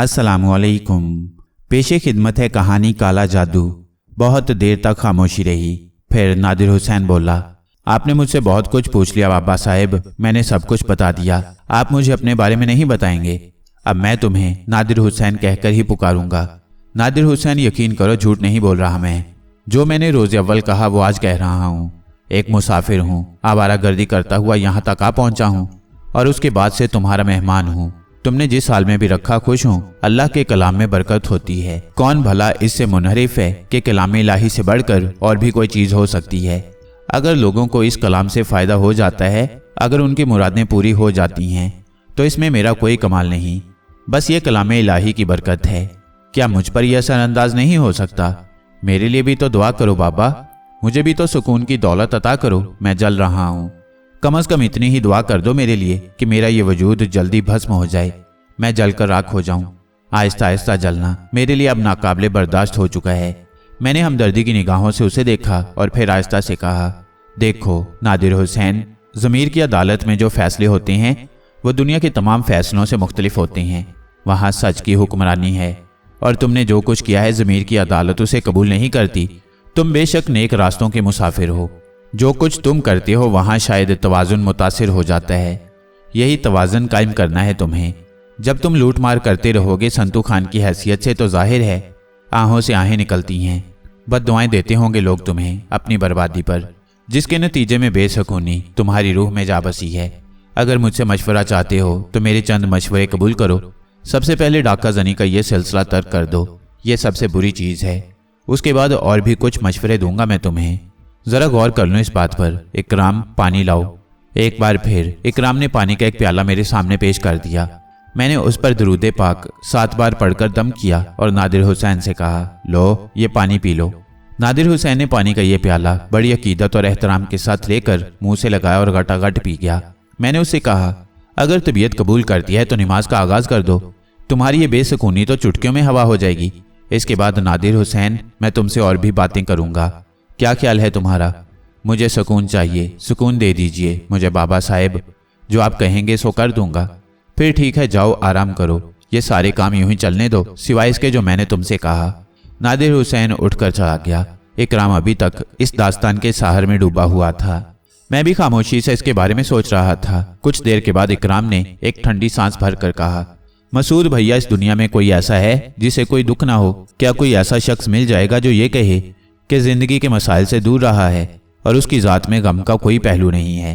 अस्सलाम वालेकुम। पेशे खिदमत है कहानी काला जादू। बहुत देर तक खामोशी रही। फिर नादिर हुसैन बोला, आपने मुझसे बहुत कुछ पूछ लिया बाबा साहेब, मैंने सब कुछ बता दिया। आप मुझे अपने बारे में नहीं बताएंगे? अब मैं तुम्हें नादिर हुसैन कहकर ही पुकारूंगा। नादिर हुसैन, यकीन करो झूठ नहीं बोल रहा मैं। जो मैंने रोज़ अव्वल कहा वो आज कह रहा हूँ। एक मुसाफिर हूँ, आवारागर्दी करता हुआ यहाँ तक आ पहुँचा हूँ और उसके बाद से तुम्हारा मेहमान हूँ। तुमने जिस हाल में भी रखा खुश हूँ। अल्लाह के कलाम में बरकत होती है। कौन भला इससे मुनहरिफ है कि कलाम इलाही से बढ़कर और भी कोई चीज़ हो सकती है। अगर लोगों को इस कलाम से फ़ायदा हो जाता है, अगर उनकी मुरादें पूरी हो जाती हैं, तो इसमें मेरा कोई कमाल नहीं, बस ये कलाम इलाही की बरकत है। क्या मुझ पर यह असरअंदाज नहीं हो सकता? मेरे लिए भी तो दुआ करो बाबा, मुझे भी तो सुकून की दौलत अता करो। मैं जल रहा हूँ, कम अज़ कम इतनी ही दुआ कर दो मेरे लिए कि मेरा ये वजूद जल्दी भस्म हो जाए, मैं जलकर राख हो जाऊं। आहिस्ता आहिस्ता जलना मेरे लिए अब नाकाबिले बर्दाश्त हो चुका है। मैंने हमदर्दी की निगाहों से उसे देखा और फिर आहिस्ता से कहा, देखो नादिर हुसैन, ज़मीर की अदालत में जो फैसले होते हैं वो दुनिया के तमाम फैसलों से मुख्तलिफ होते हैं। वहाँ सच की हुक्मरानी है और तुमने जो कुछ किया है ज़मीर की अदालत उसे कबूल नहीं करती। तुम बेशक नेक रास्तों के मुसाफिर हो। जो कुछ तुम करते हो वहाँ शायद तवाज़ुन मुतासिर हो जाता है। यही तवाज़ुन कायम करना है तुम्हें। जब तुम लूट मार करते रहोगे संतू खान की हैसियत से तो जाहिर है आहों से आहें निकलती हैं। बद्दुआएं देते होंगे लोग तुम्हें अपनी बर्बादी पर, जिसके नतीजे में बेसुकूनी तुम्हारी रूह में जा बसी है। अगर मुझसे मशवरा चाहते हो तो मेरे चंद मशवरे कबूल करो। सबसे पहले डाका जनी का ये सिलसिला तर्क कर दो, ये सबसे बुरी चीज़ है। उसके बाद और भी कुछ मशवरे दूंगा मैं तुम्हें, ज़रा गौर कर लो इस बात पर। इकराम, पानी लाओ। एक बार फिर इकराम ने पानी का एक प्याला मेरे सामने पेश कर दिया। मैंने उस पर दरूदे पाक 7 बार पढ़कर दम किया और नादिर हुसैन से कहा, लो ये पानी पी लो। नादिर हुसैन ने पानी का ये प्याला बड़ी अकीदत और एहतराम के साथ लेकर मुंह से लगाया और गटागट पी गया। मैंने उससे कहा, अगर तबीयत कबूल करती है तो नमाज का आगाज़ कर दो, तुम्हारी ये बेसुकूनी तो चुटकियों में हवा हो जाएगी। इसके बाद नादिर हुसैन, मैं तुमसे और भी बातें करूँगा। क्या ख्याल है तुम्हारा? मुझे सुकून चाहिए, सुकून दे दीजिए मुझे बाबा साहेब। जो आप कहेंगे सो कर दूंगा। फिर ठीक है, जाओ आराम करो। ये सारे काम यूं ही चलने दो सिवाय इसके जो मैंने तुमसे कहा। नादिर हुसैन उठकर चला गया। इकराम अभी तक इस दास्तान के साहर में डूबा हुआ था। मैं भी खामोशी से इसके बारे में सोच रहा था। कुछ देर के बाद इकराम ने एक ठंडी सांस भरकर कहा, मसूद भैया, इस दुनिया में कोई ऐसा है जिसे कोई दुख ना हो? क्या कोई ऐसा शख्स मिल जाएगा जो ये कहे कि जिंदगी के मसाइल से दूर रहा है और उसकी ज़ात में गम का कोई पहलू नहीं है?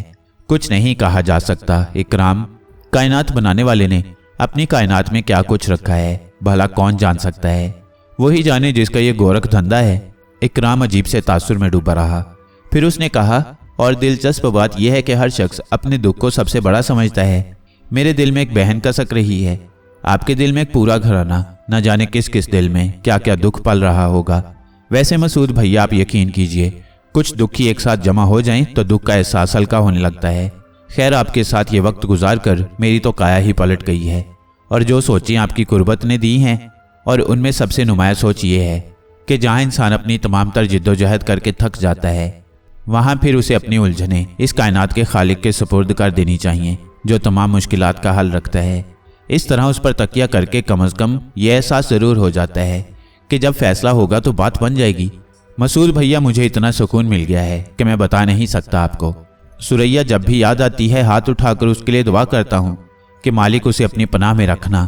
कुछ नहीं कहा जा सकता इकराम। कायनात बनाने वाले ने अपनी कायनात में क्या कुछ रखा है भला कौन जान सकता है? वही जाने जिसका ये गोरख धंधा है। इकराम अजीब से तासुर में डूबा रहा। फिर उसने कहा, और दिलचस्प बात यह है कि हर शख्स अपने दुख को सबसे बड़ा समझता है। मेरे दिल में एक बहन का शक रही है, आपके दिल में एक पूरा घराना। न जाने किस किस दिल में क्या क्या दुख पल रहा होगा। वैसे मसूद भैया, आप यकीन कीजिए, कुछ दुखी एक साथ जमा हो जाएं तो दुख का एहसास हल्का होने लगता है। खैर, आपके साथ ये वक्त गुजार कर मेरी तो काया ही पलट गई है। और जो सोचें आपकी कुर्बत ने दी हैं, और उनमें सबसे नुमाया सोच ये है कि जहाँ इंसान अपनी तमाम तर जिद्दोजहद करके थक जाता है, वहाँ फिर उसे अपनी उलझनें इस कायनात के खालिक के सुपुर्द कर देनी चाहिए, जो तमाम मुश्किलात का हल रखता है। इस तरह उस पर तकिया करके कम अज़ कम यह एहसास ज़रूर हो जाता है कि जब फैसला होगा तो बात बन जाएगी। मसूद भैया, मुझे इतना सुकून मिल गया है कि मैं बता नहीं सकता आपको। सुरैया जब भी याद आती है हाथ उठाकर उसके लिए दुआ करता हूँ कि मालिक उसे अपनी पनाह में रखना,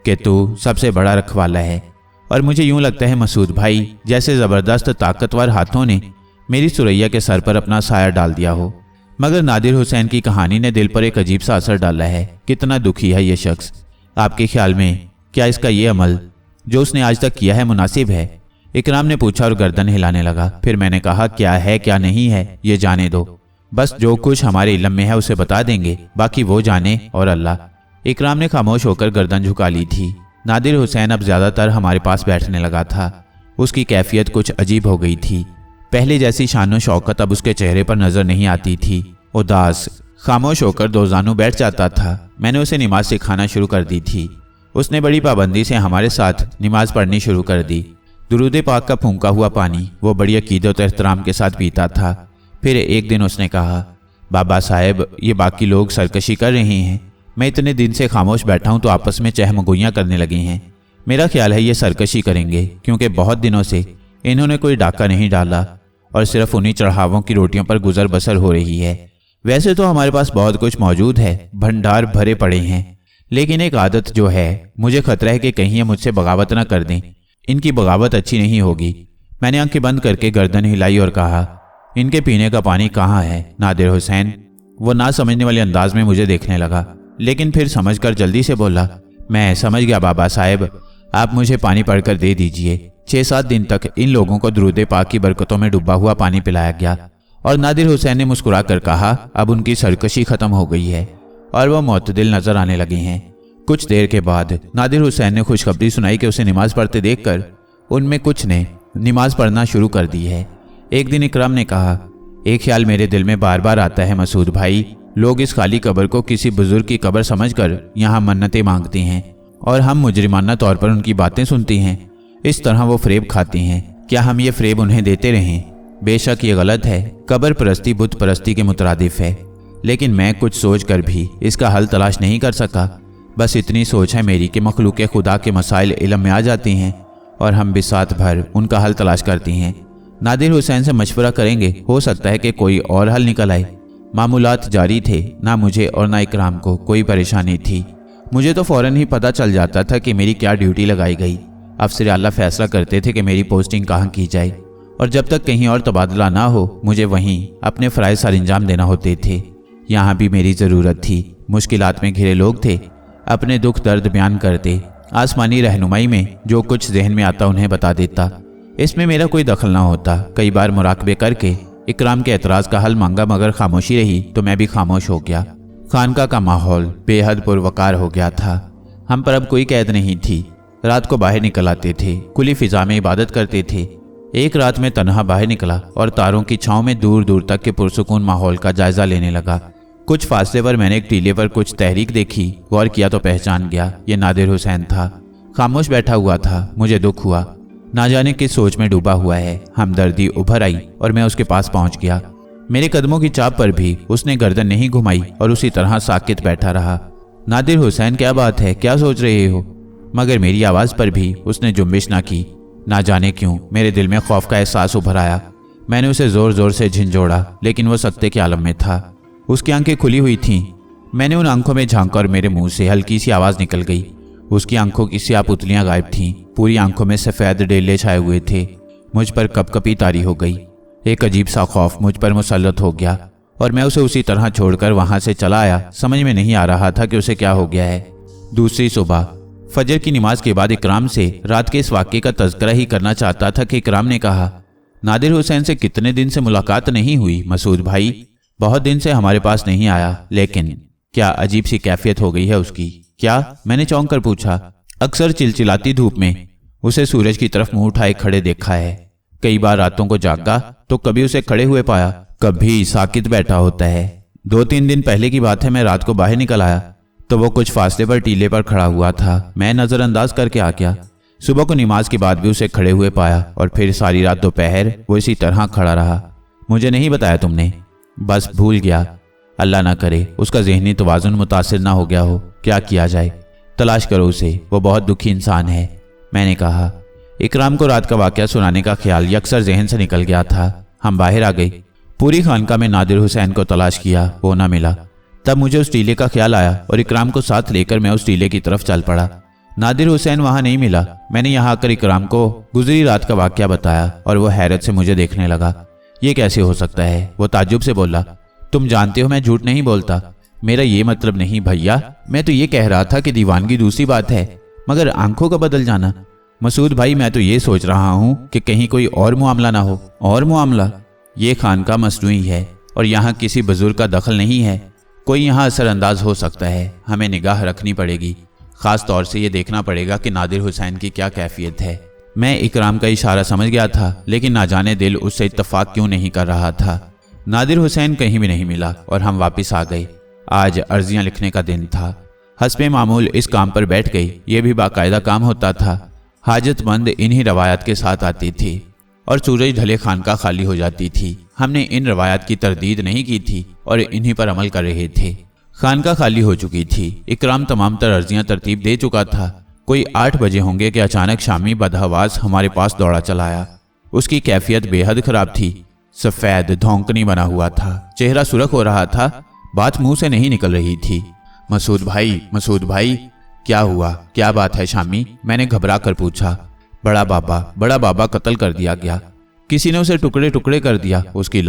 कि तू सबसे बड़ा रखवाला है। और मुझे यूँ लगता है मसूद भाई, जैसे ज़बरदस्त ताकतवर हाथों ने मेरी सुरैया के सर पर अपना साया डाल दिया हो। मगर नादिर हुसैन की कहानी ने दिल पर एक अजीब सा असर डाला है। कितना दुखी है ये शख्स। आपके ख्याल में क्या इसका ये अमल जो उसने आज तक किया है मुनासिब है? इकराम ने पूछा और गर्दन हिलाने लगा। फिर मैंने कहा, क्या है क्या नहीं है ये जाने दो, बस जो कुछ हमारे इल्म में है उसे बता देंगे, बाकी वो जाने और अल्लाह। इकराम ने खामोश होकर गर्दन झुका ली थी। नादिर हुसैन अब ज़्यादातर हमारे पास बैठने लगा था। उसकी कैफियत कुछ अजीब हो गई थी। पहले जैसी शानो शौकत अब उसके चेहरे पर नजर नहीं आती थी। उदास खामोश होकर दो जानू बैठ जाता था। मैंने उसे नमाज सिखाना शुरू कर दी थी। उसने बड़ी पाबंदी से हमारे साथ नमाज पढ़नी शुरू कर दी। दुरूद पाक का फूंका हुआ पानी वो बड़ी अकीदत और एहतराम के साथ पीता था। फिर एक दिन उसने कहा, बाबा साहेब, ये बाकी लोग सरकशी कर रहे हैं, मैं इतने दिन से खामोश बैठा हूँ तो आपस में चहमगोइयाँ करने लगे हैं। मेरा ख्याल है ये सरकशी करेंगे, क्योंकि बहुत दिनों से इन्होंने कोई डाका नहीं डाला और सिर्फ उन्हीं चढ़ावों की रोटियों पर गुजर बसर हो रही है। वैसे तो हमारे पास बहुत कुछ मौजूद है, भंडार भरे पड़े हैं, लेकिन एक आदत जो है, मुझे खतरा है कि कहीं ये मुझसे बगावत ना कर दें। इनकी बगावत अच्छी नहीं होगी। मैंने आंखें बंद करके गर्दन हिलाई और कहा, इनके पीने का पानी कहाँ है नादिर हुसैन? वो ना समझने वाले अंदाज में मुझे देखने लगा, लेकिन फिर समझकर जल्दी से बोला, मैं समझ गया बाबा साहेब, आप मुझे पानी पड़कर दे दीजिए। 6-7 दिन तक इन लोगों को दुरूद पाक की बरकतों में डूबा हुआ पानी पिलाया गया। और नादिर हुसैन ने मुस्कुरा कर कहा, अब उनकी सरकशी खत्म हो गई है और वो मुतदिल नजर आने लगे हैं। कुछ देर के बाद नादिर हुसैन ने खुशखबरी सुनाई कि उसे नमाज पढ़ते देखकर उनमें कुछ ने नमाज पढ़ना शुरू कर दी है। एक दिन इकराम ने कहा, एक ख्याल मेरे दिल में बार बार आता है मसूद भाई, लोग इस खाली कब्र को किसी बुजुर्ग की कब्र समझकर यहाँ मन्नतें मांगते हैं और हम मुजरिमाना तौर पर उनकी बातें सुनते हैं। इस तरह वो फरेब खाते हैं। क्या हम ये फरेब उन्हें देते रहें? बेशक ये गलत है, कब्र परस्ती बुत परस्ती के मुतरादिफ है, लेकिन मैं कुछ सोच कर भी इसका हल तलाश नहीं कर सका। बस इतनी सोच है मेरी कि मखलूक खुदा के मसाइल इल्म में आ जाते हैं और हम बिसात भर उनका हल तलाश करते हैं। नादिर हुसैन से मशवरा करेंगे, हो सकता है कि कोई और हल निकल आए। मामूलात जारी थे, ना मुझे और ना इकराम को कोई परेशानी थी। मुझे तो फौरन ही पता चल जाता था कि मेरी क्या ड्यूटी लगाई गई। अफसर आला फैसला करते थे कि मेरी पोस्टिंग कहाँ की जाए, और जब तक कहीं और तबादला ना हो मुझे वहीं अपने फ़राइज़ सर अंजाम देना होते थे। यहाँ भी मेरी ज़रूरत थी। मुश्किलात में घिरे लोग थे, अपने दुख दर्द बयान करते, आसमानी रहनुमाई में जो कुछ जहन में आता उन्हें बता देता। इसमें मेरा कोई दखल ना होता। कई बार मुराकबे करके इकराम के एतराज़ का हल मांगा, मगर खामोशी रही तो मैं भी खामोश हो गया। खानका का माहौल बेहद पुरवकार हो गया था। हम पर अब कोई कैद नहीं थी। रात को बाहर निकल आते थे, खुली फिजा में इबादत करते थे। एक रात में तन्हा बाहर निकला और तारों की छांव में दूर दूर तक के पुरसुकून माहौल का जायजा लेने लगा। कुछ फासले पर मैंने एक टीले पर कुछ तहरीक देखी। गौर किया तो पहचान गया, ये नादिर हुसैन था। खामोश बैठा हुआ था। मुझे दुख हुआ, ना जाने किस सोच में डूबा हुआ है। हमदर्दी उभर आई और मैं उसके पास पहुंच गया। मेरे कदमों की चाप पर भी उसने गर्दन नहीं घुमाई और उसी तरह साकित बैठा रहा। नादिर हुसैन, क्या बात है, क्या सोच रहे हो? मगर मेरी आवाज़ पर भी उसने जुम्बिश ना की। ना जाने क्यों मेरे दिल में खौफ का एहसास उभर आया। मैंने उसे ज़ोर ज़ोर से झिंझोड़ा, लेकिन वो सख्ते के आलम में था। उसकी आंखें खुली हुई थीं। मैंने उन आंखों में झांका और मेरे मुंह से हल्की सी आवाज़ निकल गई। उसकी आंखों की स्याह पुतलियां गायब थीं। पूरी आंखों में सफ़ेद डेले छाए हुए थे। मुझ पर कपकपी तारी हो गई। एक अजीब सा खौफ मुझ पर मुसल्लत हो गया और मैं उसे उसी तरह छोड़कर वहां से चला आया। समझ में नहीं आ रहा था कि उसे क्या हो गया है। दूसरी सुबह फजर की नमाज के बाद इकराम से रात के इस वाक़े का तज़किरा ही करना चाहता था कि इकराम ने कहा, नादिर हुसैन से कितने दिन से मुलाकात नहीं हुई मसूद भाई? बहुत दिन से हमारे पास नहीं आया, लेकिन क्या अजीब सी कैफियत हो गई है उसकी? क्या? मैंने चौंक कर पूछा। अक्सर चिलचिलाती धूप में उसे सूरज की तरफ मुंह उठाए खड़े देखा है। कई बार रातों को जागा तो कभी उसे खड़े हुए पाया, कभी साकित बैठा होता है। 2-3 दिन पहले की बात है, मैं रात को बाहर निकल आया तो वो कुछ फासले पर टीले पर खड़ा हुआ था। मैं नज़रअंदाज करके आ गया। सुबह को नमाज के बाद भी उसे खड़े हुए पाया और फिर सारी रात दोपहर वो इसी तरह खड़ा रहा। मुझे नहीं बताया तुमने? बस भूल गया। अल्लाह ना करे उसका ज़हनी तवाज़ुन मुतासिर ना हो गया हो। क्या किया जाए? तलाश करो उसे, वो बहुत दुखी इंसान है, मैंने कहा। इकराम को रात का वाक़या सुनाने का ख्याल यकसर जहन से निकल गया था। हम बाहर आ गए। पूरी खानका में नादिर हुसैन को तलाश किया, वो ना मिला। तब मुझे उस टीले का ख्याल आया और इकराम को साथ लेकर मैं उस टीले की तरफ चल पड़ा। नादिर हुसैन वहां नहीं मिला। मैंने यहाँ आकर इकराम को गुजरी रात का वाक़या बताया और वो हैरत से मुझे देखने लगा। ये कैसे हो सकता है? वो ताज्जुब से बोला। तुम जानते हो मैं झूठ नहीं बोलता। मेरा ये मतलब नहीं भैया, मैं तो ये कह रहा था कि दीवानगी दूसरी बात है, मगर आंखों का बदल जाना। मसूद भाई, मैं तो ये सोच रहा हूँ कि कहीं कोई और मामला ना हो। और मामला? ये खानका मसनूई है और यहाँ किसी बुजुर्ग का दखल नहीं है। कोई यहाँ असरअंदाज हो सकता है। हमें निगाह रखनी पड़ेगी। ख़ास तौर से ये देखना पड़ेगा कि नादिर हुसैन की क्या कैफियत है। मैं इकराम का इशारा समझ गया था, लेकिन ना जाने दिल उससे इत्तफाक क्यों नहीं कर रहा था। नादिर हुसैन कहीं भी नहीं मिला और हम वापस आ गए। आज अर्जियाँ लिखने का दिन था। हस्बे मामूल इस काम पर बैठ गई। ये भी बाकायदा काम होता था। हाजतमंद इन्हीं रवायात के साथ आती थी और सूरज ढले खानका खाली हो जाती थी। हमने इन रवायात की तरदीद नहीं की थी और इन्हीं पर अमल कर रहे थे। खानका खाली हो चुकी थी। इकराम तमाम तर अर्जियाँ तरतीब दे चुका था। कोई 8 बजे होंगे कि अचानक शामी बदहवास हमारे पास दौड़ा चला आया। उसकी कैफियत बेहद खराब थी। सफ़ेद धौंकनी बना हुआ था, चेहरा सुर्ख हो रहा था, बात मुंह से नहीं निकल रही थी। मसूद भाई, क्या हुआ, क्या बात है शामी? मैंने घबरा कर पूछा। बड़ा बाबा कत्ल कर दिया गया। किसी ने उसे टुकड़े टुकड़े कर दिया। उसकी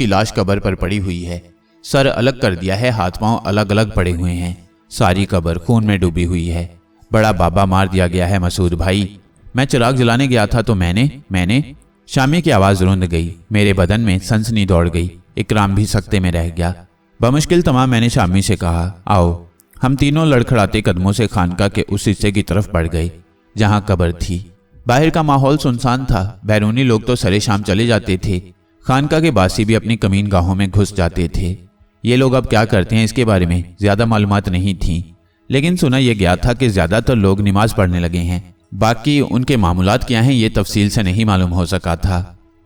लाश कब्र पर पड़ी हुई है। सर अलग कर दिया है, हाथ पांव अलग अलग पड़े हुए हैं। सारी कब्र खून में डूबी हुई है। बड़ा बाबा मार दिया गया है मसूद भाई। मैं चिराग जलाने गया था तो मैंने शामी की आवाज़ रुंध गई। मेरे बदन में सनसनी दौड़ गई। इकराम भी सकते में रह गया। बमुश्किल तमाम मैंने शामी से कहा, आओ। हम तीनों लड़खड़ाते कदमों से खानका के उस हिस्से की तरफ बढ़ गए जहां कब्र थी। बाहर का माहौल सुनसान था। बैरूनी लोग तो सरे शाम चले जाते थे। खानका के बासी भी अपनी कमीन गाहों में घुस जाते थे। ये लोग अब क्या करते हैं इसके बारे में ज्यादा मालूमात नहीं थी, लेकिन सुना यह गया था कि ज्यादातर लोग नमाज पढ़ने लगे हैं। बाकी उनके मामूलात क्या हैं ये तफसील से नहीं मालूम हो सका था।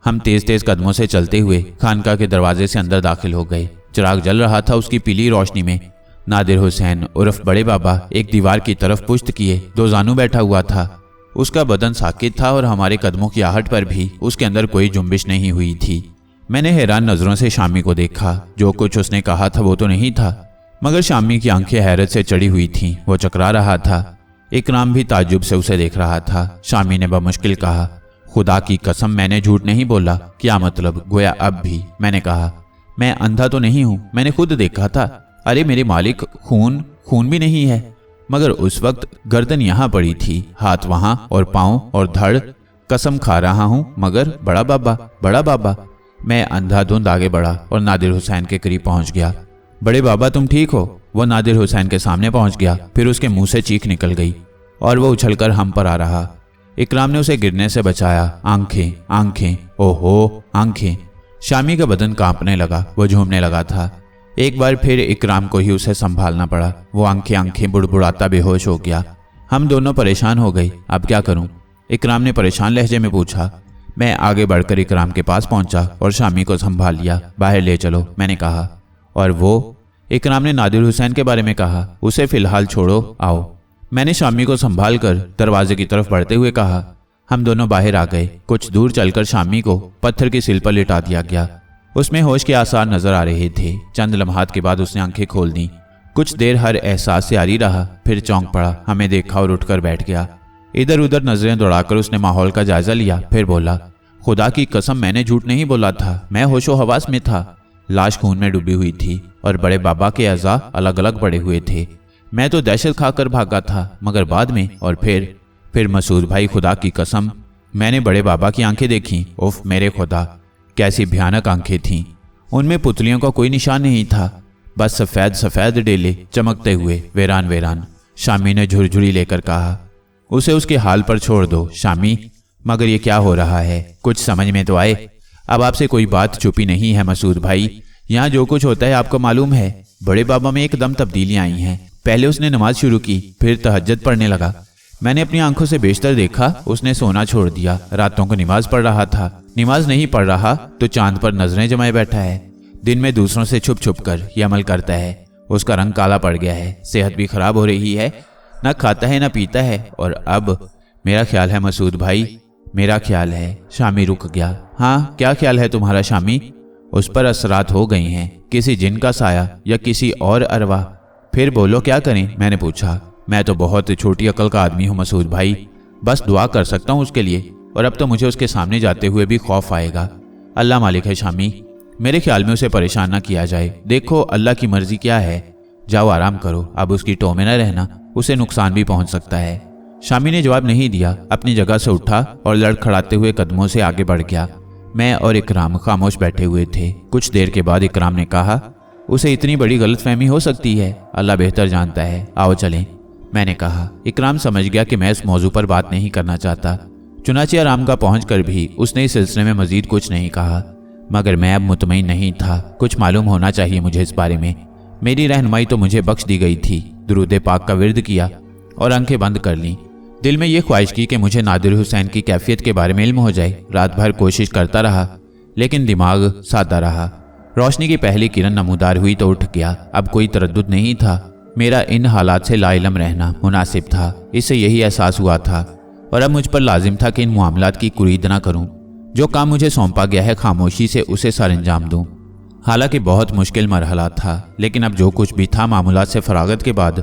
हम तेज तेज कदमों से चलते हुए खानका के दरवाजे से अंदर दाखिल हो गए। चिराग जल रहा था। उसकी पीली रोशनी में नादिर हुसैन उर्फ बड़े बाबा एक दीवार की तरफ पुश्त किए दो जानू बैठा हुआ था। उसका बदन साकित था और हमारे कदमों की आहट पर भी उसके अंदर कोई जुम्बिश नहीं हुई थी। मैंने हैरान नजरों से शामी को देखा। जो कुछ उसने कहा था वो तो नहीं था, मगर शामी की आंखें हैरत से चढ़ी हुई थीं। वो चकरा रहा था। इकराम भी ताज्जुब से उसे देख रहा था। शामी ने बमुश्किल कहा, खुदा की कसम मैंने झूठ नहीं बोला। क्या मतलब? गोया अब भी। मैंने कहा, मैं अंधा तो नहीं हूं, मैंने खुद देखा था। अरे मेरे मालिक, खून भी नहीं है। मगर उस वक्त गर्दन यहां पड़ी थी, हाथ वहां और पांव और धड़। कसम खा रहा हूं, मगर बड़ा बाबा। मैं अंधाधुंध आगे बढ़ा और नादिर हुसैन के करीब पहुंच गया। बड़े बाबा तुम ठीक हो? वो नादिर हुसैन के सामने पहुंच गया। फिर उसके मुंह से चीख निकल गई और वो उछलकर हम पर आ रहा। इकराम ने उसे गिरने से बचाया। आंखें, ओहो आंखें। शामी का बदन कांपने लगा। वो झूमने लगा था। एक बार फिर इकराम को ही उसे संभालना पड़ा। वो आंखें बुड़बुड़ाता बेहोश हो गया। हम दोनों परेशान हो गए। अब क्या करूं? इकराम ने परेशान लहजे में पूछा। मैं आगे बढ़कर इकराम के पास पहुंचा और शामी को संभाल लिया। बाहर ले चलो, मैंने कहा। और वो? इकराम ने नादिर हुसैन के बारे में कहा। उसे फिलहाल छोड़ो, आओ। मैंने शामी को संभाल कर दरवाजे की तरफ बढ़ते हुए कहा। हम दोनों बाहर आ गए। कुछ दूर चलकर शामी को पत्थर की सिल पर लिटा दिया गया। उसमें होश के आसार नजर आ रहे थे। चंद लम्हात के बाद उसने आंखें खोल दी। कुछ देर हर एहसास से आरी रहा, फिर चौंक पड़ा। हमें देखा और उठकर बैठ गया। इधर उधर नजरें दौड़ाकर उसने माहौल का जायजा लिया। फिर बोला, खुदा की कसम मैंने झूठ नहीं बोला था, मैं होशो हवास में था। लाश खून में डूबी हुई थी और बड़े बाबा के अज़ा अलग अलग पड़े हुए थे। मैं तो दहशत खाकर भागा था, मगर बाद में और फिर मसूद भाई, खुदा की कसम मैंने बड़े बाबा की आंखें देखी। उफ मेरे खुदा, कैसी भयानक आंखें थीं। उनमें पुतलियों का कोई निशान नहीं था, बस सफ़ेद डेले चमकते हुए वेरान। शामी ने झुरझुरी लेकर कहा, उसे उसके हाल पर छोड़ दो शामी। मगर ये क्या हो रहा है? कुछ समझ में तो आए। अब आपसे कोई बात छुपी नहीं है मसूद भाई। यहाँ जो कुछ होता है आपको मालूम है। बड़े बाबा में एकदम तब्दीलियां आई हैं। पहले उसने नमाज शुरू की, फिर तहज्जुद पढ़ने लगा। मैंने अपनी आंखों से बेशतर देखा, उसने सोना छोड़ दिया। रातों को नमाज पढ़ रहा था। नमाज नहीं पढ़ रहा तो चांद पर नजरें जमाए बैठा है। दिन में दूसरों से छुप छुप कर ये अमल करता है। उसका रंग काला पड़ गया है, सेहत भी खराब हो रही है, न खाता है न पीता है। और अब मेरा ख्याल है मसूद भाई, मेरा ख्याल है। शामी रुक गया। हाँ, क्या ख्याल है तुम्हारा शामी? उस पर असरात हो गई हैं, किसी जिन का साया या किसी और अरवा। फिर बोलो क्या करें? मैंने पूछा। मैं तो बहुत छोटी अकल का आदमी हूँ मसूद भाई, बस दुआ कर सकता हूँ उसके लिए। और अब तो मुझे उसके सामने जाते हुए भी खौफ आएगा। अल्लाह मालिक है शामी, मेरे ख्याल में उसे परेशान ना किया जाए। देखो अल्लाह की मर्जी क्या है। जाओ आराम करो, अब उसकी टो में न रहना, उसे नुकसान भी पहुंच सकता है। शामी ने जवाब नहीं दिया, अपनी जगह से उठा और लड़खड़ाते हुए कदमों से आगे बढ़ गया। मैं और इकराम खामोश बैठे हुए थे। कुछ देर के बाद इकराम ने कहा, उसे इतनी बड़ी गलतफहमी हो सकती है, अल्लाह बेहतर जानता है, आओ चलें। मैंने कहा। इकराम समझ गया कि मैं इस मौजू पर बात नहीं करना चाहता। चुनाचे आरामगाह पहुंचकर भी उसने इस सिलसिले में मजीद कुछ नहीं कहा। मगर मैं अब मुतमईन नहीं था। कुछ मालूम होना चाहिए मुझे इस बारे में। मेरी रहनुमाई तो मुझे बख्श दी गई थी। दुरूद पाक का विर्द किया और आंखें बंद कर लीं। दिल में यह ख्वाहिश की कि मुझे नादिर हुसैन की कैफियत के बारे में इल्म हो जाए। रात भर कोशिश करता रहा, लेकिन दिमाग सादा रहा। रोशनी की पहली किरण नमूदार हुई तो उठ गया। अब कोई तरद्दुद नहीं था। मेरा इन हालात से लाइलम रहना मुनासिब था, इससे यही एहसास हुआ था। और अब मुझ पर लाजिम था कि इन मामलात की कुरीद ना करूं। जो काम मुझे सौंपा गया है खामोशी से उसे सर अंजाम दूं। हालांकि बहुत मुश्किल मरहला था, लेकिन अब जो कुछ भी था मामूलात से फरागत के बाद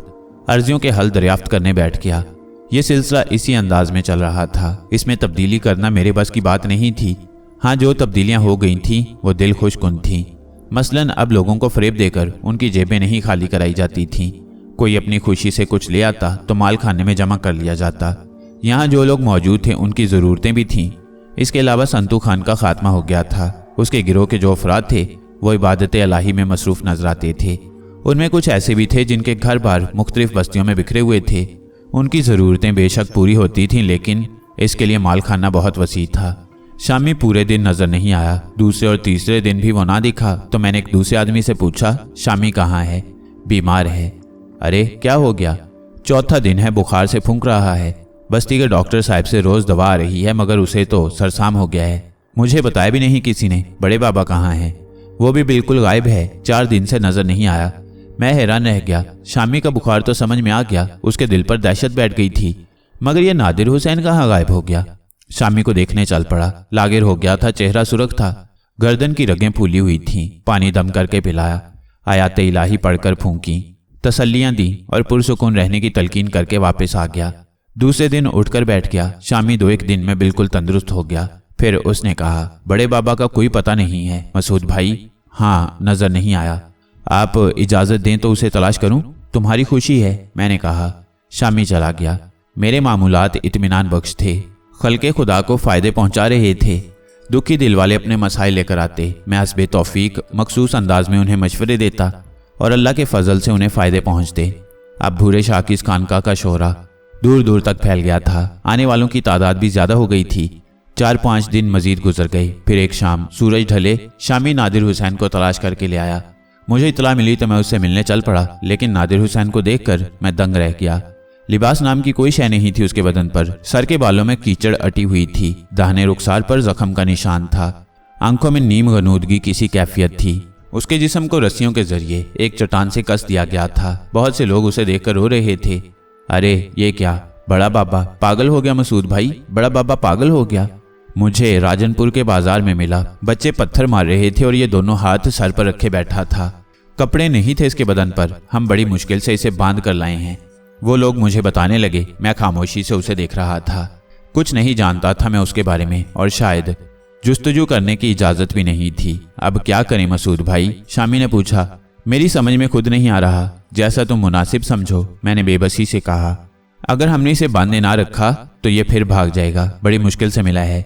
अर्जियों के हल दरियाफ्त करने बैठ गया। ये सिलसिला इसी अंदाज में चल रहा था। इसमें तब्दीली करना मेरे बस की बात नहीं थी। हाँ, जो तब्दीलियां हो गई थीं वो दिल खुशकुन थीं। मसलन अब लोगों को फरेब देकर उनकी जेबें नहीं खाली कराई जाती थीं। कोई अपनी खुशी से कुछ ले आता तो माल खाने में जमा कर लिया जाता। यहाँ जो लोग मौजूद थे उनकी ज़रूरतें भी थीं। इसके अलावा संतू खान का खात्मा हो गया था। उसके गिरोह के जो अफराद थे वो इबादत इलाही में मसरूफ़ नजर आते थे। उनमें कुछ ऐसे भी थे जिनके घर बार मुख्तलिफ बस्तियों में बिखरे हुए थे। उनकी ज़रूरतें बेशक पूरी होती थीं, लेकिन इसके लिए माल खाना बहुत वसी था। शामी पूरे दिन नजर नहीं आया। दूसरे और तीसरे दिन भी वो ना दिखा तो मैंने एक दूसरे आदमी से पूछा, शामी कहाँ है? बीमार है। अरे क्या हो गया? चौथा दिन है, बुखार से फूंक रहा है। बस्ती के डॉक्टर साहब से रोज़ दवा आ रही है, मगर उसे तो सरसाम हो गया है। मुझे बताया भी नहीं किसी ने। बड़े बाबा कहाँ हैं? वो भी बिल्कुल गायब है, 4 दिन से नजर नहीं आया। मैं हैरान रह गया। शामी का बुखार तो समझ में आ गया, उसके दिल पर दहशत बैठ गई थी, मगर ये नादिर हुसैन कहाँ गायब हो गया? शामी को देखने चल पड़ा। लागिर हो गया था, चेहरा सुर्ख था, गर्दन की रगें फूली हुई थीं। पानी दम करके पिलाया, आयात इलाही पढ़कर फूंकी, तसल्लियां दी और पुरसुकून रहने की तलकीन करके वापस आ गया। दूसरे दिन उठकर बैठ गया। शामी 2-1 दिन में बिल्कुल तंदुरुस्त हो गया। फिर उसने कहा, बड़े बाबा का कोई पता नहीं है मसूद भाई? हाँ, नजर नहीं आया। आप इजाजत दें तो उसे तलाश करूं? तुम्हारी खुशी है, मैंने कहा। शामी चला गया। मेरे मामूलात इत्मीनान बख्श थे, खल्के खुदा को फायदे पहुंचा रहे थे। दुखी दिल वाले अपने मसाइल लेकर आते, मैं हस्बे तौफीक मखसूस अंदाज में उन्हें मशवरे देता और अल्लाह के फजल से उन्हें फ़ायदे पहुंचते। अब भूरे शाकिस खानका का शोहरा दूर दूर तक फैल गया था। आने वालों की तादाद भी ज़्यादा हो गई थी। 4-5 दिन मजीद गुजर गए। फिर एक शाम सूरज ढले, शामी नादिर हुसैन को तलाश करके ले आया। मुझे इतला मिली तो मैं उससे मिलने चल पड़ा, लेकिन नादिर हुसैन को देखकर मैं दंग रह गया। लिबास नाम की कोई शय नहीं थी उसके बदन पर। सर के बालों में कीचड़ अटी हुई थी। दाहिने रुखसार पर जख्म का निशान था। आंखों में नीम गनूदगी किसी कैफियत थी। उसके जिस्म को रस्सियों के जरिए एक चट्टान से कस दिया गया था। बहुत से लोग उसे देखकर रो रहे थे। अरे ये क्या? बड़ा बाबा पागल हो गया मसूद भाई, बड़ा बाबा पागल हो गया। मुझे राजनपुर के बाजार में मिला। बच्चे पत्थर मार रहे थे और ये दोनों हाथ सर पर रखे बैठा था। कपड़े नहीं थे इसके बदन पर। हम बड़ी मुश्किल से इसे बांध कर लाए हैं। वो लोग मुझे बताने लगे। मैं खामोशी से उसे देख रहा था। कुछ नहीं जानता था मैं उसके बारे में, और शायद जुस्तजू करने की इजाजत भी नहीं थी। अब क्या करें मसूद भाई? शामी ने पूछा। मेरी समझ में खुद नहीं आ रहा। जैसा तुम मुनासिब समझो, मैंने बेबसी से कहा। अगर हमने इसे बांधने ना रखा तो ये फिर भाग जाएगा। बड़ी मुश्किल से मिला है,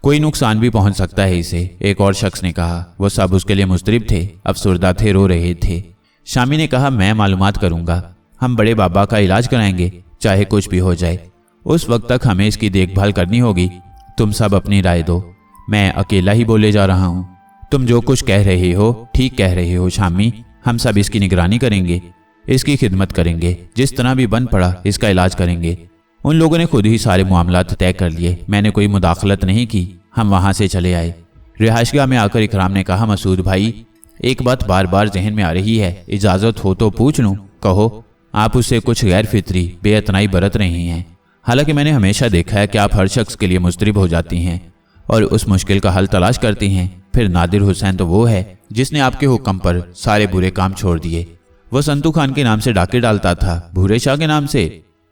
कोई नुकसान भी पहुंच सकता है इसे। एक और शख्स ने कहा। वो सब उसके लिए मुस्तरिब थे, अफसुर्दा थे, रो रहे थे। शामी ने कहा, मैं मालूमात करूंगा। हम बड़े बाबा का इलाज कराएंगे, चाहे कुछ भी हो जाए। उस वक्त तक हमें इसकी देखभाल करनी होगी। तुम सब अपनी राय दो। मैं अकेला ही बोले जा रहा हूँ। तुम जो कुछ कह रहे हो ठीक कह रहे हो शामी। हम सब इसकी निगरानी करेंगे, इसकी खिदमत करेंगे, जिस तरह भी बन पड़ा इसका इलाज करेंगे। उन लोगों ने खुद ही सारे मामलात तय कर लिए। मैंने कोई मुदाखलत नहीं की। हम वहाँ से चले आए। रिहाइशगाह में आकर इकराम ने कहा, मसूद भाई एक बात बार बार जहन में आ रही है, इजाज़त हो तो पूछ लूँ? कहो। आप उससे कुछ गैर फितरी बेअतनाई बरत रही हैं। हालांकि मैंने हमेशा देखा है कि आप हर शख्स के लिए मुस्तरिब हो जाती हैं और उस मुश्किल का हल तलाश करती हैं। फिर नादिर हुसैन तो वो है जिसने आपके हुक्म पर सारे बुरे काम छोड़ दिए। वो संतू खान के नाम से डाके डालता था, भूरे शाह के नाम से।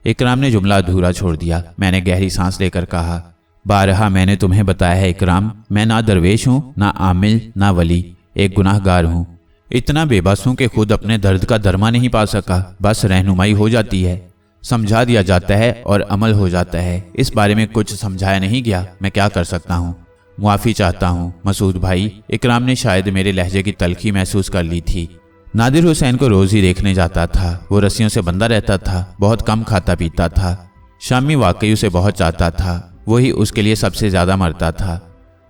इकराम ने जुमला अधूरा छोड़ दिया। मैंने गहरी सांस लेकर कहा, बारहा मैंने तुम्हें बताया है इकराम, मैं ना दरवेश हूँ, ना आमिल, ना वली, एक गुनाहगार हूँ। इतना बेबस हूँ कि खुद अपने दर्द का दरमा नहीं पा सका। बस रहनुमाई हो जाती है, समझा दिया जाता है और अमल हो जाता है। इस बारे में कुछ समझाया नहीं गया। मैं क्या कर सकता हूँ? मुआफ़ी चाहता हूँ मसूद भाई। इकराम ने शायद मेरे लहजे की तलखी महसूस कर ली थी। नादिर हुसैन को रोज़ ही देखने जाता था। वो रस्सियों से बंधा रहता था, बहुत कम खाता पीता था। शामी वाकई उसे बहुत चाहता था। वही उसके लिए सबसे ज़्यादा मरता था।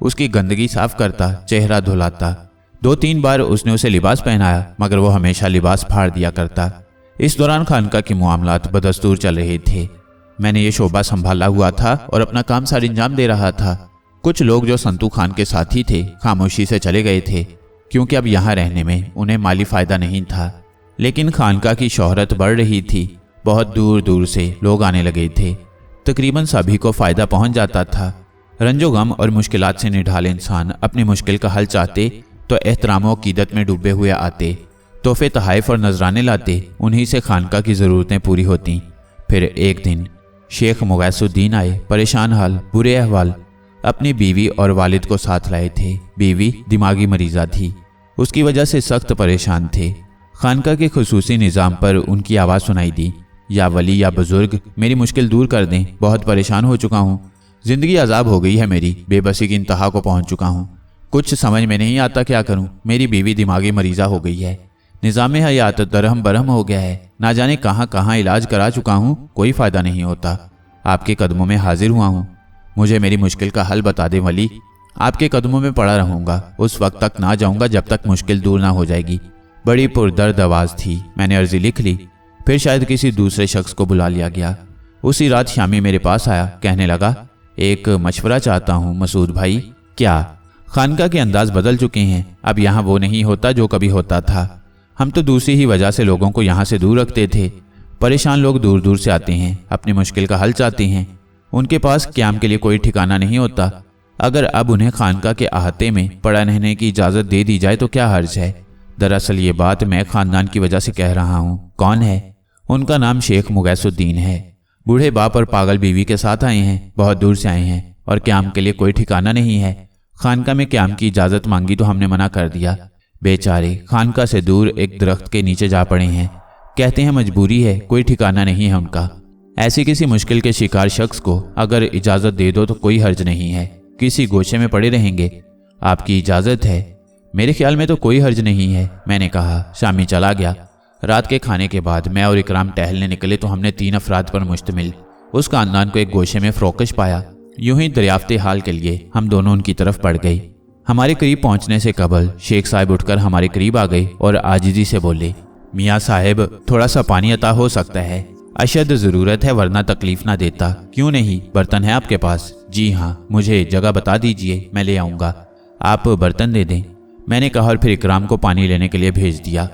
उसकी गंदगी साफ करता, चेहरा धुलाता। 2-3 बार उसने उसे लिबास पहनाया, मगर वो हमेशा लिबास फाड़ दिया करता। इस दौरान खानका के मामलात बदस्तूर चल रहे थे। मैंने ये शोबा संभाला हुआ था और अपना काम सार अंजाम दे रहा था। कुछ लोग जो संतू खान के साथी थे खामोशी से चले गए थे, क्योंकि अब यहाँ रहने में उन्हें माली फ़ायदा नहीं था। लेकिन खानका की शोहरत बढ़ रही थी। बहुत दूर दूर से लोग आने लगे थे। तकरीबन सभी को फ़ायदा पहुंच जाता था। रंजो गम और मुश्किलात से निढाल इंसान अपनी मुश्किल का हल चाहते तो एहतराम और अकीदत में डूबे हुए आते, तोहफे तहाइफ और नजराने लाते, उन्हीं से खानका की ज़रूरतें पूरी होती। फिर एक दिन शेख मुगैसुद्दीन आए, परेशान हाल, बुरे अहवाल। अपनी बीवी और वालिद को साथ लाए थे। बीवी दिमागी मरीज़ा थी, उसकी वजह से सख्त परेशान थे। खानका के खुसूसी निज़ाम पर उनकी आवाज़ सुनाई दी, या वली या बुजुर्ग, मेरी मुश्किल दूर कर दें, बहुत परेशान हो चुका हूँ, ज़िंदगी अजाब हो गई है मेरी, बेबसी की इंतहा को पहुँच चुका हूँ, कुछ समझ में नहीं आता क्या करूँ, मेरी बीवी दिमागी मरीज़ा हो गई है, निज़ाम हयात दरहम बरहम हो गया है, ना जाने कहाँ कहाँ इलाज करा चुका हूँ, कोई फ़ायदा नहीं होता। आपके कदमों में हाजिर हुआ हूँ, मुझे मेरी मुश्किल का हल बता दें वली, आपके कदमों में पड़ा रहूँगा, उस वक्त तक ना जाऊँगा जब तक मुश्किल दूर ना हो जाएगी। बड़ी पुरदर्द आवाज़ थी। मैंने अर्जी लिख ली। फिर शायद किसी दूसरे शख्स को बुला लिया गया। उसी रात शामी मेरे पास आया, कहने लगा, एक मशवरा चाहता हूँ मसूद भाई। क्या? खानका के अंदाज बदल चुके हैं, अब यहाँ वो नहीं होता जो कभी होता था। हम तो दूसरी ही वजह से लोगों को यहाँ से दूर रखते थे। परेशान लोग दूर दूर से आते हैं, अपनी मुश्किल का हल चाहते हैं, उनके पास क़याम के लिए कोई ठिकाना नहीं होता। अगर अब उन्हें खानका के अहाते में पड़ा रहने की इजाज़त दे दी जाए तो क्या हर्ज है। दरअसल ये बात मैं ख़ानदान की वजह से कह रहा हूँ। कौन है? उनका नाम शेख मुगैसुद्दीन है। बूढ़े बाप और पागल बीवी के साथ आए हैं, बहुत दूर से आए हैं, और क़याम के लिए कोई ठिकाना नहीं है। खानका में क़याम की इजाज़त मांगी तो हमने मना कर दिया। बेचारे खानका से दूर एक दरख्त के नीचे जा पड़े हैं। कहते हैं मजबूरी है, कोई ठिकाना नहीं है उनका। ऐसी किसी मुश्किल के शिकार शख्स को अगर इजाज़त दे दो तो कोई हर्ज नहीं है, किसी गोशे में पड़े रहेंगे। आपकी इजाज़त है? मेरे ख्याल में तो कोई हर्ज नहीं है, मैंने कहा। शामी चला गया। रात के खाने के बाद मैं और इकराम टहलने निकले तो हमने 3 अफराद पर मुश्तमिल उस खानदान को एक गोशे में फ़रोकश पाया। यूं ही दरियाफ्ते हाल के लिए हम दोनों उनकी तरफ बढ़ गए। हमारे करीब पहुंचने से कबल शेख साहब उठकर हमारे करीब आ गए और आजिज़ी से बोले, मियाँ साहब, थोड़ा सा पानी अता हो सकता है? अशद ज़रूरत है, वरना तकलीफ़ ना देता। क्यों नहीं, बर्तन है आपके पास? जी हाँ। मुझे जगह बता दीजिए, मैं ले आऊँगा। आप बर्तन दे दें, मैंने कहा, और फिर इकराम को पानी लेने के लिए भेज दिया।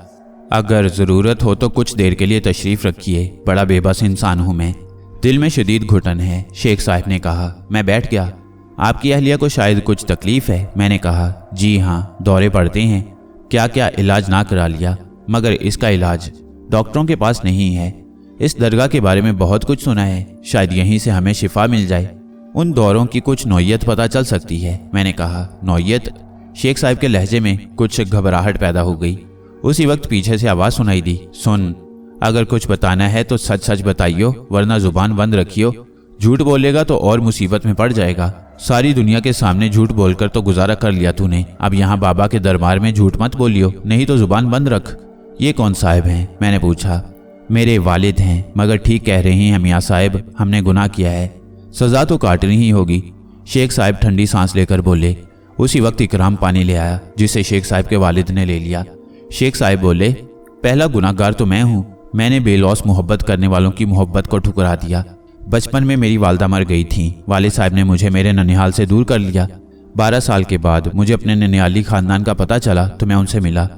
अगर ज़रूरत हो तो कुछ देर के लिए तशरीफ़ रखिए, बड़ा बेबस इंसान हूँ मैं, दिल में शदीद घुटन है। शेख साहब ने कहा। मैं बैठ गया। आपकी अहलिया को शायद कुछ तकलीफ़ है? मैंने कहा। जी हाँ, दौरे पड़ते हैं। क्या क्या इलाज ना करा लिया, मगर इसका इलाज डॉक्टरों के पास नहीं है। इस दरगाह के बारे में बहुत कुछ सुना है, शायद यहीं से हमें शिफा मिल जाए। उन दौरों की कुछ नौयत पता चल सकती है। मैंने कहा। नौयत? शेख साहब के लहजे में कुछ घबराहट पैदा हो गई। उसी वक्त पीछे से आवाज़ सुनाई दी, सुन, अगर कुछ बताना है तो सच सच बताइयो, वरना जुबान बंद रखियो। झूठ बोलेगा तो और मुसीबत में पड़ जाएगा। सारी दुनिया के सामने झूठ बोलकर तो गुजारा कर लिया तूने, अब यहाँ बाबा के दरबार में झूठ मत बोलियो, नहीं तो जुबान बंद रख। ये कौन साहब हैं? मैंने पूछा। मेरे वालिद हैं, मगर ठीक कह रही हैं मियाँ साहब, हमने गुनाह किया है, सज़ा तो काटनी ही होगी। शेख साहब ठंडी सांस लेकर बोले। उसी वक्त इकराम पानी ले आया, जिसे शेख साहब के वालिद ने ले लिया। शेख साहब बोले, पहला गुनाहगार तो मैं हूँ, मैंने बेलौस मोहब्बत करने वालों की मोहब्बत को ठुकरा दिया। बचपन में मेरी वालदा मर गई थी, वालिद साहब ने मुझे मेरे ननिहाल से दूर कर लिया। 12 साल के बाद मुझे अपने ननिहाली खानदान का पता चला तो मैं उनसे मिला।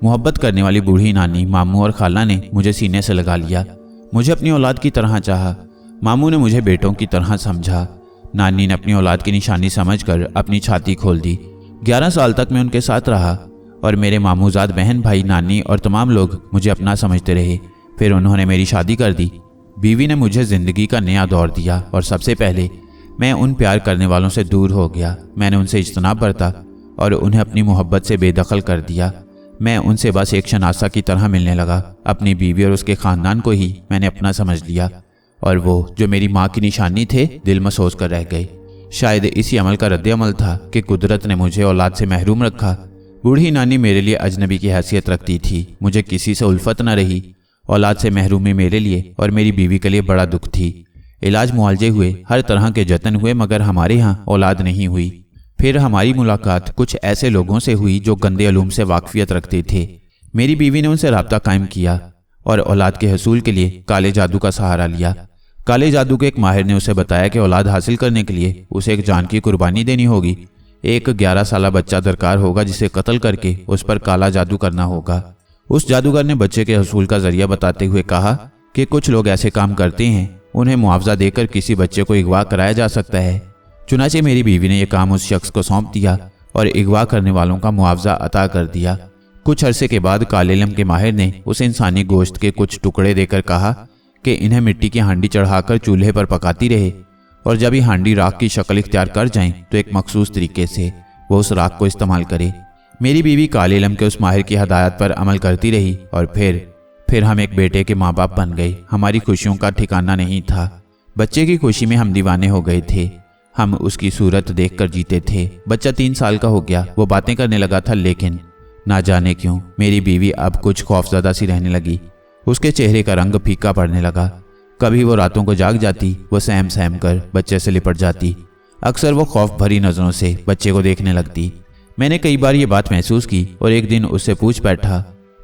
मोहब्बत करने वाली बूढ़ी नानी, मामू और खाला ने मुझे सीने से लगा लिया, मुझे अपनी औलाद की तरह चाहा। मामू ने मुझे बेटों की तरह समझा, नानी ने अपनी औलाद की निशानी समझकर अपनी छाती खोल दी। 11 साल तक मैं उनके साथ रहा और मेरे मामूजाद बहन भाई, नानी और तमाम लोग मुझे अपना समझते रहे। फिर उन्होंने मेरी शादी कर दी। बीवी ने मुझे ज़िंदगी का नया दौर दिया और सबसे पहले मैं उन प्यार करने वालों से दूर हो गया। मैंने उनसे इज्तनाब बरता और उन्हें अपनी मोहब्बत से बेदखल कर दिया। मैं उनसे बस एक शनासा की तरह मिलने लगा। अपनी बीवी और उसके ख़ानदान को ही मैंने अपना समझ लिया और वो जो मेरी माँ की निशानी थे, दिल में सोच कर रह गए। शायद इसी अमल का रद्द-ए-अमल था कि कुदरत ने मुझे औलाद से महरूम रखा। बूढ़ी नानी मेरे लिए अजनबी की हैसियत रखती थी, मुझे किसी से उल्फत न रही। औलाद से महरूमी मेरे लिए और मेरी बीवी के लिए बड़ा दुख थी। इलाज मुआलजे हुए, हर तरह के जतन हुए, मगर हमारे यहाँ औलाद नहीं हुई। फिर हमारी मुलाकात कुछ ऐसे लोगों से हुई जो गंदे अलूम से वाकफियत रखते थे। मेरी बीवी ने उनसे राब्ता कायम किया और औलाद के हसूल के लिए काले जादू का सहारा लिया। काले जादू के एक माहिर ने उसे बताया कि औलाद हासिल करने के लिए उसे एक जान की कुर्बानी देनी होगी। एक 11 साला बच्चा दरकार होगा जिसे कत्ल करके उस पर काला जादू करना होगा। उस जादूगर ने बच्चे के हसूल का जरिया बताते हुए कहा कि कुछ लोग ऐसे काम करते हैं, उन्हें मुआवजा देकर किसी बच्चे को अगवा कराया जा सकता है। चुनाचे मेरी बीवी ने यह काम उस शख्स को सौंप दिया और अगवा करने वालों का मुआवजा अता कर दिया। कुछ अरसे के बाद काले इल्म के माहिर ने उस इंसानी गोश्त के कुछ टुकड़े देकर कहा कि इन्हें मिट्टी की हांडी चढ़ाकर चूल्हे पर पकाती रहे और जब ये हांडी राख की शक्ल इख्तियार कर जाएं तो एक मखसूस तरीके से वो उस राख को इस्तेमाल करे। मेरी बीवी काले इल्म के उस माहिर की हदायत पर अमल करती रही और फिर हम एक बेटे के माँ बाप बन गए। हमारी खुशियों का ठिकाना नहीं था। बच्चे की खुशी में हम दीवाने हो गए थे। हम उसकी सूरत देखकर जीते थे। बच्चा 3 साल का हो गया। वो बातें करने लगा था, लेकिन ना जाने क्यों मेरी बीवी अब कुछ खौफजदा सी रहने लगी। उसके चेहरे का रंग फीका पड़ने लगा। कभी वो रातों को जाग जाती, वो सहम सहम कर बच्चे से लिपट जाती। अक्सर वो खौफ भरी नजरों से बच्चे को देखने लगती। मैंने कई बार ये बात महसूस की और एक दिन उससे पूछ बैठा,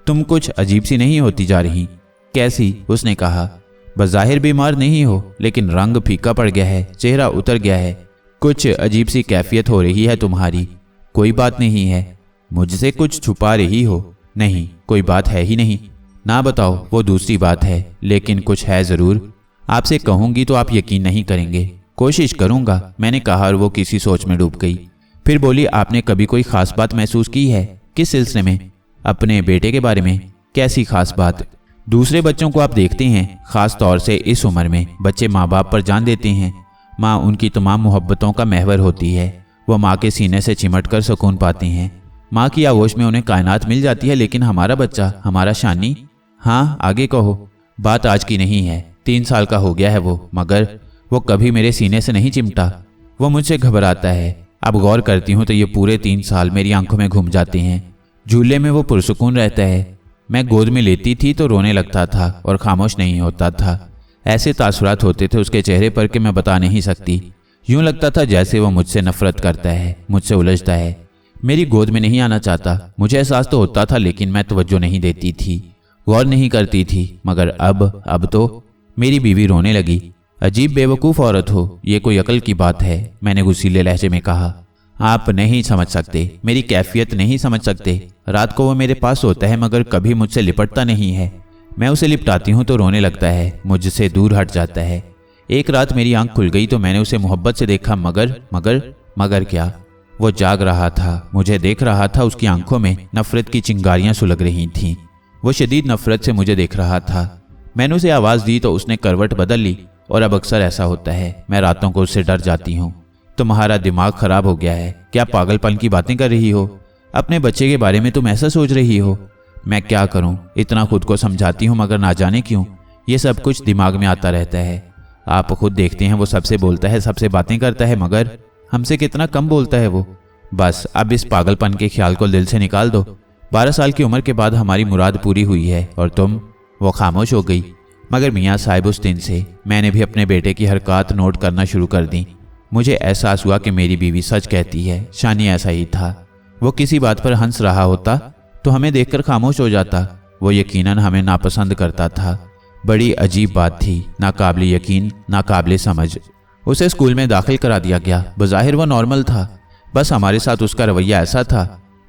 तुम कुछ अजीब सी नहीं होती जा रही? कैसी? उसने कहा, बज़ाहिर बीमार नहीं हो, लेकिन रंग फीका पड़ गया है, चेहरा उतर गया है, कुछ अजीब सी कैफियत हो रही है तुम्हारी। कोई बात नहीं है? मुझसे कुछ छुपा रही हो? नहीं, कोई बात है ही नहीं। ना बताओ, वो दूसरी बात है, लेकिन कुछ है ज़रूर। आपसे कहूँगी तो आप यकीन नहीं करेंगे। कोशिश करूँगा, मैंने कहा और वो किसी सोच में डूब गई। फिर बोली, आपने कभी कोई ख़ास बात महसूस की है? किस सिलसिले में? अपने बेटे के बारे में। कैसी ख़ास बात? दूसरे बच्चों को आप देखते हैं, ख़ास तौर से इस उम्र में बच्चे माँ बाप पर जान देते हैं। माँ उनकी तमाम मोहब्बतों का महवर होती है। वो माँ के सीने से चिमट कर सुकून पाते हैं। माँ की आगोश में उन्हें कायनात मिल जाती है। लेकिन हमारा बच्चा, हमारा शानी। हाँ, आगे कहो। बात आज की नहीं है, 3 साल का हो गया है वो, मगर वो कभी मेरे सीने से नहीं चिमटा। वो मुझसे घबराता है। अब गौर करती हूँ तो ये पूरे 3 साल मेरी आंखों में घूम जाते हैं। झूले में वो पुरसुकून रहता है। मैं गोद में लेती थी तो रोने लगता था और खामोश नहीं होता था। ऐसे तासुरात होते थे उसके चेहरे पर कि मैं बता नहीं सकती। यूं लगता था जैसे वो मुझसे नफरत करता है, मुझसे उलझता है, मेरी गोद में नहीं आना चाहता। मुझे एहसास तो होता था, लेकिन मैं तवज्जो नहीं देती थी, गौर नहीं करती थी। मगर अब तो मेरी बीवी रोने लगी। अजीब बेवकूफ़ औरत हो, ये कोई अकल की बात है, मैंने गुस्सीले लहजे में कहा। आप नहीं समझ सकते, मेरी कैफियत नहीं समझ सकते। रात को वो मेरे पास होता है मगर कभी मुझसे लिपटता नहीं है। मैं उसे लिपटाती हूँ तो रोने लगता है, मुझसे दूर हट जाता है। एक रात मेरी आंख खुल गई तो मैंने उसे मोहब्बत से देखा, मगर क्या? वो जाग रहा था, मुझे देख रहा था। उसकी आंखों में नफरत की चिंगारियां सुलग रही थीं। वो शदीद नफरत से मुझे देख रहा था। मैंने उसे आवाज़ दी तो उसने करवट बदल ली और अब अक्सर ऐसा होता है, मैं रातों को उससे डर जाती हूँ। तुम्हारा दिमाग खराब हो गया है, क्या पागलपन की बातें कर रही हो? अपने बच्चे के बारे में तुम ऐसा सोच रही हो? मैं क्या करूं? इतना खुद को समझाती हूं मगर ना जाने क्यों ये सब कुछ दिमाग में आता रहता है। आप खुद देखते हैं, वो सबसे बोलता है, सबसे बातें करता है, मगर हमसे कितना कम बोलता है वो। बस अब इस पागलपन के ख्याल को दिल से निकाल दो। 12 साल की उम्र के बाद हमारी मुराद पूरी हुई है और तुम। वो खामोश हो गई। मगर मियाँ साहिब उस दिन से मैंने भी अपने बेटे की हरकत नोट करना शुरू कर दी। मुझे एहसास हुआ कि मेरी बीवी सच कहती है। शानी ऐसा ही था। वो किसी बात पर हंस रहा होता तो हमें देखकर खामोश हो जाता। वो यकीनन हमें नापसंद करता था। बड़ी अजीब बात थी, नाकाबिले यकीन, नाकाबिले समझ। उसे स्कूल में दाखिल करा दिया गया। बज़ाहिर वो नॉर्मल था, बस हमारे साथ उसका रवैया ऐसा था।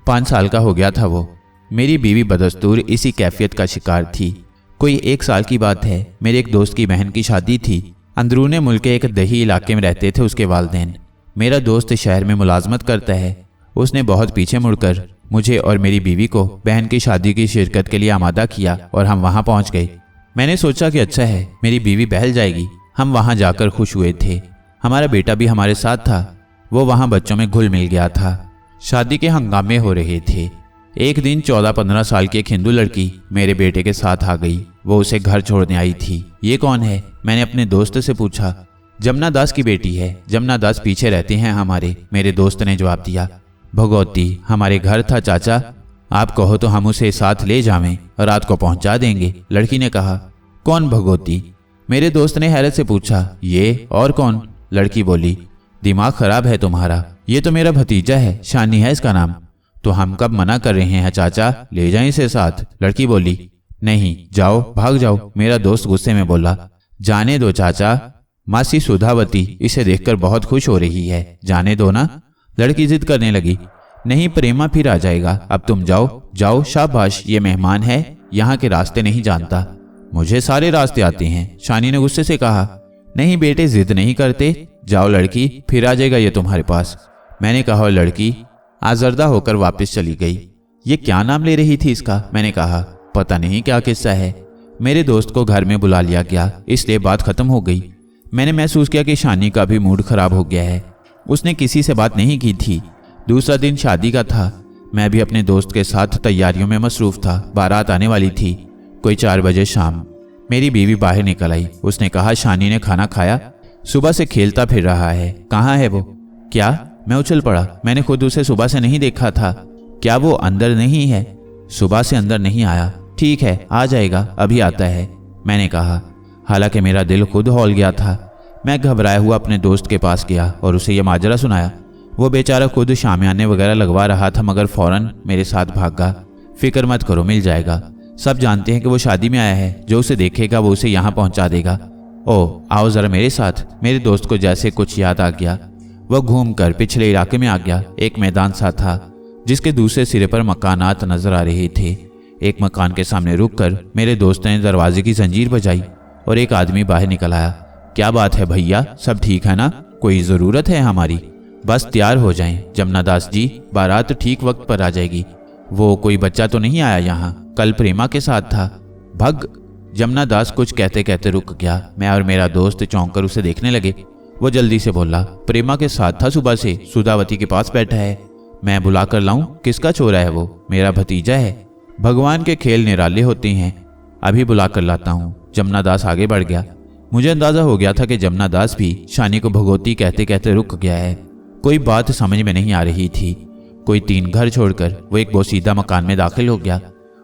5 साल का हो गया था वो। मेरी बीवी बदस्तूर इसी कैफियत का शिकार थी। कोई 1 साल की बात है, मेरे एक दोस्त की बहन की शादी थी। अंदरूने मुल्क के एक दही इलाके में रहते थे उसके वालिदैन। मेरा दोस्त शहर में मुलाजमत करता है। उसने बहुत पीछे मुड़कर मुझे और मेरी बीवी को बहन की शादी की शिरकत के लिए आमादा किया और हम वहाँ पहुँच गए। मैंने सोचा कि अच्छा है, मेरी बीवी बहल जाएगी। हम वहाँ जाकर खुश हुए थे। हमारा बेटा भी हमारे साथ था। वो वहाँ बच्चों में घुल मिल गया था। शादी के हंगामे हो रहे थे। एक दिन 14-15 साल की एक हिंदू लड़की मेरे बेटे के साथ आ गई। वो उसे घर छोड़ने आई थी। ये कौन है? मैंने अपने दोस्त से पूछा। जमुना दास की बेटी है। जमुना दास पीछे रहते हैं हमारे, मेरे दोस्त ने जवाब दिया। भगवती हमारे घर था चाचा, आप कहो तो हम उसे साथ ले जावें, रात को पहुंचा देंगे। लड़की ने कहा। कौन भगवती? मेरे दोस्त ने हैरत से पूछा। ये और कौन? लड़की बोली। दिमाग खराब है तुम्हारा, ये तो मेरा भतीजा है, शानी है इसका नाम। तो हम कब मना कर रहे हैं चाचा, ले जाएं इसे साथ। लड़की बोली। नहीं, जाओ, भाग जाओ। मेरा दोस्त गुस्से में बोला। जाने दो चाचा, मासी सुधावती इसे देखकर बहुत खुश हो रही है, जाने दो ना। लड़की जिद करने लगी। नहीं प्रेमा फिर आ जाएगा, अब तुम जाओ जाओ, शाबाश, ये मेहमान है, यहाँ के रास्ते नहीं जानता। मुझे सारे रास्ते आते हैं, शानी ने गुस्से से कहा। नहीं बेटे, जिद नहीं करते, जाओ लड़की, फिर आ जाएगा ये तुम्हारे पास, मैंने कहा। और लड़की आजर्दा होकर वापस चली गई। ये क्या नाम ले रही थी इसका, मैंने कहा। पता नहीं क्या किस्सा है। मेरे दोस्त को घर में बुला लिया गया, इसलिए बात खत्म हो गई। मैंने महसूस किया कि शानी का भी मूड खराब हो गया है। उसने किसी से बात नहीं की थी। दूसरा दिन शादी का था। मैं भी अपने दोस्त के साथ तैयारियों में मसरूफ था। बारात आने वाली थी। कोई 4 बजे शाम मेरी बीवी बाहर निकल आई। उसने कहा, शानी ने खाना खाया? सुबह से खेलता फिर रहा है, कहाँ है वो? क्या? मैं उछल पड़ा। मैंने खुद उसे सुबह से नहीं देखा था। क्या वो अंदर नहीं है? सुबह से अंदर नहीं आया। ठीक है, आ जाएगा, अभी आता है, मैंने कहा। हालांकि मेरा दिल खुद हौल गया था। मैं घबराया हुआ अपने दोस्त के पास गया और उसे यह माजरा सुनाया। वो बेचारा खुद शामियाने वगैरह लगवा रहा था, मगर फौरन मेरे साथ भागा। फिक्र मत करो, मिल जाएगा। सब जानते हैं कि वो शादी में आया है, जो उसे देखेगा वो उसे यहाँ पहुँचा देगा। ओह, आओ ज़रा मेरे साथ। मेरे दोस्त को जैसे कुछ याद आ गया। वह घूमकर पिछले इलाके में आ गया। एक मैदान सा था जिसके दूसरे सिरे पर मकानात नजर आ रहे थे। एक मकान के सामने रुककर मेरे दोस्त ने दरवाजे की जंजीर बजाई और एक आदमी बाहर निकल आया। क्या बात है भैया, सब ठीक है ना? कोई ज़रूरत है हमारी? बस तैयार हो जाएं जमुना दास जी, बारात ठीक वक्त पर आ जाएगी। वो कोई बच्चा तो नहीं आया यहाँ? कल प्रेमा के साथ था। भग! जमुना दास कुछ कहते कहते रुक गया। मैं और मेरा दोस्त चौंक कर उसे देखने लगे। वो जल्दी से बोला, प्रेमा के साथ था सुबह से, सुधावती के पास बैठा है। मैं बुला कर लाऊं? किसका चोरा है वो? मेरा भतीजा है। भगवान के खेल निराले होते हैं, अभी बुला कर लाता हूँ। जमुना दास आगे बढ़ गया। मुझे अंदाजा हो गया था कि जमुना दास भी शानी को भगवती कहते कहते रुक गया है। कोई बात समझ में नहीं आ रही थी। कोई 3 घर छोड़कर वो एक बोसीदा मकान में दाखिल हो गया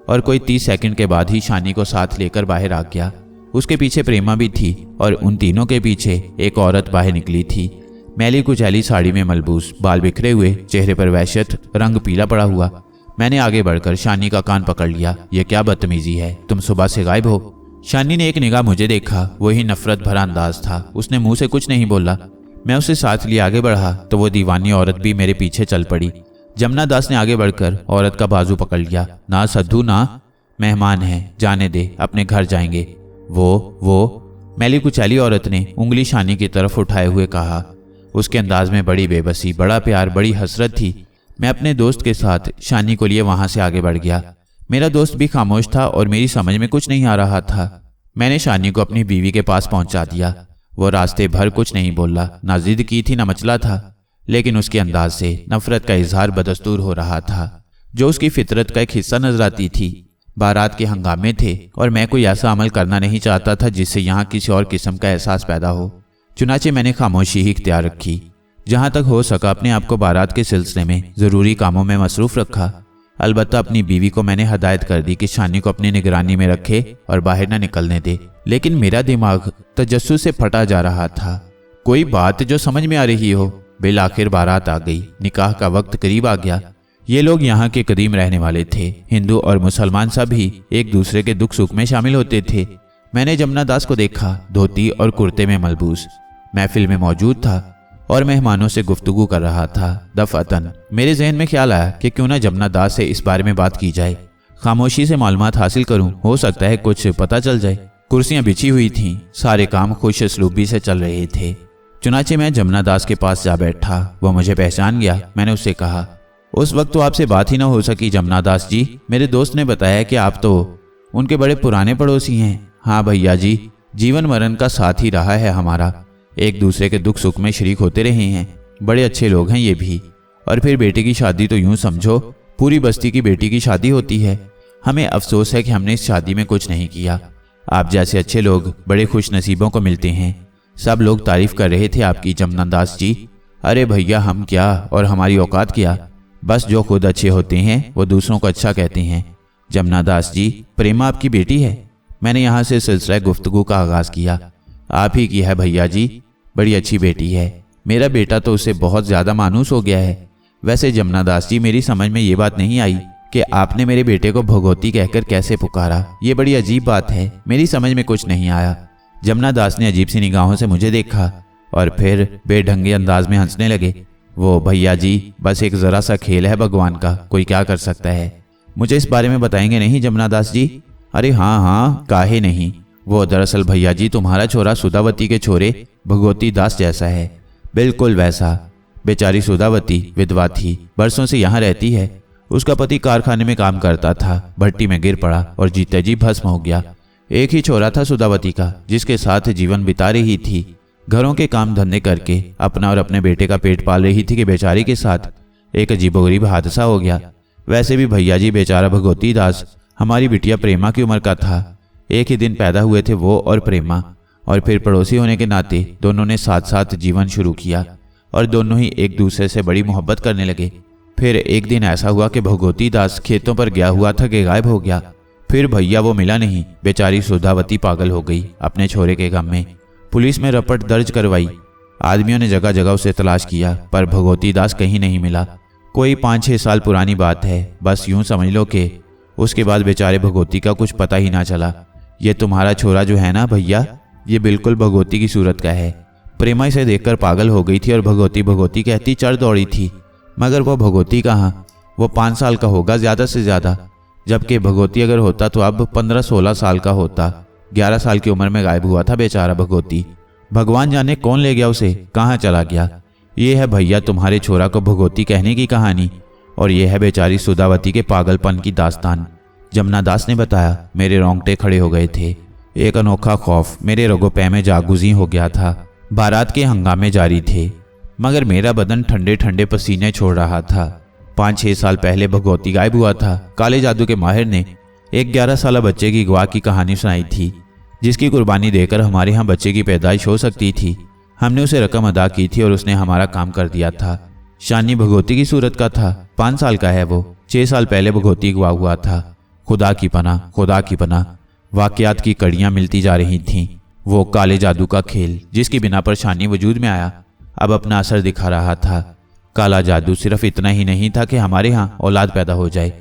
और कोई 30 सेकंड के बाद ही शानी को साथ लेकर बाहर आ गया। उसके पीछे प्रेमा भी थी और उन तीनों के पीछे एक औरत बाहर निकली थी। मैली कुचैली साड़ी में मलबूस, बाल बिखरे हुए, चेहरे पर वहशत, रंग पीला पड़ा हुआ। मैंने आगे बढ़कर शानी का कान पकड़ लिया। यह क्या बदतमीजी है, तुम सुबह से गायब हो। शानी ने एक निगाह मुझे देखा। वही नफरत भरा अंदाज था। उसने मुंह से कुछ नहीं बोला। मैं उसे साथ लिए आगे बढ़ा तो वो दीवानी औरत भी मेरे पीछे चल पड़ी। जमुना दास ने आगे बढ़कर औरत का बाजू पकड़ लिया। ना सद्धू ना, मेहमान हैं, जाने दे, अपने घर जाएंगे। वो मैली कुचैली औरत ने उंगली शानी की तरफ उठाए हुए कहा। उसके अंदाज में बड़ी बेबसी, बड़ा प्यार, बड़ी हसरत थी। मैं अपने दोस्त के साथ शानी को लिए वहां से आगे बढ़ गया। मेरा दोस्त भी खामोश था और मेरी समझ में कुछ नहीं आ रहा था। मैंने शानी को अपनी बीवी के पास पहुंचा दिया। वो रास्ते भर कुछ नहीं बोला, ना जिद की थी ना मचला था, लेकिन उसके अंदाज से नफरत का इजहार बदस्तूर हो रहा था, जो उसकी फितरत का एक हिस्सा नजर आती थी। बारात के हंगामे थे और मैं कोई ऐसा अमल करना नहीं चाहता था जिससे यहाँ किसी और किस्म का एहसास पैदा हो। चुनाचे मैंने खामोशी ही इख्तियार रखी। जहाँ तक हो सका अपने आप को बारात के सिलसिले में ज़रूरी कामों में मसरूफ़ रखा। अलबत्ता अपनी बीवी को मैंने हदायत कर दी कि शानी को अपनी निगरानी में रखे और बाहर न निकलने दे। लेकिन मेरा दिमाग तजस्सुस से फटा जा रहा था। कोई बात जो समझ में आ रही हो। बिल आखिर बारात आ गई। निकाह का वक्त करीब आ गया। ये लोग यहाँ के कदीम रहने वाले थे। हिंदू और मुसलमान सभी एक दूसरे के दुख सुख में शामिल होते थे। मैंने जमुना दास को देखा, धोती और कुर्ते में मलबूस। महफिल में मौजूद था और मेहमानों से गुफ्तगू कर रहा था। दफअतन मेरे जहन में ख्याल आया कि क्यों ना जमुना दास से इस बारे में बात की जाए। खामोशी से मालूमात हासिल करूं, हो सकता है कुछ पता चल जाए। कुर्सियां बिछी हुई थीं, सारे काम खुश असलूबी से चल रहे थे। चुनाचे मैं जमुना दास के पास जा बैठा। वो मुझे पहचान गया। मैंने उससे कहा, उस वक्त तो आपसे बात ही ना हो सकी जमुना दास जी। मेरे दोस्त ने बताया कि आप तो उनके बड़े पुराने पड़ोसी हैं। हाँ भैया जी, जीवन मरण का साथ ही रहा है हमारा। एक दूसरे के दुख सुख में शरीक होते रहे हैं। बड़े अच्छे लोग हैं ये भी। और फिर बेटे की शादी तो यूं समझो पूरी बस्ती की बेटी की शादी होती है। हमें अफसोस है कि हमने इस शादी में कुछ नहीं किया। आप जैसे अच्छे लोग बड़े खुश नसीबों को मिलते हैं। सब लोग तारीफ कर रहे थे आपकी जमुना दास जी। अरे भैया, हम क्या और हमारी औकात क्या। बस जो खुद अच्छे होते हैं वो दूसरों को अच्छा कहते हैं। जमुना दास जी, प्रेमा आपकी बेटी है। मैंने यहाँ से सिलसिला गुफ्तगू का आगाज़ किया। आप ही की है भैया जी, बड़ी अच्छी बेटी है। मेरा बेटा तो उससे बहुत ज़्यादा मानूस हो गया है। वैसे जमुना दास जी, मेरी समझ में ये बात नहीं आई कि आपने मेरे बेटे को भगवती कहकर कैसे पुकारा। ये बड़ी अजीब बात है, मेरी समझ में कुछ नहीं आया। जमुना दास ने अजीब सी निगाहों से मुझे देखा और फिर बेढंगे अंदाज में हंसने लगे। वो भैया जी, बस एक ज़रा सा खेल है भगवान का, कोई क्या कर सकता है। मुझे इस बारे में बताएंगे नहीं जमुना दास जी? अरे हाँ हाँ, काहे नहीं। वो दरअसल भैया जी तुम्हारा छोरा सुधावती के छोरे भगवती दास जैसा है, बिल्कुल वैसा। बेचारी सुधावती विधवा थी, बरसों से यहाँ रहती है। उसका पति कारखाने में काम करता था, भट्टी में गिर पड़ा और जीते जी भस्म हो गया। एक ही छोरा था सुधावती का, जिसके साथ जीवन बिता रही थी। घरों के काम धंधे करके अपना और अपने बेटे का पेट पाल रही थी कि बेचारी के साथ एक अजीबोगरीब हादसा हो गया। वैसे भी भैया जी बेचारा भगवती दास हमारी बिटिया प्रेमा की उम्र का था। एक ही दिन पैदा हुए थे वो और प्रेमा, और फिर पड़ोसी होने के नाते दोनों ने साथ साथ जीवन शुरू किया और दोनों ही एक दूसरे से बड़ी मोहब्बत करने लगे। फिर एक दिन ऐसा हुआ कि भगवती दास खेतों पर गया हुआ था कि गायब हो गया। फिर भैया वो मिला नहीं। बेचारी सुधावती पागल हो गई अपने छोरे के गम में। पुलिस में रपट दर्ज करवाई। आदमियों ने जगह जगह उसे तलाश किया, पर भगवती दास कहीं नहीं मिला। कोई 5-6 साल पुरानी बात है, बस यूं समझ लो कि उसके बाद बेचारे भगवती का कुछ पता ही ना चला। ये तुम्हारा छोरा जो है ना भैया, ये बिल्कुल भगवती की सूरत का है। प्रेमा इसे देखकर पागल हो गई थी और भगवती भगवती कहती चढ़ दौड़ी थी, मगर वो भगवती कहाँ। वो 5 साल का होगा ज़्यादा से ज़्यादा, जबकि भगवती अगर होता तो अब 15-16 साल का होता। 11 साल की उम्र में गायब हुआ था बेचारा भगवती। भगवान जाने कौन ले गया उसे, कहाँ चला गया। ये है भैया तुम्हारे छोरा को भगवती कहने की कहानी, और ये है बेचारी सुधावती के पागलपन की दास्तान। जमुना दास ने बताया। मेरे रोंगटे खड़े हो गए थे। एक अनोखा खौफ मेरे रगो पै में जागुजी हो गया था। बारात के हंगामे जारी थे, मगर मेरा बदन ठंडे ठंडे पसीने छोड़ रहा था। 5-6 साल पहले भगवती गायब हुआ था। काले जादू के माहिर ने एक 11 साल बच्चे की गवाह की कहानी सुनाई थी, जिसकी कुर्बानी देकर हमारे यहाँ बच्चे की पैदाइश हो सकती थी। हमने उसे रकम अदा की थी और उसने हमारा काम कर दिया था। शानी भगवती की सूरत का था। 5 साल का है वो। 6 साल पहले भगवती गवाह हुआ था। खुदा की पनाह, खुदा की पनाह। वाकयात की कड़ियाँ मिलती जा रही थीं। वो काले जादू का खेल जिसकी बिना पर शानी वजूद में आया, अब अपना असर दिखा रहा था। काला जादू सिर्फ इतना ही नहीं था कि हमारे यहाँ औलाद पैदा हो जाए,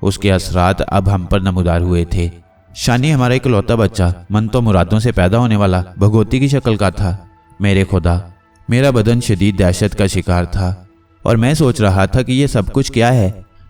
उसके असरात अब हम पर नमूदार हुए थे। शानी हमारा इकलौता बच्चा, मन तो मुरादों से पैदा होने वाला, भगवती की शक्ल का था। मेरे खुदा, मेरा बदन शदीद दहशत का शिकार था और मैं सोच रहा था कि यह सब कुछ क्या है।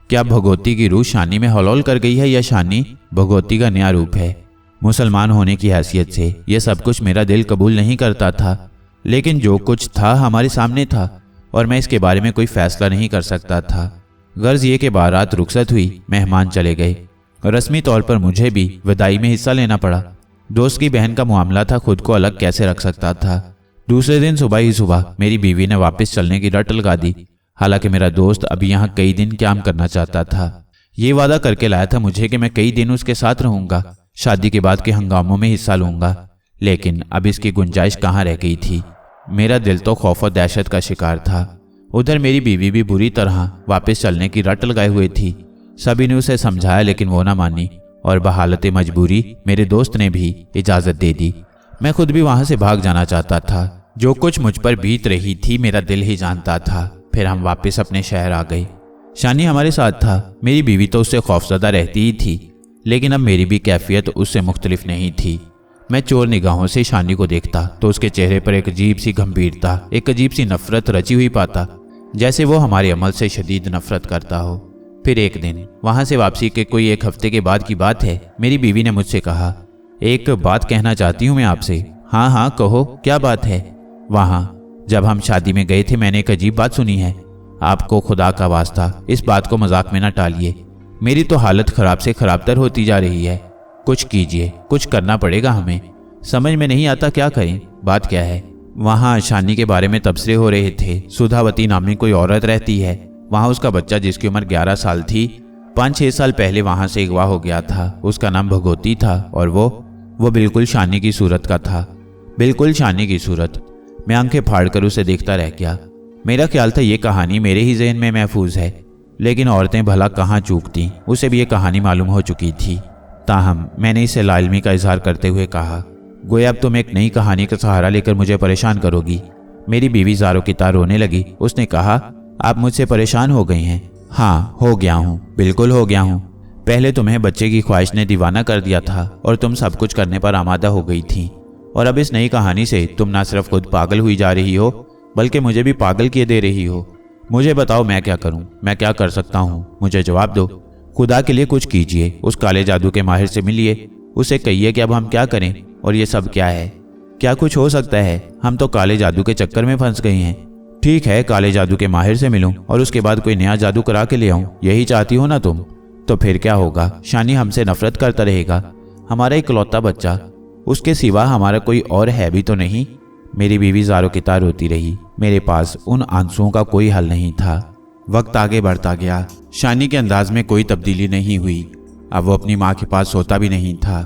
क्या भगवती की रूह शानी में हलौल कर गई है या शानी भगवती का नया रूप है। मुसलमान होने की हैसियत से यह सब कुछ मेरा दिल कबूल नहीं करता था, लेकिन जो कुछ था हमारे सामने था और मैं इसके बारे में कोई फैसला नहीं कर सकता था। गर्ज ये कि बारात रुखसत हुई, मेहमान चले गए। रस्मी तौर पर मुझे भी विदाई में हिस्सा लेना पड़ा। दोस्त की बहन का मामला था, खुद को अलग कैसे रख सकता था। दूसरे दिन सुबह ही सुबह मेरी बीवी ने वापस चलने की रट लगा दी। हालांकि मेरा दोस्त अभी यहाँ कई दिन काम करना चाहता था। ये वादा करके लाया था मुझे कि मैं कई दिन उसके साथ रहूंगा, शादी के बाद के हंगामों में हिस्सा लूंगा, लेकिन अब इसकी गुंजाइश कहाँ रह गई थी। मेरा दिल तो खौफ और दहशत का शिकार था। उधर मेरी बीवी भी बुरी तरह वापस चलने की रट लगाए हुए थी। सभी ने उसे समझाया, लेकिन वो ना मानी और बहालत मजबूरी मेरे दोस्त ने भी इजाज़त दे दी। मैं खुद भी वहाँ से भाग जाना चाहता था। जो कुछ मुझ पर बीत रही थी मेरा दिल ही जानता था। फिर हम वापस अपने शहर आ गए। शानी हमारे साथ था। मेरी बीवी तो उससे खौफजदा रहती ही थी, लेकिन अब मेरी भी कैफियत उससे मुख्तलिफ नहीं थी। मैं चोर निगाहों से शानी को देखता तो उसके चेहरे पर एक अजीब सी गंभीरता, एक अजीब सी नफरत रची हुई पाता, जैसे वो हमारे अमल से शदीद नफरत करता हो। फिर एक दिन वहाँ से वापसी के कोई 1 हफ्ते के बाद की बात है, मेरी बीवी ने मुझसे कहा, एक बात कहना चाहती हूँ मैं आपसे। हाँ हाँ कहो, क्या बात है। वहाँ जब हम शादी में गए थे मैंने एक अजीब बात सुनी है। आपको खुदा का वास्ता इस बात को मजाक में न टालिए। मेरी तो हालत खराब से खराबतर होती जा रही है। कुछ कीजिए, कुछ करना पड़ेगा हमें। समझ में नहीं आता क्या करें। बात क्या है। वहाँ शानी के बारे में तबसरे हो रहे थे। सुधावती नामी कोई औरत रहती है वहाँ। उसका बच्चा जिसकी उम्र 11 साल थी 5-6 साल पहले वहाँ से अगवा हो गया था। उसका नाम भगवती था और वो बिल्कुल शानी की सूरत का था, बिल्कुल शानी की सूरत। मैं आंखें फाड़कर उसे देखता रह गया। मेरा ख्याल था ये कहानी मेरे ही ज़हन में महफूज है, लेकिन औरतें भला कहाँ चूकती। उसे भी ये कहानी मालूम हो चुकी थी। ताहम मैंने इसे लाइल्मी का इजहार करते हुए कहा, गोया अब तुम एक नई कहानी का सहारा लेकर मुझे परेशान करोगी। मेरी बीवी ज़ारो की तार रोने लगी। उसने कहा, आप मुझसे परेशान हो गई हैं। हाँ हो गया हूँ, बिल्कुल हो गया हूँ। पहले तुम्हें बच्चे की ख्वाहिश ने दीवाना कर दिया था और तुम सब कुछ करने पर आमादा हो गई थी, और अब इस नई कहानी से तुम ना सिर्फ खुद पागल हुई जा रही हो बल्कि मुझे भी पागल किए दे रही हो। मुझे बताओ मैं क्या करूं, मैं क्या कर सकता हूं, मुझे जवाब दो। खुदा के लिए कुछ कीजिए, उस काले जादू के माहिर से मिलिए, उसे कहिए कि अब हम क्या करें और ये सब क्या है, क्या कुछ हो सकता है? हम तो काले जादू के चक्कर में फंस गए हैं। ठीक है, काले जादू के माहिर से मिलूं और उसके बाद कोई नया जादू करा के ले आऊं, यही चाहती हो ना तुम? तो फिर क्या होगा? शानी हमसे नफरत करता रहेगा, हमारा इकलौता बच्चा, उसके सिवा हमारा कोई और है भी तो नहीं। मेरी बीवी ज़ारो की तार रोती रही। मेरे पास उन आंसुओं का कोई हल नहीं था। वक्त आगे बढ़ता गया। शानी के अंदाज में कोई तब्दीली नहीं हुई। अब वो अपनी माँ के पास सोता भी नहीं था।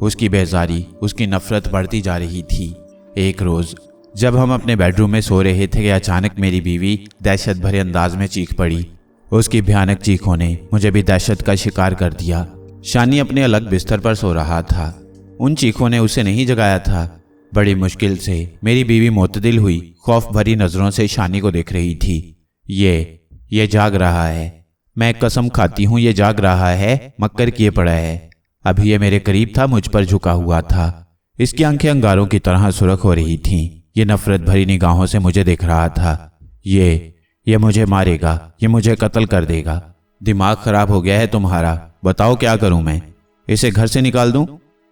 उसकी बेजारी, उसकी नफरत बढ़ती जा रही थी। एक रोज़ जब हम अपने बेडरूम में सो रहे थे कि अचानक मेरी बीवी दहशत भरे अंदाज में चीख पड़ी। उसकी भयानक चीखों ने मुझे भी दहशत का शिकार कर दिया। शानी अपने अलग बिस्तर पर सो रहा था। उन चीखों ने उसे नहीं जगाया था। बड़ी मुश्किल से मेरी बीवी मोतदिल हुई, खौफ भरी नजरों से शानी को देख रही थी। ये जाग रहा है, मैं कसम खाती हूँ ये जाग रहा है, मक्कर किए पड़ा है। अभी ये मेरे करीब था, मुझ पर झुका हुआ था। इसकी आंखें अंगारों की तरह सुर्ख हो रही थीं। ये नफरत भरी निगाहों से मुझे देख रहा था। ये मुझे मारेगा, ये मुझे कत्ल कर देगा। दिमाग खराब हो गया है तुम्हारा। बताओ क्या करूं मैं? इसे घर से निकाल दूं?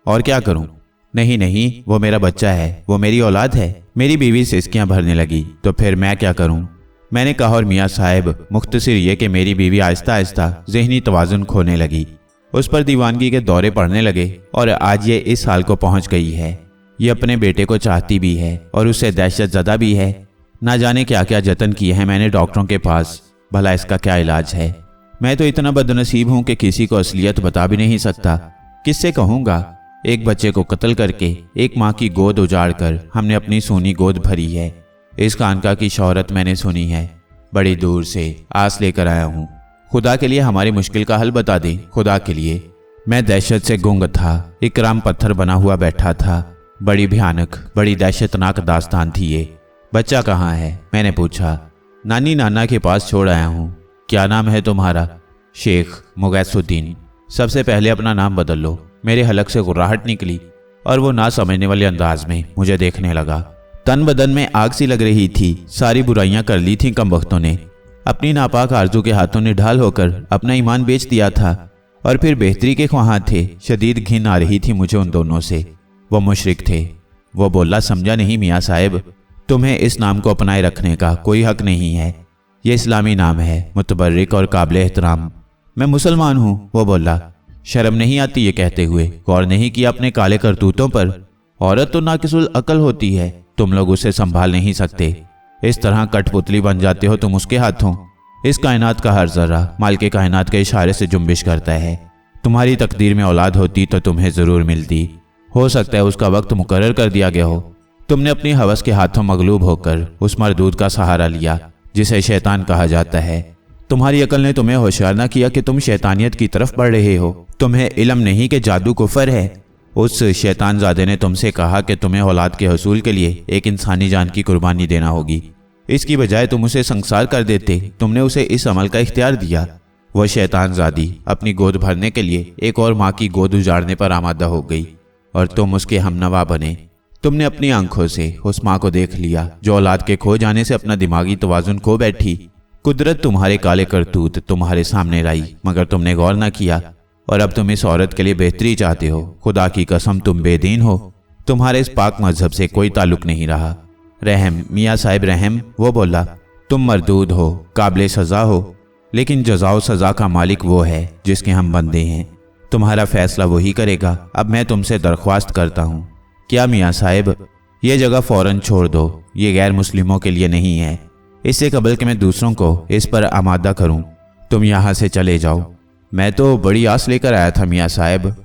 और क्या करूं? नहीं, वो मेरा बच्चा है, वो मेरी औलाद है। मेरी बीवी सिसकियां भरने लगी। तो फिर मैं क्या करूं? मैंने कहा और मियाँ साहब, मुख्तसर ये कि मेरी बीवी आहिस्ता आहिस्ता ज़हनी तवाज़ुन खोने लगी। उस पर दीवानगी के दौरे पड़ने लगे और आज ये इस हाल को पहुंच गई है। ये अपने बेटे को चाहती भी है और उससे दहशत ज़दा भी है। ना जाने क्या क्या जतन किए हैं मैंने डॉक्टरों के पास, भला इसका क्या इलाज है। मैं तो इतना बदनसीब हूं कि किसी को असलियत बता भी नहीं सकता। किससे कहूँगा? एक बच्चे को कत्ल करके एक माँ की गोद उजाड़ कर हमने अपनी सूनी गोद भरी है। इस खानका की शोहरत मैंने सुनी है, बड़ी दूर से आस लेकर आया हूँ। खुदा के लिए हमारी मुश्किल का हल बता दें, खुदा के लिए। मैं दहशत से गुंग था। इकराम पत्थर बना हुआ बैठा था। बड़ी भयानक, बड़ी दहशतनाक दास्तान थी ये। बच्चा कहाँ है? मैंने पूछा। नानी नाना के पास छोड़ आया हूँ। क्या नाम है तुम्हारा? शेख मुगैसुद्दीन। सबसे पहले अपना नाम बदल लो। मेरे हलक से गुर्राहट निकली और वो ना समझने वाले अंदाज में मुझे देखने लगा। तन बदन में आग सी लग रही थी। सारी बुराइयां कर ली थीं कम वक्तों ने। अपनी नापाक आरजू के हाथों ने ढाल होकर अपना ईमान बेच दिया था और फिर बेहतरी के ख्वाहां थे। शदीद घिन आ रही थी मुझे उन दोनों से। वो मुशरिक थे। वो बोला, समझा नहीं मियाँ साहब, तुम्हें इस नाम को अपनाए रखने का कोई हक नहीं है। ये इस्लामी नाम है, मुतबर्रिक और काबिल एहतराम। मैं मुसलमान हूँ, वो बोला। शर्म नहीं आती ये कहते हुए? गौर नहीं किया अपने काले करतूतों पर? औरत तो नाकिसुल अकल होती है, तुम लोग उसे संभाल नहीं सकते। इस तरह कठपुतली बन जाते हो तुम उसके हाथों। इस कायनात का हर जर्रा मालिक कायनात के इशारे से जुम्बिश करता है। तुम्हारी तकदीर में औलाद होती तो तुम्हें जरूर मिलती। हो सकता है उसका वक्त मुकर्रर कर दिया गया हो। तुमने अपनी हवस के हाथों मगलूब होकर उस मरदूद का सहारा लिया जिसे शैतान कहा जाता है। तुम्हारी अकल ने तुम्हें होशियार न किया कि तुम शैतानियत की तरफ बढ़ रहे हो। तुम्हें इल्म नहीं कि जादू कुफर है। उस शैतान ज़ादे ने तुमसे कहा कि तुम्हें औलाद के हसूल के लिए एक इंसानी जान की कुर्बानी देना होगी। इसकी बजाय तुम उसे संसार कर देते। तुमने उसे इस अमल का इख्तियार दिया। वह शैतान ज़ादी अपनी गोद भरने के लिए एक और माँ की गोद उजाड़ने पर आमादा हो गई और तुम उसके हमनवा बने। तुमने अपनी आंखों से उस माँ को देख लिया जो औलाद के खो जाने से अपना दिमागी तवाजुन खो बैठी। कुदरत तुम्हारे काले करतूत तुम्हारे सामने लाई, मगर तुमने गौर न किया और अब तुम इस औरत के लिए बेहतरी चाहते हो। खुदा की कसम तुम बेदीन हो। तुम्हारे इस पाक मजहब से कोई ताल्लुक नहीं रहा। रहम मियाँ साहब रहम, वो बोला। तुम मरदूद हो, काबिल सज़ा हो, लेकिन जज़ाओ सज़ा का मालिक वो है जिसके हम बंदे हैं। तुम्हारा फैसला वही करेगा। अब मैं तुमसे दरख्वास्त करता हूँ। क्या मियाँ साहब? ये जगह फ़ौरन छोड़ दो। ये गैर मुस्लिमों के लिए नहीं है। इससे कबल कि मैं दूसरों को इस पर आमादा करूं, तुम यहाँ से चले जाओ। मैं तो बड़ी आस लेकर आया था मियाँ साहब।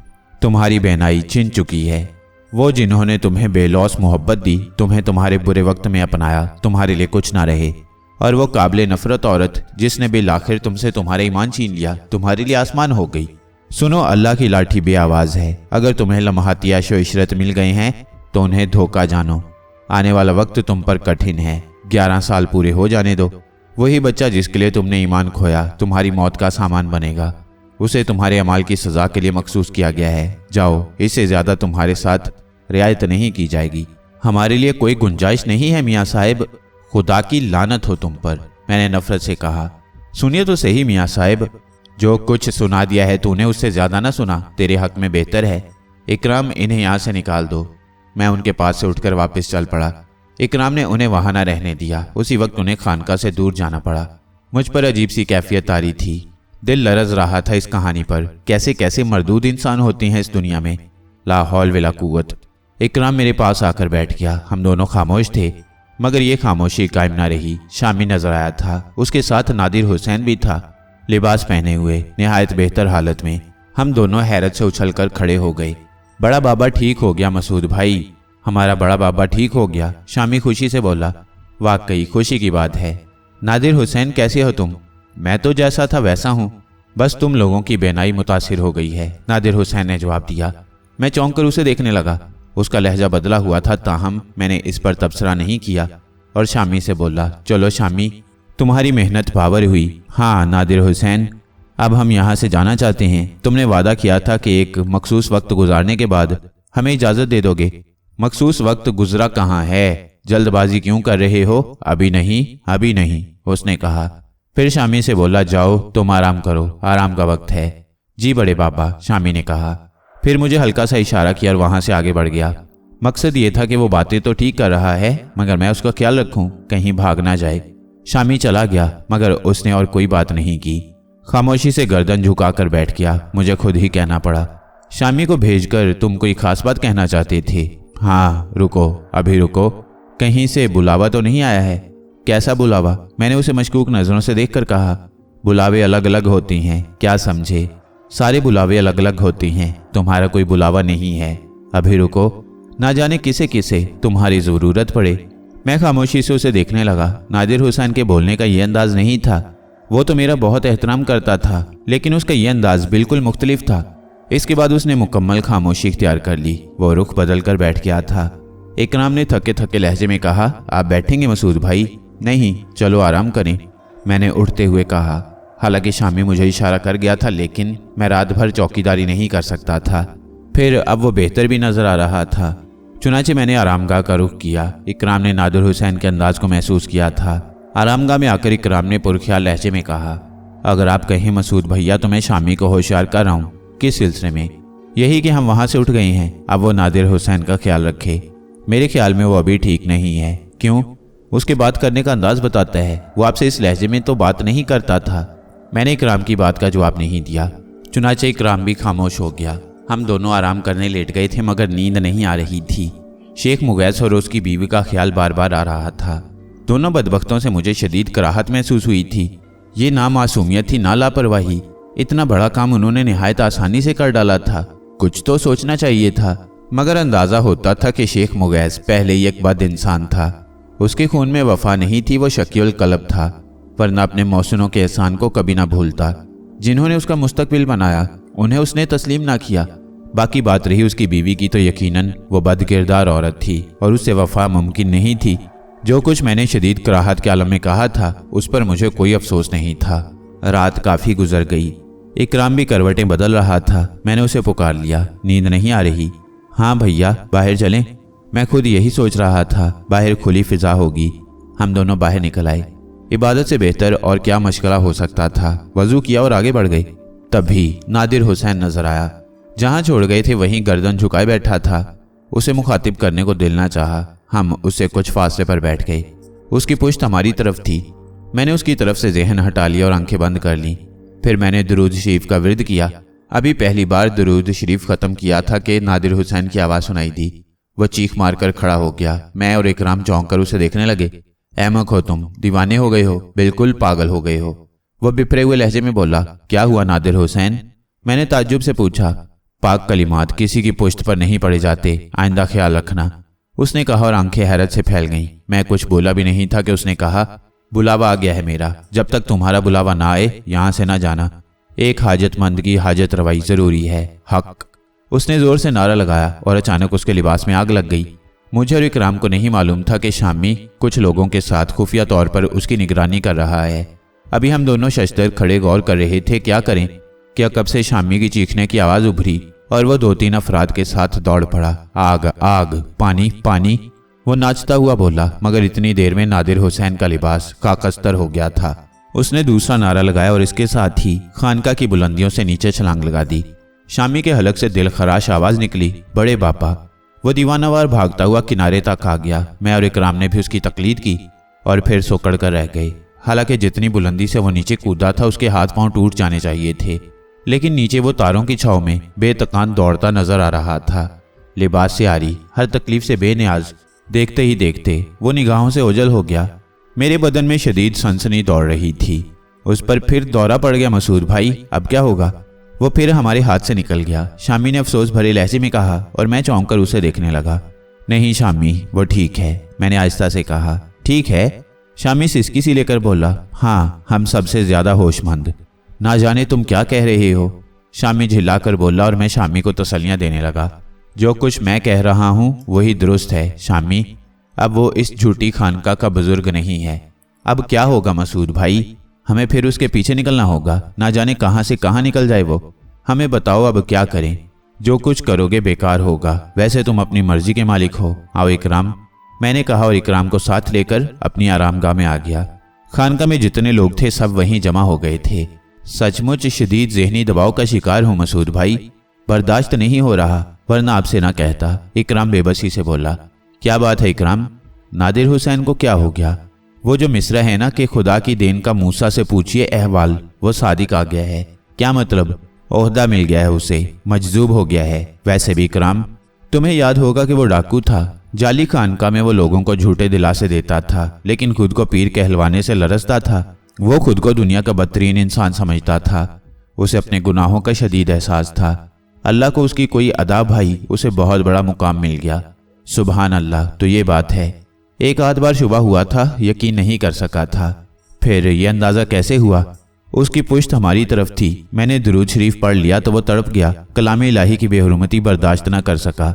तुम्हारी बहनाई छिन चुकी है। वो जिन्होंने तुम्हें बेलौस मोहब्बत दी, तुम्हें तुम्हारे बुरे वक्त में अपनाया, तुम्हारे लिए कुछ ना रहे। और वो काबिल नफरत औरत जिसने बिलाखिर तुमसे तुम्हारा ईमान छीन लिया, तुम्हारे लिए आसमान हो गई। सुनो, अल्लाह की लाठी बे आवाज़ है। अगर तुम्हें लम्हात याशो इशरत मिल गए हैं तो उन्हें धोखा जानो। आने वाला वक्त तुम पर कठिन है। 11 साल पूरे हो जाने दो। वही बच्चा जिसके लिए तुमने ईमान खोया तुम्हारी मौत का सामान बनेगा। उसे तुम्हारे अमाल की सज़ा के लिए मखसूस किया गया है। जाओ, इससे ज़्यादा तुम्हारे साथ रियायत नहीं की जाएगी। हमारे लिए कोई गुंजाइश नहीं है मियाँ साहब। खुदा की लानत हो तुम पर। मैंने नफरत से कहा। सुनिए तो सही मियाँ साहब, जो कुछ सुना दिया है तूने उससे ज्यादा ना सुना, तेरे हक में बेहतर है। इकराम, इन्हें यहाँ से निकाल दो। मैं उनके पास से उठकर वापस चल पड़ा। इकराम ने उन्हें वहां ना रहने दिया। उसी वक्त उन्हें खानका से दूर जाना पड़ा। मुझ पर अजीब सी कैफियत तारी थी। दिल लरज रहा था इस कहानी पर। कैसे कैसे मरदूद इंसान होते हैं इस दुनिया में, ला हौल वला कुव्वत। इकराम मेरे पास आकर बैठ गया। हम दोनों खामोश थे, मगर ये खामोशी कायम ना रही। शामी नजर आया था, उसके साथ नादिर हुसैन भी था, लिबास पहने हुए, निहायत बेहतर हालत में। हम दोनों हैरत से उछलकर खड़े हो गए। बड़ा बाबा ठीक हो गया मसूद भाई, हमारा बड़ा बाबा ठीक हो गया, शामी खुशी से बोला। वाकई खुशी की बात है। नादिर हुसैन, कैसे हो तुम? मैं तो जैसा था वैसा हूँ, बस तुम लोगों की बेनाई मुतासिर हो गई है, नादिर हुसैन ने जवाब दिया। मैं चौंक कर उसे देखने लगा। उसका लहजा बदला हुआ था, ताहम मैंने इस पर तबसरा नहीं किया और शामी से बोला, चलो शामी, तुम्हारी मेहनत बावर हुई। हाँ नादिर हुसैन, अब हम यहाँ से जाना चाहते हैं। तुमने वादा किया था कि एक मखसूस वक्त गुजारने के बाद हमें इजाज़त दे दोगे। मखसूस वक्त गुजरा कहाँ है, जल्दबाजी क्यों कर रहे हो? अभी नहीं, अभी नहीं, उसने कहा। फिर शामी से बोला, जाओ तुम आराम करो, आराम का वक्त है। जी बड़े बाबा, शामी ने कहा। फिर मुझे हल्का सा इशारा किया और वहां से आगे बढ़ गया। मकसद ये था कि वो बातें तो ठीक कर रहा है, मगर मैं उसका ख्याल रखूं, कहीं भाग ना जाए। शामी चला गया, मगर उसने और कोई बात नहीं की। खामोशी से गर्दन झुकाकर बैठ गया। मुझे खुद ही कहना पड़ा, शामी को भेजकर तुम कोई खास बात कहना चाहते थे? हाँ रुको, अभी रुको, कहीं से बुलावा तो नहीं आया है? कैसा बुलावा? मैंने उसे मशकूक नजरों से देखकर कहा। बुलावे अलग अलग होती हैं, क्या समझे? सारे बुलावे अलग अलग होती हैं, तुम्हारा कोई बुलावा नहीं है। अभी रुको, ना जाने किसे किसे तुम्हारी जरूरत पड़े। मैं खामोशी से उसे देखने लगा। नादिर हुसैन के बोलने का ये अंदाज नहीं था। वो तो मेरा बहुत एहतराम करता था, लेकिन उसका ये अंदाज बिल्कुल मुख्तलिफ था। इसके बाद उसने मुकम्मल खामोशी इख्तियार कर ली। वो रुख बदल कर बैठ गया था। इकराम ने थके थके लहजे में कहा, आप बैठेंगे मसूद भाई? नहीं, चलो आराम करें, मैंने उठते हुए कहा। हालांकि शामी मुझे इशारा कर गया था, लेकिन मैं रात भर चौकीदारी नहीं कर सकता था। फिर अब वो बेहतर भी नजर आ रहा था। चुनाचे मैंने आरामगाह का रुख किया। इकराम ने नादिर हुसैन के अंदाज को महसूस किया था। आरामगाह में आकर इकराम ने पुरख्याल लहजे में कहा, अगर आप कहें मसूद भैया तो मैं शामी को होशियार कर रहा हूँ। किस सिलसिले में? यही कि हम वहां से उठ गए हैं, अब वो नादिर हुसैन का ख्याल रखे। मेरे ख्याल में वो अभी ठीक नहीं है। क्यों? उसके बात करने का अंदाज बताता है। वो आपसे इस लहजे में तो बात नहीं करता था। मैंने इकराम की बात का जवाब नहीं दिया। चुनाचे इकराम भी खामोश हो गया। हम दोनों आराम करने लेट गए थे, मगर नींद नहीं आ रही थी। शेख मुगैस और उसकी बीवी का ख्याल बार बार आ रहा था। दोनों बदबख्तों से मुझे शदीद कराहत महसूस हुई थी। ये ना मासूमियत थी, ना लापरवाही। इतना बड़ा काम उन्होंने निहायत आसानी से कर डाला था। कुछ तो सोचना चाहिए था, मगर अंदाजा होता था कि शेख मुगैस पहले ही एक बद इंसान था। उसके खून में वफा नहीं थी, वो शकील कलब था, वरना अपने मौसनों के एहसान को कभी ना भूलता। जिन्होंने उसका मुस्तकबिल बनाया, उन्हें उसने तस्लीम ना किया। बाकी बात रही उसकी बीवी की, तो यकीनन वो बदकिरदार औरत थी और उससे वफा मुमकिन नहीं थी। जो कुछ मैंने शदीद कराहत के आलम में कहा था, उस पर मुझे कोई अफसोस नहीं था। रात काफ़ी गुजर गई। इकराम भी करवटें बदल रहा था। मैंने उसे पुकार लिया, नींद नहीं आ रही? हाँ भैया, बाहर चलें? मैं खुद यही सोच रहा था, बाहर खुली फिजा होगी। हम दोनों बाहर निकल आए। इबादत से बेहतर और क्या मशगला हो सकता था। वजू किया और आगे बढ़ गए। तभी नादिर हुसैन नजर आया। जहां छोड़ गए थे वहीं गर्दन झुकाए बैठा था। उसे मुखातिब करने को दिल ना चाहा। हम उससे कुछ फासले पर बैठ गए। उसकी पुश्त हमारी तरफ थी। मैंने उसकी तरफ से जहन हटा लिया और आंखें बंद कर ली। फिर मैंने दुरूद शरीफ का विर्द किया। अभी पहली बार दुरूद शरीफ खत्म किया था कि नादिर हुसैन की आवाज़ सुनाई दी। वह चीख मारकर खड़ा हो गया। मैं और इकराम चौंक कर उसे देखने लगे। अहमक हो तुम, दीवाने हो गए हो, बिल्कुल पागल हो गए हो। वह बिफरे हुए लहजे में बोला, क्या हुआ नादिर हुसैन? मैंने ताज्जुब से पूछा। पाक कलिमात किसी की पुश्त पर नहीं पड़े जाते, आइंदा ख्याल रखना, उसने कहा और आंखें हैरत से फैल गईं। मैं कुछ बोला भी नहीं था कि उसने कहा, बुलावा आ गया है मेरा, जब तक तुम्हारा बुलावा ना आए यहां से ना जाना। एक हाजतमंद की हाजत रवाई जरूरी है, हक। उसने जोर से नारा लगाया और अचानक उसके लिबास में आग लग गई। मुझे और इकराम को नहीं मालूम था कि शामी कुछ लोगों के साथ खुफिया तौर पर उसकी निगरानी कर रहा है। अभी हम दोनों शशदर खड़े गौर कर रहे थे क्या करें। क्या कब से शामी की चीखने की आवाज उभरी और वह 2-3 अफराद के साथ दौड़ पड़ा। आग आग, पानी पानी। वो नाचता हुआ बोला, मगर इतनी देर में नादिर हुसैन का लिबास खाकस्तर हो गया था। उसने दूसरा नारा लगाया और इसके साथ ही खानका की बुलंदियों से नीचे छलांग लगा दी। शामी के हलक से दिल खराश आवाज निकली, बड़े बापा। वो दीवानावार भागता हुआ किनारे तक आ गया। मैं और इकराम ने भी उसकी तकलीद की और फिर सोकड़ कर रह गए। हालांकि जितनी बुलंदी से वो नीचे कूदा था उसके हाथ पांव टूट जाने चाहिए थे, लेकिन नीचे वो तारों की छाव में बेतकान दौड़ता नजर आ रहा था। लिबास से आरी, हर तकलीफ से बेनियाज। देखते ही देखते वो निगाहों से ओझल हो गया। मेरे बदन में शदीद सनसनी दौड़ रही थी। उस पर फिर दौरा पड़ गया। मसूद भाई, अब क्या होगा? वो फिर हमारे हाथ से निकल गया। शामी ने अफसोस भरे लहजे में कहा और मैं चौंक कर उसे देखने लगा। नहीं शामी, वो ठीक है, मैंने आहिस्ता से कहा। ठीक है? शामी सिसकी सी लेकर बोला, हाँ, हम सबसे ज्यादा होशमंद। ना जाने तुम क्या कह रहे हो? शामी झिल्लाकर बोला और मैं शामी को तसल्लियां देने लगा। जो कुछ मैं कह रहा हूँ वही दुरुस्त है शामी। अब वो इस झूठी खानका का बुजुर्ग नहीं है। अब क्या होगा मसूद भाई? हमें फिर उसके पीछे निकलना होगा। ना जाने कहाँ से कहाँ निकल जाए वो। हमें बताओ अब क्या करें? जो कुछ करोगे बेकार होगा। वैसे तुम अपनी मर्जी के मालिक हो। आओ इकराम, मैंने कहा और इकराम को साथ लेकर अपनी आरामगाह में आ गया। खानका में जितने लोग थे सब वहीं जमा हो गए थे। सचमुच शदीद ज़हनी दबाव का शिकार हूँ मसूद भाई, बर्दाश्त नहीं हो रहा, वरना आपसे ना कहता। इकराम बेबसी से बोला। क्या बात है इकराम? नादिर हुसैन को क्या हो गया? वो जो मिसरा है ना कि खुदा की देन का मूसा से पूछिए अहवाल, वो सादिक आ गया है। क्या मतलब? ओहदा मिल गया है उसे, मजजूब हो गया है। वैसे भी इकराम, तुम्हें याद होगा कि वो डाकू था। जाली खानका में वो लोगों को झूठे दिलासे देता था, लेकिन खुद को पीर कहलवाने से लरसता था। वो खुद को दुनिया का बदतरीन इंसान समझता था। उसे अपने गुनाहों का शदीद एहसास था। अल्लाह को उसकी कोई अदा भाई, उसे बहुत बड़ा मुकाम मिल गया। सुबहान अल्लाह। तो ये बात है। एक आध बार शुबा हुआ था, यकीन नहीं कर सका था। फिर ये अंदाज़ा कैसे हुआ? उसकी पुश्त हमारी तरफ थी। मैंने दुरूद शरीफ पढ़ लिया तो वो तड़प गया। कलाम इलाही की बेहुरमती बर्दाश्त न कर सका।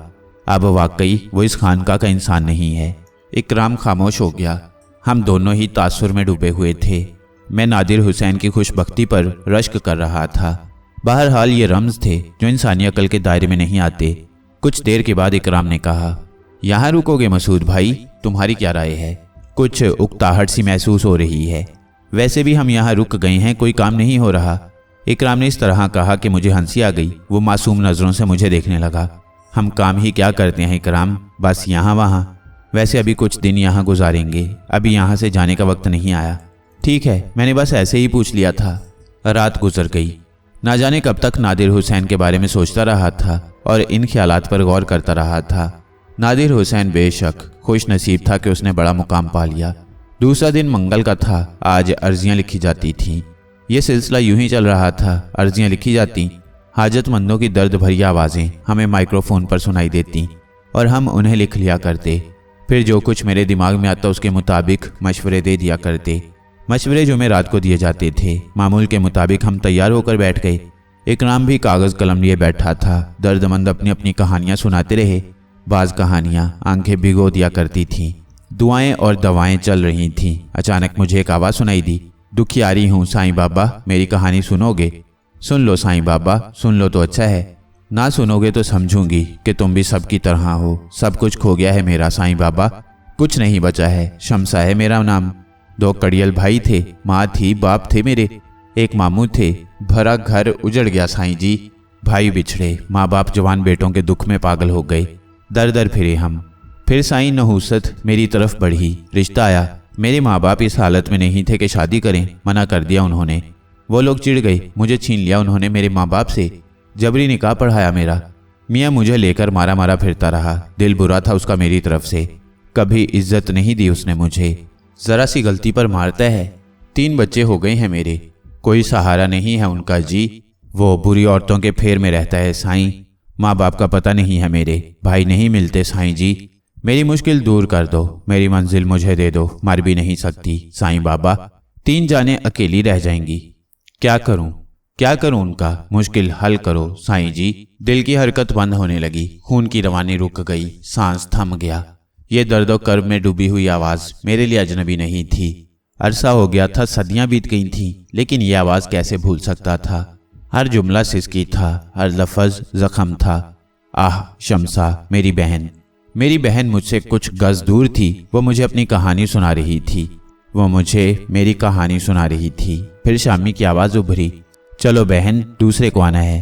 अब वाकई वो इस खानका का इंसान नहीं है। इकराम खामोश हो गया। हम दोनों ही तासुर में डूबे हुए थे। मैं नादिर हुसैन की खुशबख्ती पर रश्क कर रहा था। बहरहाल ये रम्ज थे जो इंसानी अकल के दायरे में नहीं आते। कुछ देर के बाद इकराम ने कहा, यहाँ रुकोगे मसूद भाई? तुम्हारी क्या राय है? कुछ उकताहट सी महसूस हो रही है। वैसे भी हम यहाँ रुक गए हैं, कोई काम नहीं हो रहा। इकराम ने इस तरह कहा कि मुझे हंसी आ गई। वो मासूम नज़रों से मुझे देखने लगा। हम काम ही क्या करते हैं इकराम, बस यहाँ वहाँ। वैसे अभी कुछ दिन यहाँ गुजारेंगे, अभी यहाँ से जाने का वक्त नहीं आया। ठीक है, मैंने बस ऐसे ही पूछ लिया था। रात गुजर गई। ना जाने कब तक नादिर हुसैन के बारे में सोचता रहा था और इन ख्यालात पर गौर करता रहा था। नादिर हुसैन बेशक खुश नसीब था कि उसने बड़ा मुकाम पा लिया। दूसरा दिन मंगल का था। आज अर्जियां लिखी जाती थीं। ये सिलसिला यूं ही चल रहा था। अर्जियां लिखी जाती, हाजतमंदों की दर्द भरी आवाज़ें हमें माइक्रोफोन पर सुनाई देती और हम उन्हें लिख लिया करते। फिर जो कुछ मेरे दिमाग में आता उसके मुताबिक मशवरे दे दिया करते। मशवरे जो मैं रात को दिए जाते थे, मामूल के मुताबिक हम तैयार होकर बैठ गए। इकराम भी कागज़ कलम लिए बैठा था। दर्दमंद अपनी अपनी कहानियाँ सुनाते रहे। बाज़ कहानियाँ आंखें भिगो दिया करती थीं। दुआएं और दवाएं चल रही थीं। अचानक मुझे एक आवाज़ सुनाई दी, दुखियारी हूँ साईं बाबा, मेरी कहानी सुनोगे? सुन लो साईं बाबा, सुन लो तो अच्छा है। ना सुनोगे तो समझूंगी कि तुम भी सबकी तरह हो। सब कुछ खो गया है मेरा साईं बाबा, कुछ नहीं बचा है। शमसा है मेरा नाम। 2 कड़ियल भाई थे, माँ थी, बाप थे मेरे, एक मामू थे। भरा घर उजड़ गया साईं जी। भाई बिछड़े, माँ बाप जवान बेटों के दुख में पागल हो गए। दर दर फिरे हम। फिर साईं नहूसत मेरी तरफ बढ़ी। रिश्ता आया। मेरे माँ बाप इस हालत में नहीं थे कि शादी करें, मना कर दिया उन्होंने। वो लोग चिढ़ गए, मुझे छीन लिया उन्होंने मेरे माँ बाप से। जबरी निकाह पढ़ाया मेरा। मियाँ मुझे लेकर मारा मारा फिरता रहा। दिल बुरा था उसका मेरी तरफ से। कभी इज्जत नहीं दी उसने मुझे। ज़रा सी गलती पर मारता है। 3 बच्चे हो गए हैं मेरे, कोई सहारा नहीं है उनका जी। वो बुरी औरतों के फेर में रहता है साईं। माँ बाप का पता नहीं है मेरे, भाई नहीं मिलते साईं जी। मेरी मुश्किल दूर कर दो, मेरी मंजिल मुझे दे दो, मर भी नहीं सकती साईं बाबा। 3 जानें अकेली रह जाएंगी। क्या करूं उनका मुश्किल हल करो साईं जी। दिल की हरकत बंद होने लगी। खून की रवानी रुक गई। सांस थम गया। ये दर्द और कर्ब में डूबी हुई आवाज़ मेरे लिए अजनबी नहीं थी। अरसा हो गया था, सदियां बीत गई थीं, लेकिन ये आवाज़ कैसे भूल सकता था। हर जुमला सिसकी था, हर लफ्ज़ ज़ख्म था। आह शमसा मेरी बहन, میری بہن مجھ سے کچھ گز دور تھی، وہ مجھے اپنی کہانی سنا رہی تھی، وہ مجھے میری کہانی سنا رہی تھی۔ پھر شامی کی آواز ابھری، چلو بہن، دوسرے کو آنا ہے۔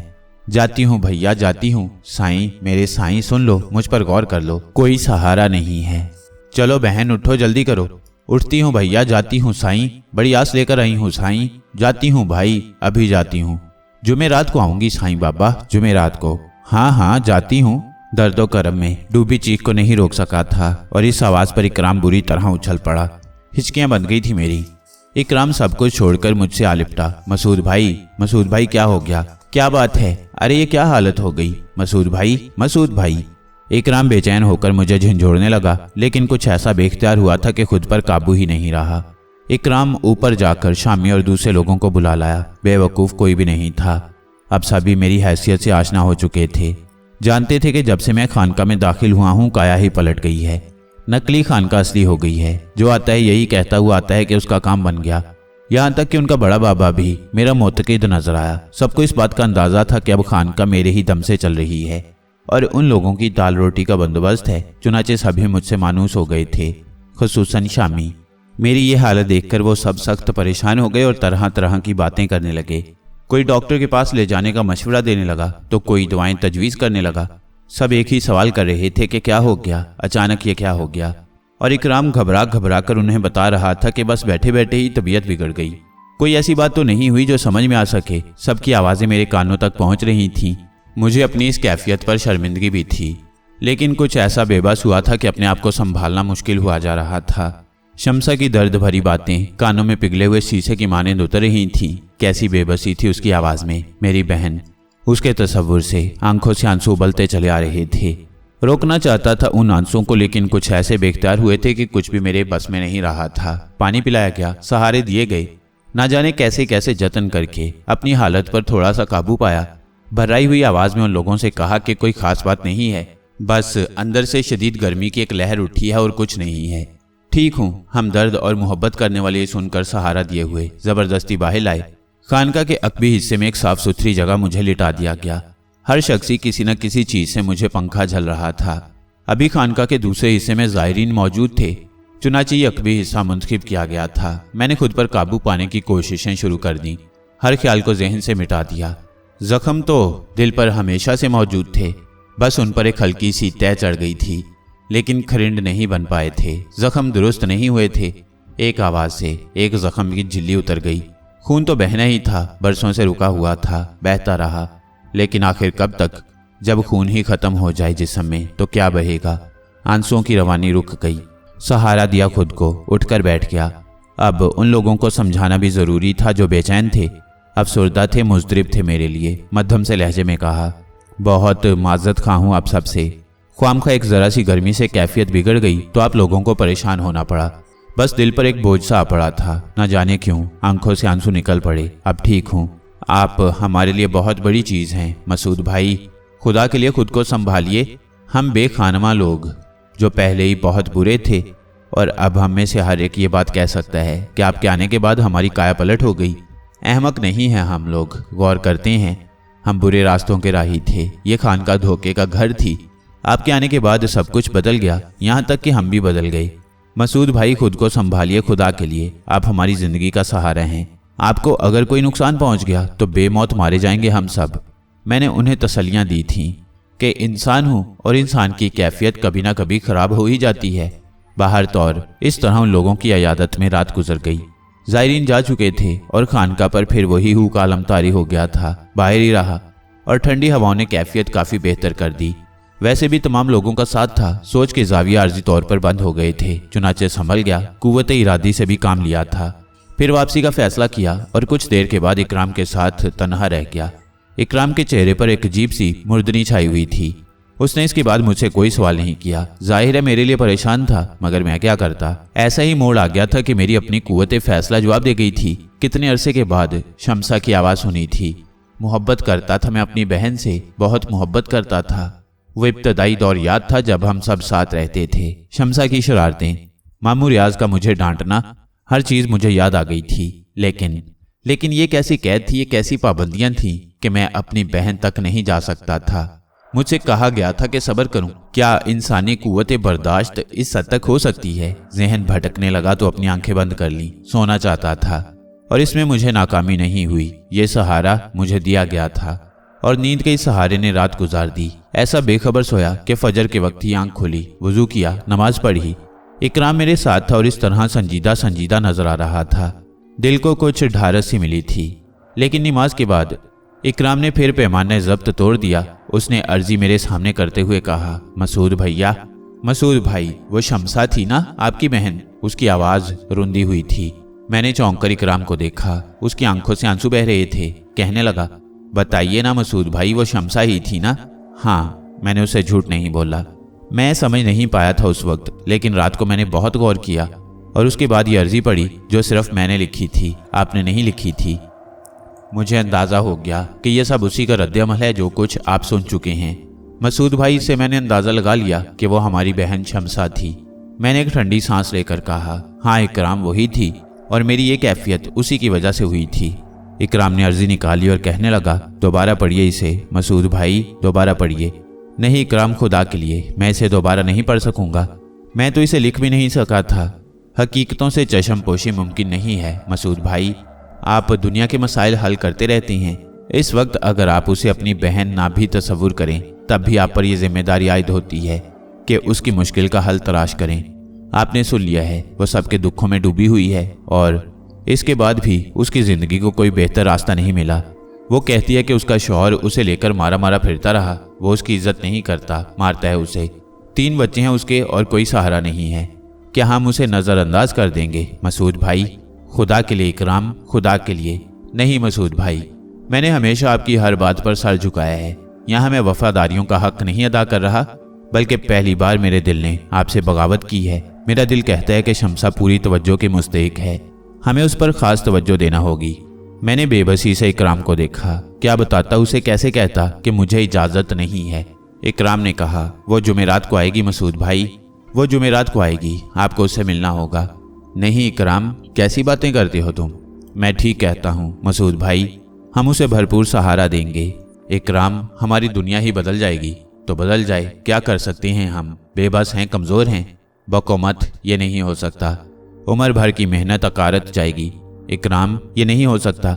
جاتی ہوں بھیا، جاتی ہوں۔ سائیں، میرے سائیں سن لو، مجھ پر غور کر لو، کوئی سہارا نہیں ہے۔ چلو بہن اٹھو، جلدی کرو۔ اٹھتی ہوں بھیا، جاتی ہوں سائیں، بڑی آس لے کر آئی ہوں سائیں، جاتی ہوں بھائی، ابھی جاتی ہوں۔ جمعرات کو آؤں گی سائیں بابا، جمعرات کو۔ ہاں ہاں جاتی ہوں۔ درد و کرم میں ڈوبی چیخ کو نہیں روک سکا تھا اور اس آواز پر اکرام بری طرح اچھل پڑا۔ ہچکیاں بن گئی تھی میری۔ اکرام سب کچھ چھوڑ کر مجھ سے آ لپٹا۔ مسعود بھائی، مسعود بھائی کیا ہو گیا؟ کیا بات ہے؟ ارے یہ کیا حالت ہو گئی؟ مسعود بھائی، مسعود بھائی۔ اکرام بے چین ہو کر مجھے جھنجھوڑنے لگا، لیکن کچھ ایسا بے اختیار ہوا تھا کہ خود پر قابو ہی نہیں رہا۔ اکرام اوپر جا کر شامی اور دوسرے لوگوں کو بلا لایا۔ بے وقوف کوئی بھی نہیں تھا۔ اب سبھی میری حیثیت سے آشنا ہو چکے تھے، جانتے تھے کہ جب سے میں خانقاہ میں داخل ہوا ہوں کایا ہی پلٹ گئی ہے۔ نقلی خانقاہ اصلی ہو گئی ہے۔ جو آتا ہے یہی کہتا ہوا آتا ہے کہ اس کا کام بن گیا۔ یہاں تک کہ ان کا بڑا بابا بھی میرا معتقد نظر آیا۔ سب کو اس بات کا اندازہ تھا کہ اب خانقاہ میرے ہی دم سے چل رہی ہے اور ان لوگوں کی دال روٹی کا بندوبست ہے۔ چنانچہ سبھی مجھ سے مانوس ہو گئے تھے، خصوصاً شامی۔ میری یہ حالت دیکھ کر وہ سب سخت پریشان ہو گئے اور طرح طرح کی باتیں کرنے لگے۔ کوئی ڈاکٹر کے پاس لے جانے کا مشورہ دینے لگا تو کوئی دعائیں تجویز کرنے لگا۔ سب ایک ہی سوال کر رہے تھے کہ کیا ہو گیا، اچانک یہ کیا ہو گیا؟ اور اکرام گھبرا گھبرا کر انہیں بتا رہا تھا کہ بس بیٹھے بیٹھے ہی طبیعت بگڑ گئی۔ کوئی ایسی بات تو نہیں ہوئی جو سمجھ میں آ سکے۔ سب کی آوازیں میرے کانوں تک پہنچ رہی تھیں۔ مجھے اپنی اس کیفیت پر شرمندگی بھی تھی، لیکن کچھ ایسا بے بس ہوا تھا کہ اپنے آپ کو سنبھالنا مشکل ہوا جا رہا تھا۔ شمسا کی درد بھری باتیں کانوں میں پگھلے ہوئے شیشے کی مانند اتر رہی تھیں۔ کیسی بے بسی تھی اس کی آواز میں۔ میری بہن، اس کے تصور سے آنکھوں سے آنسو ابلتے چلے آ رہے تھے۔ روکنا چاہتا تھا ان آنسوں کو، لیکن کچھ ایسے بے اختیار ہوئے تھے کہ کچھ بھی میرے بس میں نہیں رہا تھا۔ پانی پلایا گیا، سہارے دیے گئے، نہ جانے کیسے کیسے جتن کر کے اپنی حالت پر تھوڑا سا قابو پایا۔ بھرائی ہوئی آواز میں ان لوگوں سے کہا کہ کوئی خاص بات نہیں ہے، بس اندر سے شدید گرمی کی ایک لہر اٹھی ہے اور کچھ نہیں ہے۔ ٹھیک ہوں۔ ہم درد اور محبت کرنے والے سن کر سہارا دیے ہوئے زبردستی باہر لائے۔ خانقاہ کے عقبی حصے میں ایک صاف ستھری جگہ مجھے لٹا دیا گیا۔ ہر شخصی کسی نہ کسی چیز سے مجھے پنکھا جھل رہا تھا۔ ابھی خانقاہ کے دوسرے حصے میں زائرین موجود تھے، چنانچہ یہ عقبی حصہ منتخب کیا گیا تھا۔ میں نے خود پر قابو پانے کی کوششیں شروع کر دیں، ہر خیال کو ذہن سے مٹا دیا۔ زخم تو دل پر ہمیشہ سے موجود تھے، بس ان پر ایک ہلکی سی تہ چڑھ گئی تھی، لیکن کھرنڈ نہیں بن پائے تھے۔ زخم درست نہیں ہوئے تھے۔ ایک آواز سے ایک زخم کی جھلی اتر گئی۔ خون تو بہنا ہی تھا، برسوں سے رکا ہوا تھا، بہتا رہا، لیکن آخر کب تک؟ جب خون ہی ختم ہو جائے جسم میں تو کیا بہے گا؟ آنسوؤں کی روانی رک گئی۔ سہارا دیا خود کو، اٹھ کر بیٹھ گیا۔ اب ان لوگوں کو سمجھانا بھی ضروری تھا جو بے چین تھے، افسردہ تھے، مضطرب تھے میرے لیے۔ مدھم سے لہجے میں کہا، بہت معذرت خواہ ہوں آپ سب سے۔ خواہ ایک ذرا سی گرمی سے کیفیت بگڑ گئی تو آپ لوگوں کو پریشان ہونا پڑا۔ بس دل پر ایک بوجھ سا آ پڑا تھا، نہ جانے کیوں آنکھوں سے آنسو نکل پڑے۔ اب ٹھیک ہوں۔ آپ ہمارے لیے بہت بڑی چیز ہیں مسعود بھائی، خدا کے لیے خود کو سنبھالیے۔ ہم بے خانمہ لوگ جو پہلے ہی بہت برے تھے، اور اب ہم میں سے ہر ایک یہ بات کہہ سکتا ہے کہ آپ کے آنے کے بعد ہماری کایا پلٹ ہو گئی۔ احمق نہیں ہیں ہم لوگ، غور کرتے ہیں، ہم برے راستوں کے راہی تھے۔ یہ خانقاہ دھوکے کا گھر تھی۔ آپ کے آنے کے بعد سب کچھ بدل گیا، یہاں تک کہ ہم بھی بدل گئے۔ مسعود بھائی خود کو سنبھالیے، خدا کے لیے، آپ ہماری زندگی کا سہارا ہیں۔ آپ کو اگر کوئی نقصان پہنچ گیا تو بے موت مارے جائیں گے ہم سب۔ میں نے انہیں تسلیاں دی تھیں کہ انسان ہوں اور انسان کی کیفیت کبھی نہ کبھی خراب ہو ہی جاتی ہے۔ باہر طور اس طرح ان لوگوں کی عیادت میں رات گزر گئی۔ زائرین جا چکے تھے اور خانقاہ پر پھر وہی ہو کا عالم طاری ہو گیا تھا، باہر ہی رہا، اور ٹھنڈی ہواؤں نے کیفیت کافی بہتر کر دی۔ ویسے بھی تمام لوگوں کا ساتھ تھا، سوچ کے زاویہ عارضی طور پر بند ہو گئے تھے، چنانچہ سنبھل گیا، قوت ارادی سے بھی کام لیا تھا۔ پھر واپسی کا فیصلہ کیا اور کچھ دیر کے بعد اکرام کے ساتھ تنہا رہ گیا۔ اکرام کے چہرے پر ایک عجیب سی مردنی چھائی ہوئی تھی۔ اس نے اس کے بعد مجھ سے کوئی سوال نہیں کیا۔ ظاہر ہے میرے لیے پریشان تھا، مگر میں کیا کرتا؟ ایسا ہی موڑ آ گیا تھا کہ میری اپنی قوت فیصلہ جواب دے گئی تھی۔ کتنے عرصے کے بعد شمسا کی آواز سنی تھی۔ محبت کرتا تھا میں اپنی بہن سے، بہت محبت کرتا تھا۔ وہ ابتدائی دور یاد تھا جب ہم سب ساتھ رہتے تھے۔ شمسا کی شرارتیں، ماموں ریاض کا مجھے ڈانٹنا، ہر چیز مجھے یاد آ گئی تھی۔ لیکن یہ کیسی قید تھی، یہ کیسی پابندیاں تھیں کہ میں اپنی بہن تک نہیں جا سکتا تھا۔ मुझसे कहा गया था कि सब्र करूं। क्या इंसानी कुव्वत बर्दाश्त इस हद तक हो सकती है? जहन भटकने लगा तो अपनी आंखें बंद कर ली। सोना चाहता था और इसमें मुझे नाकामी नहीं हुई। ये सहारा मुझे दिया गया था और नींद के इस सहारे ने रात गुजार दी। ऐसा बेखबर सोया कि फजर के वक्त ही आंख खुली, वुजू किया, नमाज पढ़ी। इकराम मेरे साथ था और इस तरह संजीदा संजीदा नजर आ रहा था। दिल को कुछ ढारस सी मिली थी। लेकिन नमाज के बाद इकराम ने फिर पैमाने ज़ब्त तोड़ दिया। उसने अर्जी मेरे सामने करते हुए कहा, मसूद भैया। मसूद भाई, वो शमसा थी ना, आपकी बहन? उसकी आवाज़ रुंधी हुई थी। मैंने चौंक कर इकराम को देखा। उसकी आंखों से आंसू बह रहे थे। कहने लगा, बताइए ना मसूद भाई, वो शमसा ही थी ना? हाँ, मैंने उसे झूठ नहीं बोला। मैं समझ नहीं पाया था उस वक्त, लेकिन रात को मैंने बहुत गौर किया और उसके बाद ये अर्जी पढ़ी जो सिर्फ मैंने लिखी थी, आपने नहीं लिखी थी। मुझे अंदाज़ा हो गया कि यह सब उसी का रद्द-ए-अमल है जो कुछ आप सुन चुके हैं। मसूद भाई से मैंने अंदाज़ा लगा लिया कि वो हमारी बहन शमसा थी। मैंने एक ठंडी सांस लेकर कहा, हाँ इकराम वही थी और मेरी ये कैफियत उसी की वजह से हुई थी। इकराम ने अर्जी निकाली और कहने लगा, दोबारा पढ़िए इसे मसूद भाई, दोबारा पढ़िए। नहीं इकराम, खुदा के लिए मैं इसे दोबारा नहीं पढ़ सकूंगा। मैं तो इसे लिख भी नहीं सका था। हकीकतों से चश्म पोशी मुमकिन नहीं है मसूद भाई। आप दुनिया के मसाइल हल करते रहते हैं। इस वक्त अगर आप उसे अपनी बहन ना भी तस्वुर करें, तब भी आप पर यह जिम्मेदारी आयद होती है कि उसकी मुश्किल का हल तलाश करें। आपने सुन लिया है, वो सबके दुखों में डूबी हुई है और इसके बाद भी उसकी ज़िंदगी को कोई बेहतर रास्ता नहीं मिला। वो कहती है कि उसका शौहर उसे लेकर मारा मारा फिरता रहा। वो उसकी इज्जत नहीं करता, मारता है उसे। 3 बच्चे हैं उसके और कोई सहारा नहीं है। क्या हम उसे नज़रअंदाज कर देंगे मसूद भाई? खुदा के लिए इकराम, खुदा के लिए। नहीं मसूद भाई, मैंने हमेशा आपकी हर बात पर सर झुकाया है। यहाँ मैं वफादारियों का हक नहीं अदा कर रहा, बल्कि पहली बार मेरे दिल ने आपसे बगावत की है। मेरा दिल कहता है कि शमसा पूरी तवज्जो के मुस्तहिक है, हमें उस पर खास तवज्जो देना होगी। मैंने बेबसी से इकराम को देखा। क्या बताता, उसे कैसे कहता कि मुझे इजाज़त नहीं है। इकराम ने कहा, वो जुमेरात को आएगी मसूद भाई, वो जुमेरात को आएगी, आपको उससे मिलना होगा। नहीं इकराम, कैसी बातें करते हो तुम? मैं ठीक कहता हूँ मसूद भाई, हम उसे भरपूर सहारा देंगे। इकराम, हमारी दुनिया ही बदल जाएगी तो बदल जाए, क्या कर सकते हैं हम? बेबस हैं, कमज़ोर हैं। बको मत, ये नहीं हो सकता। उम्र भर की मेहनत अकारत जाएगी। इकराम, ये नहीं हो सकता।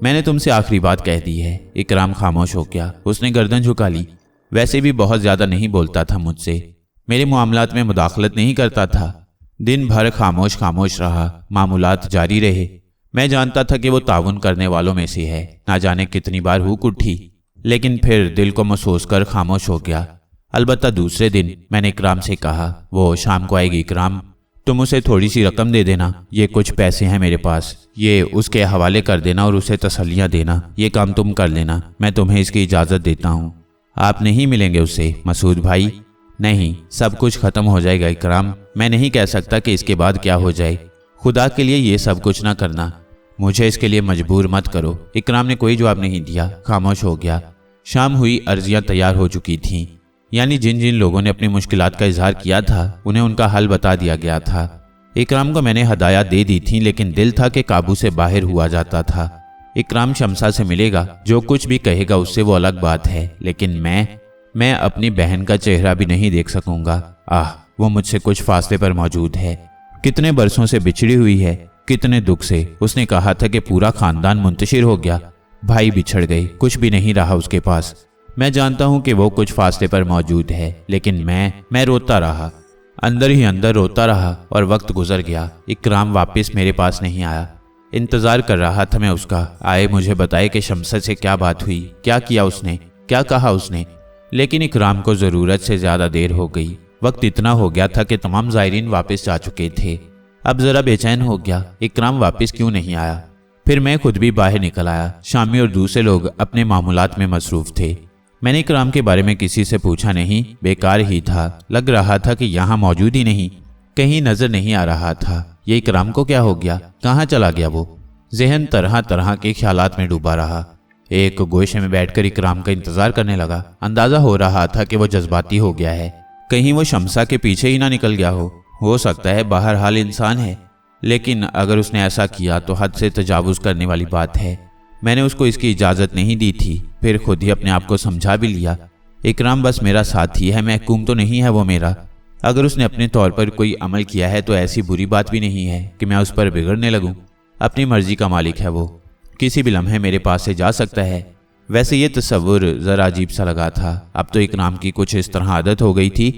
मैंने तुमसे आखिरी बात कह दी है। इकराम खामोश हो गया। उसने गर्दन झुका ली। वैसे भी बहुत ज़्यादा नहीं बोलता था मुझसे, मेरे मामलात में मुदाखलत नहीं करता था। दिन भर खामोश खामोश रहा, मामूलात जारी रहे। मैं जानता था कि वो ताउन करने वालों में से है। ना जाने कितनी बार हुक उठी, लेकिन फिर दिल को महसूस कर खामोश हो गया। अलबत्ता दूसरे दिन मैंने इकराम से कहा, वो शाम को आएगी इकराम, तुम उसे थोड़ी सी रकम दे देना। ये कुछ पैसे हैं मेरे पास, ये उसके हवाले कर देना और उसे तसल्लियाँ देना। ये काम तुम कर लेना, मैं तुम्हें इसकी इजाज़त देता हूँ। आप नहीं मिलेंगे उससे मसूद भाई? नहीं, सब कुछ ख़त्म हो जाएगा इकराम। मैं नहीं कह सकता कि इसके बाद क्या हो जाए। खुदा के लिए ये सब कुछ ना करना, मुझे इसके लिए मजबूर मत करो। इकराम ने कोई जवाब नहीं दिया, खामोश हो गया। शाम हुई, अर्जियाँ तैयार हो चुकी थीं, यानी जिन जिन लोगों ने अपनी मुश्किलात का इजहार किया था उन्हें उनका हल बता दिया गया था। इकराम को मैंने हदायत दे दी थी, लेकिन दिल था कि काबू से बाहर हुआ जाता था। इकराम शमसा से मिलेगा, जो कुछ भी कहेगा उससे वो अलग बात है, लेकिन मैं अपनी बहन का चेहरा भी नहीं देख सकूंगा। आह, वो मुझसे कुछ फासले पर मौजूद है, कितने बरसों से बिछड़ी हुई है, कितने दुख से। उसने कहा था कि पूरा खानदान मुंतशिर हो गया, भाई बिछड़ गए, कुछ भी नहीं रहा उसके पास। मैं जानता हूं कि वो कुछ फासले पर मौजूद है, लेकिन मैं रोता रहा, अंदर ही अंदर रोता रहा और वक्त गुजर गया। इकराम वापस मेरे पास नहीं आया। इंतजार कर रहा था मैं उसका, आए मुझे बताए कि शमसा से क्या बात हुई, क्या किया उसने, क्या कहा उसने। लेकिन इकराम को ज़रूरत से ज़्यादा देर हो गई। वक्त इतना हो गया था कि तमाम ज़ायरीन वापस जा चुके थे। अब ज़रा बेचैन हो गया, इकराम वापस क्यों नहीं आया। फिर मैं खुद भी बाहर निकल आया। शामी और दूसरे लोग अपने मामूलात में मसरूफ़ थे। मैंने इकराम के बारे में किसी से पूछा नहीं, बेकार ही था। लग रहा था कि यहाँ मौजूद ही नहीं, कहीं नज़र नहीं आ रहा था। ये इकराम को क्या हो गया, कहाँ चला गया वो? जहन तरह तरह के ख्यालात में डूबा रहा। एक गोशे में बैठकर इकराम का इंतज़ार करने लगा। अंदाज़ा हो रहा था कि वो जज्बाती हो गया है, कहीं वो शमसा के पीछे ही ना निकल गया हो सकता है, बहरहाल इंसान है, लेकिन अगर उसने ऐसा किया तो हद से तजावुज़ करने वाली बात है। मैंने उसको इसकी इजाज़त नहीं दी थी, फिर खुद ही अपने आप को समझा भी लिया। इकराम बस मेरा साथी है, महकूम तो नहीं है वो मेरा। अगर उसने अपने तौर पर कोई अमल किया है तो ऐसी बुरी बात भी नहीं है कि मैं उस पर बिगड़ने लगूं। अपनी मर्जी का मालिक है वो, किसी भी लम्हे मेरे पास से जा सकता है। वैसे ये तस्वुर ज़रा अजीब सा लगा था। अब तो इकराम की कुछ इस तरह आदत हो गई थी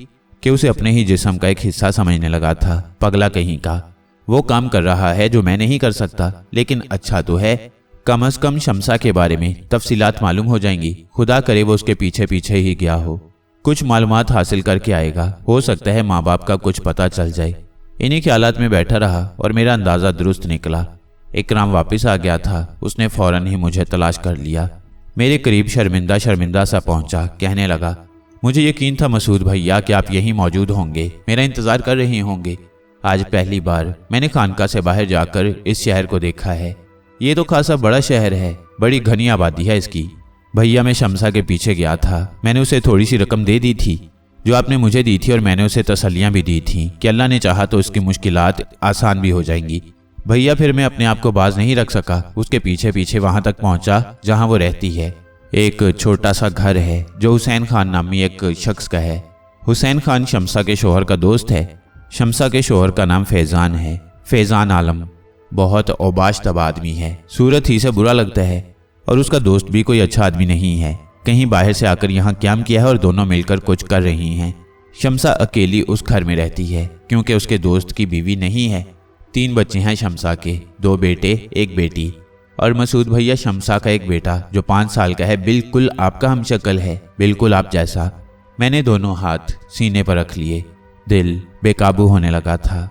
कि उसे अपने ही जिस्म का एक हिस्सा समझने लगा था। पगला कहीं का, वो काम कर रहा है जो मैं नहीं कर सकता, लेकिन अच्छा तो है, कम अज़ कम शमसा के बारे में तफसीलात मालूम हो जाएंगी। खुदा करे वो उसके पीछे पीछे ही गया हो, कुछ मालूमात हासिल करके आएगा। हो सकता है माँ बाप का कुछ पता चल जाए। इन्हीं ख्यालात में बैठा रहा और मेरा अंदाज़ा दुरुस्त निकला। इकराम वापस आ गया था। उसने फ़ौरन ही मुझे तलाश कर लिया। मेरे करीब शर्मिंदा शर्मिंदा सा पहुंचा। कहने लगा, मुझे यकीन था मसूद भैया कि आप यहीं मौजूद होंगे, मेरा इंतज़ार कर रहे होंगे। आज पहली बार मैंने खानका से बाहर जाकर इस शहर को देखा है। ये तो खासा बड़ा शहर है, बड़ी घनी आबादी है इसकी। भैया मैं शमसा के पीछे गया था। मैंने उसे थोड़ी सी रकम दे दी थी जो आपने मुझे दी थी, और मैंने उसे तसल्लियाँ भी दी थी कि अल्लाह ने चाहा तो उसकी मुश्किलात आसान भी हो जाएंगी। भैया फिर मैं अपने आप को बाज नहीं रख सका। उसके पीछे पीछे वहां तक पहुंचा जहां वो रहती है। एक छोटा सा घर है जो हुसैन खान नामी एक शख्स का है। हुसैन खान शमसा के शोहर का दोस्त है। शमसा के शोहर का नाम फैज़ान है, फैज़ान आलम। बहुत औबाश तब आदमी है, सूरत ही से बुरा लगता है, और उसका दोस्त भी कोई अच्छा आदमी नहीं है। कहीं बाहर से आकर यहाँ क्याम किया है और दोनों मिलकर कुछ कर रही हैं। शमसा अकेली उस घर में रहती है क्योंकि उसके दोस्त की बीवी नहीं है। 3 बच्चे हैं शमसा के, 2 बेटे 1 बेटी, और मसूद भैया शमसा का एक बेटा जो 5 साल का है। बिल्कुल आपका हमशक्ल है, बिल्कुल आप जैसा। मैंने दोनों हाथ सीने पर रख लिए। दिल बेकाबू होने लगा था।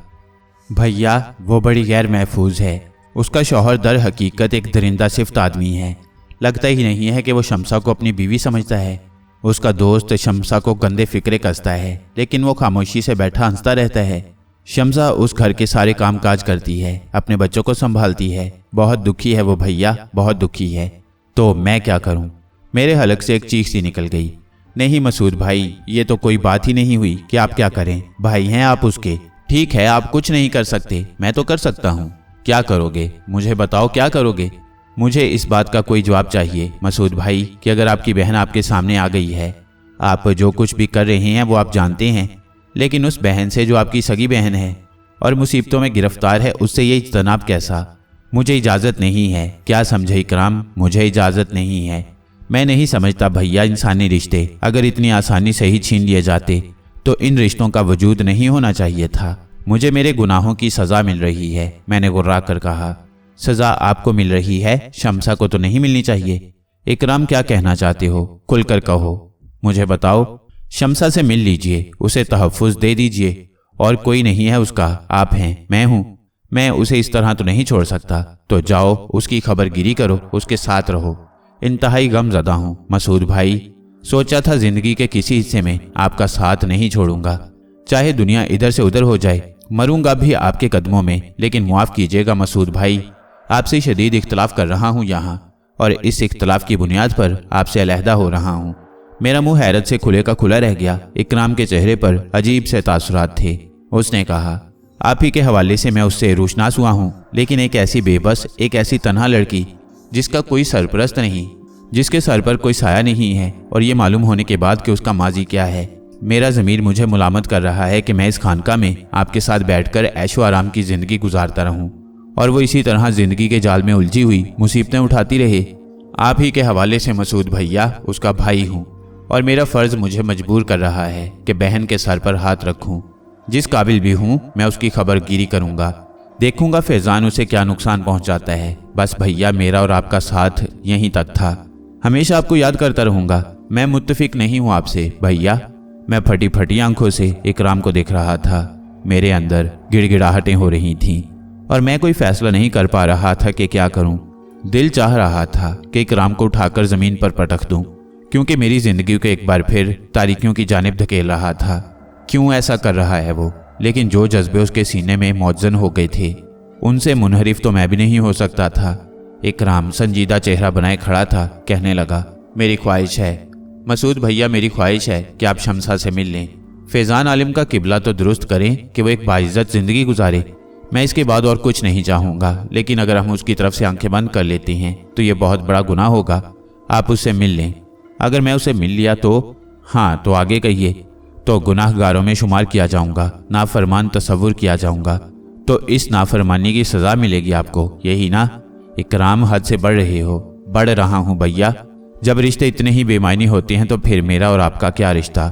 भैया वो बड़ी गैर महफूज है। उसका शौहर दर हकीकत एक दरिंदा सिफ्त आदमी है। लगता ही नहीं है कि वो शमसा को अपनी बीवी समझता है। उसका दोस्त शमसा को गंदे फिक्रे कसता है, लेकिन वो खामोशी से बैठा हंसता रहता है। शमसा उस घर के सारे काम काज करती है, अपने बच्चों को संभालती है। बहुत दुखी है वो भैया, बहुत दुखी है। तो मैं क्या करूं? मेरे हलक से एक चीख सी निकल गई। नहीं मसूद भाई, ये तो कोई बात ही नहीं हुई कि आप क्या करें। भाई हैं आप उसके। ठीक है, आप कुछ नहीं कर सकते, मैं तो कर सकता हूँ। क्या करोगे? मुझे बताओ, क्या करोगे? मुझे इस बात का कोई जवाब चाहिए मसूद भाई कि अगर आपकी बहन आपके सामने आ गई है, आप जो कुछ भी कर रहे हैं वो आप जानते हैं, लेकिन उस बहन से जो आपकी सगी बहन है और मुसीबतों में गिरफ्तार है, उससे ये इज्तनाब कैसा? मुझे इजाज़त नहीं है। क्या समझे इकराम, मुझे इजाज़त नहीं है। मैं नहीं समझता भैया, इंसानी रिश्ते अगर इतनी आसानी से ही छीन लिए जाते तो इन रिश्तों का वजूद नहीं होना चाहिए था। मुझे मेरे गुनाहों की सज़ा मिल रही है। मैंने गुर्रा कर कहा। सज़ा आपको मिल रही है, शमसा को तो नहीं मिलनी चाहिए। इकराम क्या कहना चाहते हो? खुलकर कहो, मुझे बताओ। शमसा से मिल लीजिए, उसे तहफ़्फ़ुज़ दे दीजिए, और कोई नहीं है उसका, आप हैं, मैं हूँ। मैं उसे इस तरह तो नहीं छोड़ सकता। तो जाओ उसकी खबरगिरी करो, उसके साथ रहो। इंतहाई गमज़दा हूँ मसूद भाई। सोचा था ज़िंदगी के किसी हिस्से में आपका साथ नहीं छोड़ूंगा, चाहे दुनिया इधर से उधर हो जाए। मरूंगा भी आपके कदमों में, लेकिन मुआफ़ कीजिएगा मसूद भाई, आपसे शदीद इख्तलाफ कर रहा हूँ यहाँ, और इस इख्तलाफ की बुनियाद पर आपसे अलहदा हो रहा हूँ। मेरा मुंह हैरत से खुले का खुला रह गया। इकराम के चेहरे पर अजीब से तासुरात थे। उसने कहा, आप ही के हवाले से मैं उससे रोशनास हुआ हूँ, लेकिन एक ऐसी बेबस, एक ऐसी तन्हा लड़की जिसका कोई सरपरस्त नहीं, जिसके सर पर कोई साया नहीं है, और ये मालूम होने के बाद कि उसका माजी क्या है, मेरा ज़मीर मुझे मुलामत कर रहा है कि मैं इस खानका में आपके साथ बैठकर ऐशो आराम की ज़िंदगी गुजारता रहूं, और वो इसी तरह ज़िंदगी के जाल में उलझी हुई मुसीबतें उठाती रहे। आप ही के हवाले से मसूद भैया उसका भाई हूँ, और मेरा फ़र्ज़ मुझे मजबूर कर रहा है कि बहन के सर पर हाथ रखूँ। जिस काबिल भी हूँ मैं उसकी खबरगिरी करूँगा, देखूँगा फैज़ान उसे क्या नुकसान पहुँचाता है। बस भैया, मेरा और आपका साथ यहीं तक था। हमेशा आपको याद करता रहूँगा। मैं मुत्तफिक नहीं हूँ आपसे भैया। मैं फटी फटी आंखों से इकराम को देख रहा था। मेरे अंदर गिड़गिड़ाहटें हो रही थीं, और मैं कोई फैसला नहीं कर पा रहा था कि क्या करूं। दिल चाह रहा था कि इकराम को उठाकर ज़मीन पर पटक दूं, क्योंकि मेरी ज़िंदगी को एक बार फिर तारीकियों की जानिब धकेल रहा था। क्यों ऐसा कर रहा है वो? लेकिन जो जज्बे उसके सीने में मौजन हो गए थे, उनसे मुनहरिफ तो मैं भी नहीं हो सकता था। इकराम संजीदा चेहरा बनाए खड़ा था। कहने लगा, मेरी ख्वाहिश है मसूद भैया, मेरी ख्वाहिश है कि आप शमसा से मिल लें। फैज़ान आलिम का किबला तो दुरुस्त करें कि वो एक बाइज़्ज़त ज़िंदगी गुजारे। मैं इसके बाद और कुछ नहीं चाहूँगा, लेकिन अगर हम उसकी तरफ से आंखें बंद कर लेते हैं तो ये बहुत बड़ा गुनाह होगा। आप उससे मिल लें। अगर मैं उसे मिल लिया तो हाँ तो आगे कहिए। तो गुनाहगारों में शुमार किया जाऊंगा, नाफरमान तस्वुर किया जाऊंगा, तो इस नाफरमानी की सज़ा मिलेगी आपको, यही ना? इकराम, हद से बढ़ रहे हो। बढ़ रहा हूँ भैया। जब रिश्ते इतने ही बेमायनी होते हैं तो फिर मेरा और आपका क्या रिश्ता?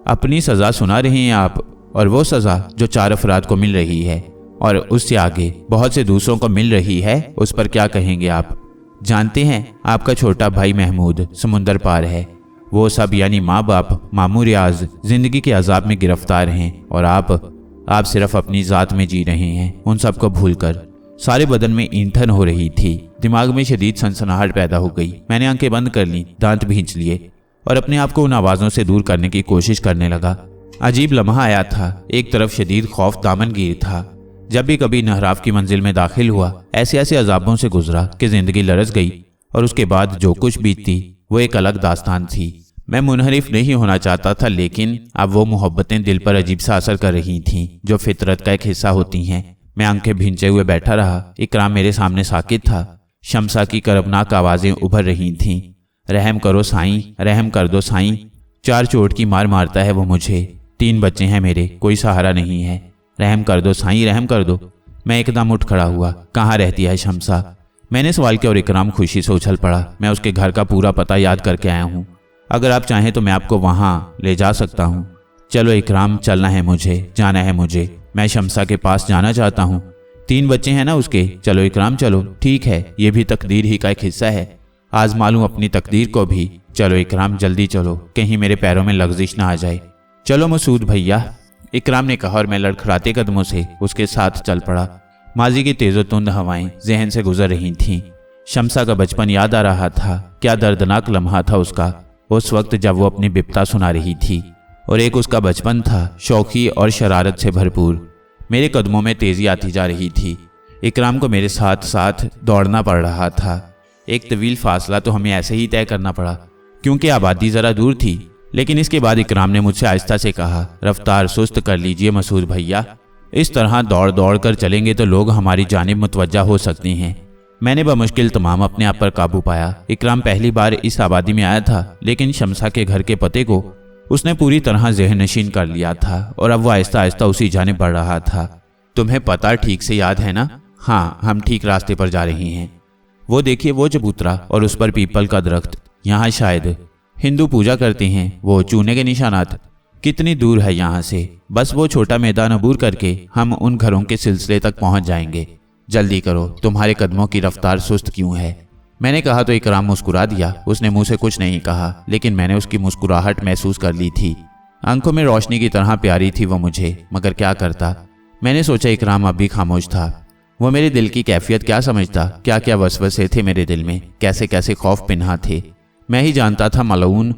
अपनी सज़ा सुना रहे हैं आप, और वो सज़ा जो 4 अफराद को मिल रही है और उससे आगे बहुत से दूसरों को मिल रही है, उस पर क्या कहेंगे आप? जानते हैं, आपका छोटा भाई महमूद समुंदर पार है। वो सब यानी माँ बाप, मामू रियाज जिंदगी के अजाब में गिरफ्तार हैं, और आप सिर्फ अपनी ज़ात में जी रहे हैं, उन सबको भूलकर। सारे बदन में ईंधन हो रही थी, दिमाग में शदीद सनसनाहट पैदा हो गई। मैंने आंखें बंद कर लीं, दांत भींच लिए और अपने आप को उन आवाज़ों से दूर करने की कोशिश करने लगा। अजीब लम्हा आया था। एक तरफ शदीद खौफ दामनगीर था। जब भी कभी नहराफ की मंजिल में दाखिल हुआ, ऐसे ऐसे अजाबों से गुजरा कि जिंदगी लरस गई, और उसके बाद जो कुछ बीतती वो एक अलग दास्तान थी। मैं मुनहरिफ नहीं होना चाहता था, लेकिन अब वो मोहब्बतें दिल पर अजीब सा असर कर रही थीं, जो फितरत का एक हिस्सा होती हैं। मैं आंखें भींचे हुए बैठा रहा। इकराम मेरे सामने साकित था। शमसा की करबनाक आवाज़ें उभर रही थीं। रहम करो साईं, रहम कर दो साईं, 4 चोट की मार मारता है वो मुझे। 3 बच्चे हैं मेरे, कोई सहारा नहीं है। रहम कर दो साईं, रहम कर दो। मैं एकदम उठ खड़ा हुआ। कहाँ रहती है शमसा? मैंने सवाल किया और इकराम खुशी से उछल पड़ा। मैं उसके घर का पूरा पता याद करके आया हूँ। अगर आप चाहें तो मैं आपको वहाँ ले जा सकता हूँ। चलो इकराम, चलना है मुझे, जाना है मुझे। मैं शमसा के पास जाना चाहता हूँ। 3 बच्चे हैं ना उसके। चलो इकराम चलो। ठीक है, ये भी तकदीर ही का एक हिस्सा है। आजमा लूं अपनी तकदीर को भी। चलो इकराम, जल्दी चलो, कहीं मेरे पैरों में लग़ज़िश ना आ जाए। चलो मसूद भैया, इकराम ने कहा, और मैं लड़खड़ाते कदमों से उसके साथ चल पड़ा। माजी की तेज़ो तुंद हवाएं जहन से गुजर रही थीं। शमसा का बचपन याद आ रहा था। क्या दर्दनाक लम्हा था उसका, उस वक्त जब वो अपनी बिपता सुना रही थी। और एक उसका बचपन था, शौकी और शरारत से भरपूर। मेरे कदमों में तेज़ी आती जा रही थी। इकराम को मेरे साथ साथ दौड़ना पड़ रहा था। एक तवील फासला तो हमें ऐसे ही तय करना पड़ा, क्योंकि आबादी ज़रा दूर थी। लेकिन इसके बाद इकराम ने मुझसे आहिस्ता से कहा, रफ्तार सुस्त कर लीजिए मसूद भैया। इस तरह दौड़ दौड़ कर चलेंगे तो लोग हमारी जानिब मुतवज्जा हो सकते हैं। मैंने बमुश्किल तमाम अपने आप पर काबू पाया। इकराम पहली बार इस आबादी में आया था, लेकिन शमसा के घर के पते को उसने पूरी तरह ज़हन नशीन कर लिया था, और अब वो आहिस्ता आहिस्ता उसी जानिब बढ़ रहा था। तुम्हें पता ठीक से याद है ना? हाँ, हम ठीक रास्ते पर जा रहे हैं। वो देखिए, वो चबूतरा और उस पर पीपल का दरख्त। यहाँ शायद हिंदू पूजा करते हैं। वो चूने के निशानात। कितनी दूर है यहाँ से? बस वो छोटा मैदान अबूर करके हम उन घरों के सिलसिले तक पहुँच जाएंगे। जल्दी करो, तुम्हारे कदमों की रफ्तार सुस्त क्यों है? मैंने कहा तो इकराम मुस्कुरा दिया। उसने मुंह से कुछ नहीं कहा, लेकिन मैंने उसकी मुस्कुराहट महसूस कर ली थी। आंखों में रोशनी की तरह प्यारी थी वो मुझे, मगर क्या करता। मैंने सोचा इकराम अब भी खामोश था। वो मेरे दिल की कैफियत क्या समझता? क्या क्या वसवसे थे मेरे दिल में, कैसे कैसे खौफ पिन्हा थे। मैं ही जानता था। मलऊन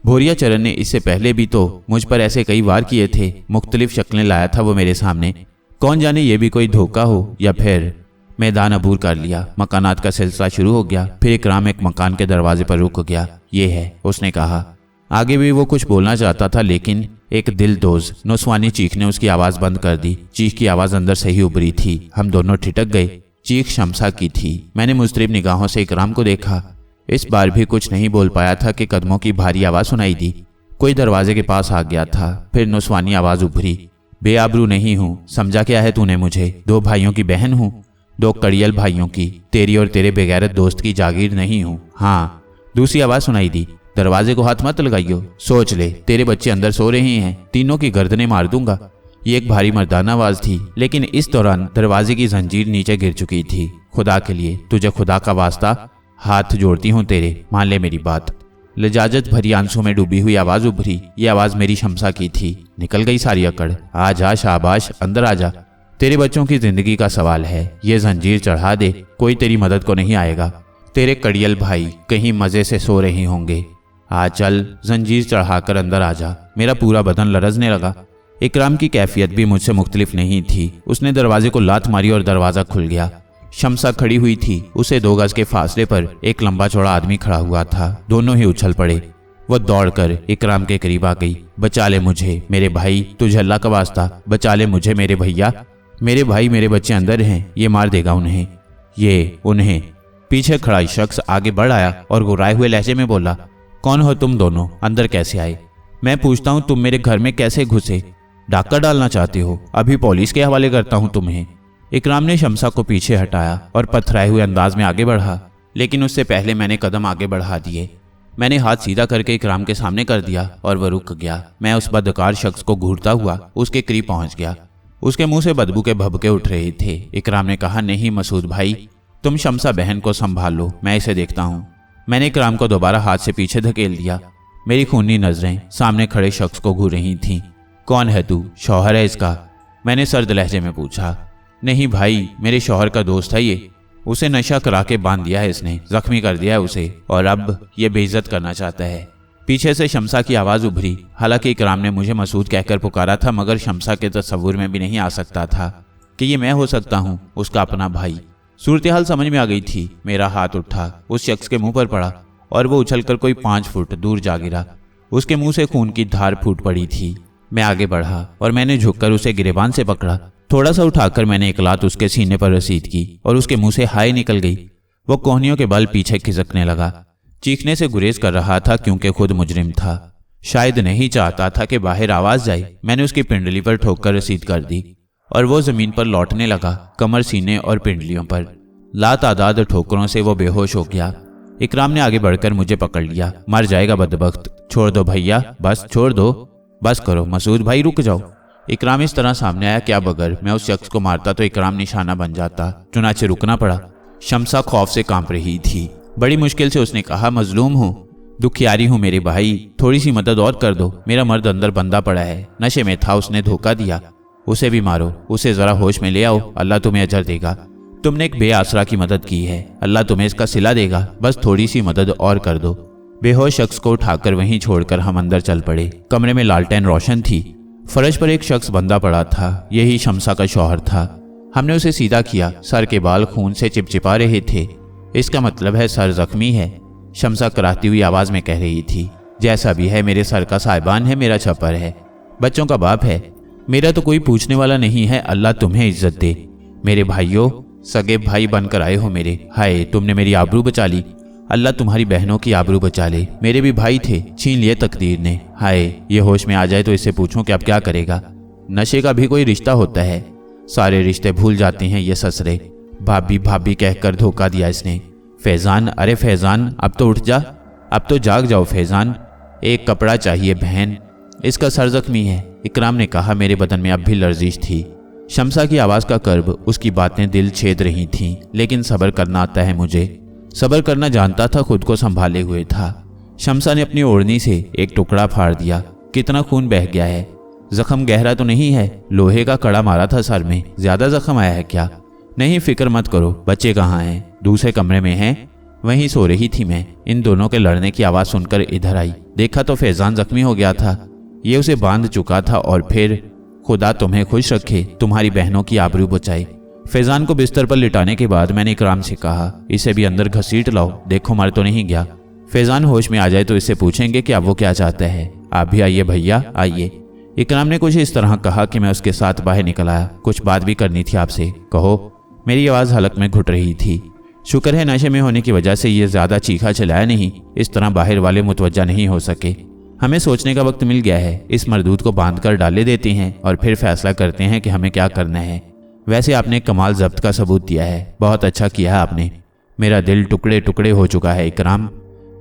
भोरिया चरण ने इससे पहले भी तो मुझ पर ऐसे कई वार किए थे। मुख्तलिफ शक्लें लाया था वो मेरे सामने। कौन जाने ये भी कोई धोखा हो, या फिर। मैदान अबूर कर लिया। मकानात का सिलसिला शुरू हो गया। फिर इकराम एक मकान के दरवाजे पर रुक गया। ये है, उसने कहा। आगे भी वो कुछ बोलना चाहता था, लेकिन एक दिलदोज नुस्वानी चीख ने उसकी आवाज़ बंद कर दी। चीख की आवाज़ अंदर से ही उभरी थी। हम दोनों ठिठक गए। चीख शमसा की थी। मैंने मुस्तरिब निगाहों से इकराम को देखा। इस बार भी कुछ नहीं बोल पाया था कि कदमों की भारी आवाज़ सुनाई दी। कोई दरवाजे के पास आ गया था। फिर नुस्वानी आवाज़ उभरी। बेआबरू नहीं हूँ, समझा क्या है तूने मुझे? 2 भाइयों की बहन हूँ, 2 कड़ियल भाइयों की। तेरी और तेरे बेगैरत दोस्त की जागीर नहीं हूँ। हाँ, दूसरी आवाज़ सुनाई दी। दरवाजे को हाथ मत लगाइयो, सोच ले, तेरे बच्चे अंदर सो रहे हैं, तीनों की गर्दनें मार दूंगा। ये एक भारी मर्दाना आवाज़ थी, लेकिन इस दौरान दरवाजे की जंजीर नीचे गिर चुकी थी। खुदा के लिए, तुझे खुदा का वास्ता हाथ जोड़ती हूँ तेरे, मान ले मेरी बात। लजाजत भरी आंसू में डूबी हुई आवाज़ उभरी। ये आवाज़ मेरी शमसा की थी। निकल गई सारी अकड़। आ जा शाबाश, अंदर आ जा। तेरे बच्चों की जिंदगी का सवाल है। ये जंजीर चढ़ा दे, कोई तेरी मदद को नहीं आएगा। तेरे कड़ियल भाई कहीं मज़े से सो रहे होंगे। आ चल, जंजीर चढ़ाकर अंदर आ जा। मेरा पूरा बदन लरजने लगा। इकराम की कैफियत भी मुझसे मुख्तलिफ नहीं थी। उसने दरवाजे को लात मारी और दरवाज़ा खुल गया। शमसा खड़ी हुई थी। उसे 2 गज के फासले पर एक लंबा चौड़ा आदमी खड़ा हुआ था। दोनों ही उछल पड़े। वो दौड़कर इकराम के करीब आ गई। बचा ले मुझे मेरे भाई, तुझे अल्लाह का वास्ता बचा ले मुझे मेरे भैया। मेरे भाई, मेरे बच्चे अंदर हैं, ये मार देगा उन्हें। ये उन्हें। पीछे खड़ा शख्स आगे बढ़ आया और गुर्राए हुए लहजे में बोला, कौन हो तुम दोनों? अंदर कैसे आए? मैं पूछता हूँ तुम मेरे घर में कैसे घुसे? डाका डालना चाहते हो? अभी पुलिस के हवाले करता हूँ तुम्हें। इकराम ने शमसा को पीछे हटाया और पथराए हुए अंदाज में आगे बढ़ा, लेकिन उससे पहले मैंने कदम आगे बढ़ा दिए। मैंने हाथ सीधा करके इकराम के सामने कर दिया और वह रुक गया। मैं उस बदकार शख्स को घूरता हुआ उसके करीब पहुंच गया। उसके मुंह से बदबू के भभके उठ रहे थे। इकराम ने कहा, नहीं मसूद भाई, तुम शमसा बहन को संभाल लो, मैं इसे देखता हूँ। मैंने इकराम को दोबारा हाथ से पीछे धकेल दिया। मेरी खूनी नजरें सामने खड़े शख्स को घूर रही थीं। कौन है तू? शौहर है इसका? मैंने सर्द लहजे में पूछा। नहीं भाई, मेरे शौहर का दोस्त है ये। उसे नशा करा के बांध दिया है इसने, जख्मी कर दिया है उसे, और अब ये बेइज्जत करना चाहता है। पीछे से शमसा की आवाज़ उभरी। हालांकि इकराम ने मुझे मसूद कहकर पुकारा था, मगर शमसा के तस्वुर में भी नहीं आ सकता था कि ये मैं हो सकता हूँ, उसका अपना भाई। सूरत हाल समझ में आ गई थी। मेरा हाथ उठा, उस शख्स के मुंह पर पड़ा और वो उछलकर कोई 5 फुट दूर जा गिरा। उसके मुंह से खून की धार फूट पड़ी थी। मैं आगे बढ़ा और मैंने झुककर उसे गिरेबान से पकड़ा। थोड़ा सा उठाकर मैंने एक लात उसके सीने पर रसीद की और उसके मुंह से हाय निकल गई। वो कोहनियों के बल पीछे खिसकने लगा। चीखने से गुरेज कर रहा था क्योंकि खुद मुजरिम था। शायद नहीं चाहता था कि बाहर आवाज जाए। मैंने उसकी पिंडली पर ठोककर रसीद कर दी और वो जमीन पर लौटने लगा, कमर, सीने और पिंडलियों पर। लातादाद ठोकरों से वो बेहोश हो गया। इकराम ने आगे बढ़कर मुझे पकड़ लिया। मर जाएगा बदबख्त, छोड़ दो भैया, बस छोड़ दो, बस करो मसूद भाई, रुक जाओ। इकराम इस तरह सामने आया क्या बगर मैं उस शख्स को मारता तो इकराम निशाना बन जाता। चुनाचे रुकना पड़ा। शमसा खौफ से कांप रही थी। बड़ी मुश्किल से उसने कहा, मजलूम हूँ, दुखियारी हूँ मेरे भाई, थोड़ी सी मदद और कर दो। मेरा मर्द अंदर बंदा पड़ा है, नशे में था, उसने धोखा दिया। उसे भी मारो, उसे जरा होश में ले आओ, अल्लाह तुम्हें अजर देगा। तुमने एक बेआसरा की मदद की है, अल्लाह तुम्हें इसका सिला देगा। बस थोड़ी सी मदद और कर दो। बेहोश शख्स को उठाकर वहीं छोड़कर हम अंदर चल पड़े। कमरे में लालटेन रोशन थी। फर्श पर एक शख्स बंदा पड़ा था। यही शमसा का शौहर था। हमने उसे सीधा किया। सर के बाल खून से चिपचिपा रहे थे। इसका मतलब है सर जख्मी है, शमसा कराती हुई आवाज में कह रही थी। जैसा भी है, मेरे सर का साहिबान है, मेरा छपर है, बच्चों का बाप है, मेरा तो कोई पूछने वाला नहीं है। अल्लाह तुम्हें इज्जत दे। मेरे भाइयों, सगे भाई बनकर आए हो मेरे। हाय, तुमने मेरी आबरू बचा ली। अल्लाह तुम्हारी बहनों की आबरू बचा ले। मेरे भी भाई थे, छीन लिए तकदीर ने। हाय, ये होश में आ जाए तो इससे पूछूं कि अब क्या करेगा। नशे का भी कोई रिश्ता होता है, सारे रिश्ते भूल जाते हैं ये ससरे। भाभी भाभी कहकर धोखा दिया इसने। फैजान, अरे फैजान, अब तो उठ जा, अब तो जाग जाओ फैजान, एक कपड़ा चाहिए बहन, इसका सर जख्मी है। इकराम ने कहा। मेरे बदन में अब भी लर्जिश थी। शमसा की आवाज़ का कर्ब, उसकी बातें दिल छेद रही थीं। लेकिन सब्र करना आता है मुझे, सब्र करना जानता था, खुद को संभाले हुए था। शमसा ने अपनी ओढ़नी से एक टुकड़ा फाड़ दिया। कितना खून बह गया है। जख्म गहरा तो नहीं है, लोहे का कड़ा मारा था सर में, ज्यादा जख्म आया है क्या? नहीं, फिक्र मत करो। बच्चे कहाँ हैं? दूसरे कमरे में हैं, वहीं सो रही थी मैं। इन दोनों के लड़ने की आवाज़ सुनकर इधर आई। देखा तो फैजान जख्मी हो गया था। ये उसे बांध चुका था और फिर खुदा तुम्हें खुश रखे, तुम्हारी बहनों की आबरू बचाए। फैजान को बिस्तर पर लिटाने के बाद मैंने इकराम से कहा, इसे भी अंदर घसीट लाओ, देखो मर तो नहीं गया। फैजान होश में आ जाए तो इससे पूछेंगे कि अब वो क्या चाहता है। आप भी आइए भैया, आइए। इकराम ने कुछ इस तरह कहा कि मैं उसके साथ बाहर निकल आया। कुछ बात भी करनी थी आपसे। कहो। मेरी आवाज़ हलक में घुट रही थी। शुक्र है नशे में होने की वजह से ये ज़्यादा चीखा चलाया नहीं, इस तरह बाहर वाले मुतवज्जा नहीं हो सके। हमें सोचने का वक्त मिल गया है। इस मरदूद को बांध कर डाले देते हैं और फिर फैसला करते हैं कि हमें क्या करना है। वैसे आपने कमाल जब्त का सबूत दिया है, बहुत अच्छा किया है आपने। मेरा दिल टुकड़े टुकड़े हो चुका है इकराम,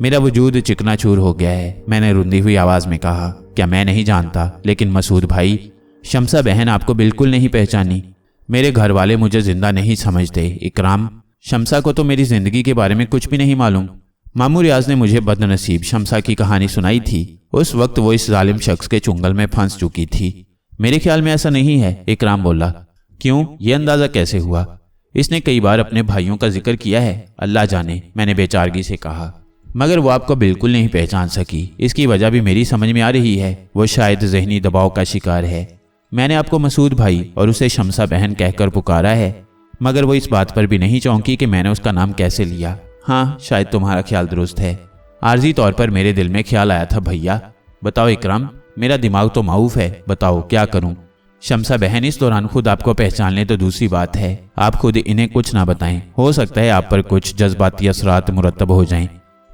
मेरा वजूद चिकनाचूर हो गया है। मैंने रुंधी हुई आवाज़ में कहा, क्या मैं नहीं जानता, लेकिन मसूद भाई, शमसा बहन आपको बिल्कुल नहीं पहचानी। मेरे घर वाले मुझे जिंदा नहीं समझते इकराम। शमसा को तो मेरी जिंदगी के बारे में कुछ भी नहीं मालूम। मामू रियाज ने मुझे बदनसीब शमसा की कहानी सुनाई थी। उस वक्त वो इस जालिम शख्स के चुंगल में फंस चुकी थी। मेरे ख्याल में ऐसा नहीं है, इकराम बोला। क्यों, ये अंदाजा कैसे हुआ? इसने कई बार अपने भाइयों का जिक्र किया है, अल्लाह जाने, मैंने बेचारगी से कहा। मगर वो आपको बिल्कुल नहीं पहचान सकी। इसकी वजह भी मेरी समझ में आ रही है। वो शायद जहनी दबाव का शिकार है। मैंने आपको मसूद भाई और उसे शमसा बहन कहकर पुकारा है, मगर वो इस बात पर भी नहीं चौंकी कि मैंने उसका नाम कैसे लिया। हाँ, शायद तुम्हारा ख्याल दुरुस्त है। आर्जी तौर पर मेरे दिल में ख्याल आया था। भैया बताओ इकराम, मेरा दिमाग तो माऊफ है, बताओ क्या करूं? शमसा बहन इस दौरान खुद आपको पहचान ले तो दूसरी बात है, आप खुद इन्हें कुछ ना बताएं। हो सकता है आप पर कुछ जज्बाती असरात मुरतब हो जाएं।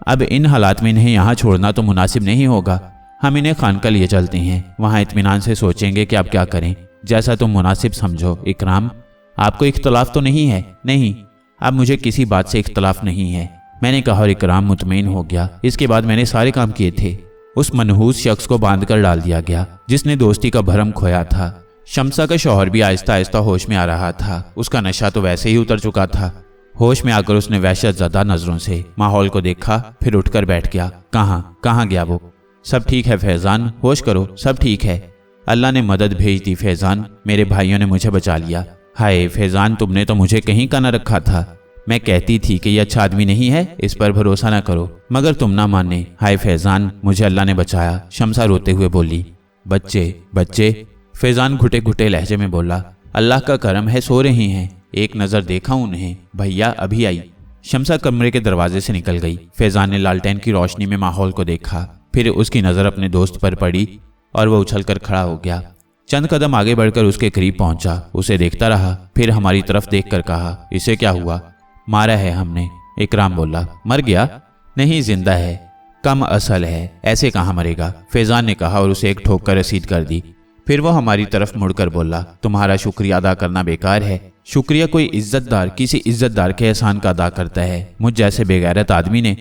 अब इन हालात में इन्हें यहाँ छोड़ना तो मुनासिब नहीं होगा। हम इन्हें खानका लिए चलते हैं, वहाँ इत्मीनान से सोचेंगे कि अब क्या करें, जैसा तुम मुनासिब समझो। इकराम, आपको इख्तलाफ तो नहीं है? नहीं, अब मुझे किसी बात से इख्तलाफ नहीं है, मैंने कहा और इकराम मुतमईन हो गया। इसके बाद मैंने सारे काम किए थे। उस मनहूस शख्स को बांध कर डाल दिया गया जिसने दोस्ती का भरम खोया था। शमसा का शौहर भी आहिस्ता आहिस्ता होश में आ रहा था। उसका नशा तो वैसे ही उतर चुका था। होश में आकर उसने वहशत ज़दा नजरों से माहौल को देखा, फिर उठकर बैठ गया। कहाँ गया वो? सब ठीक है फैज़ान, होश करो, सब ठीक है। अल्लाह ने मदद भेज दी फैज़ान, मेरे भाइयों ने मुझे बचा लिया। हाय फैज़ान, तुमने तो मुझे कहीं का न रखा था। मैं कहती थी कि ये अच्छा आदमी नहीं है, इस पर भरोसा न करो, मगर तुम ना माने। हाय फैज़ान, मुझे अल्लाह ने बचाया। शमसा रोते हुए बोली। बच्चे? फैज़ान घुटे घुटे लहजे में बोला। अल्लाह का करम है, सो रही हैं, एक नज़र देखा उन्हें, भैया अभी आई। शमसा कमरे के दरवाजे से निकल गई। फैज़ान ने लालटेन की रोशनी में माहौल को देखा, फिर उसकी नज़र अपने दोस्त पर पड़ी और वह उछलकर खड़ा हो गया। चंद कदम आगे बढ़कर उसके करीब पहुंचा, उसे देखता रहा, फिर हमारी तरफ देखकर कहा, इसे क्या हुआ? मारा है हमने। इकराम बोला। मर गया? नहीं, जिंदा है, कम असल है, ऐसे कहाँ मरेगा? फैज़ान ने कहा और उसे एक ठोकर रसीद कर दी। फिर वो हमारी तरफ मुड़कर बोला, तुम्हारा शुक्रिया अदा करना बेकार है। शुक्रिया कोई इज्जतदार किसी इज्जतदार के एहसान का अदा करता है, मुझ जैसे बेगैरत आदमी ने।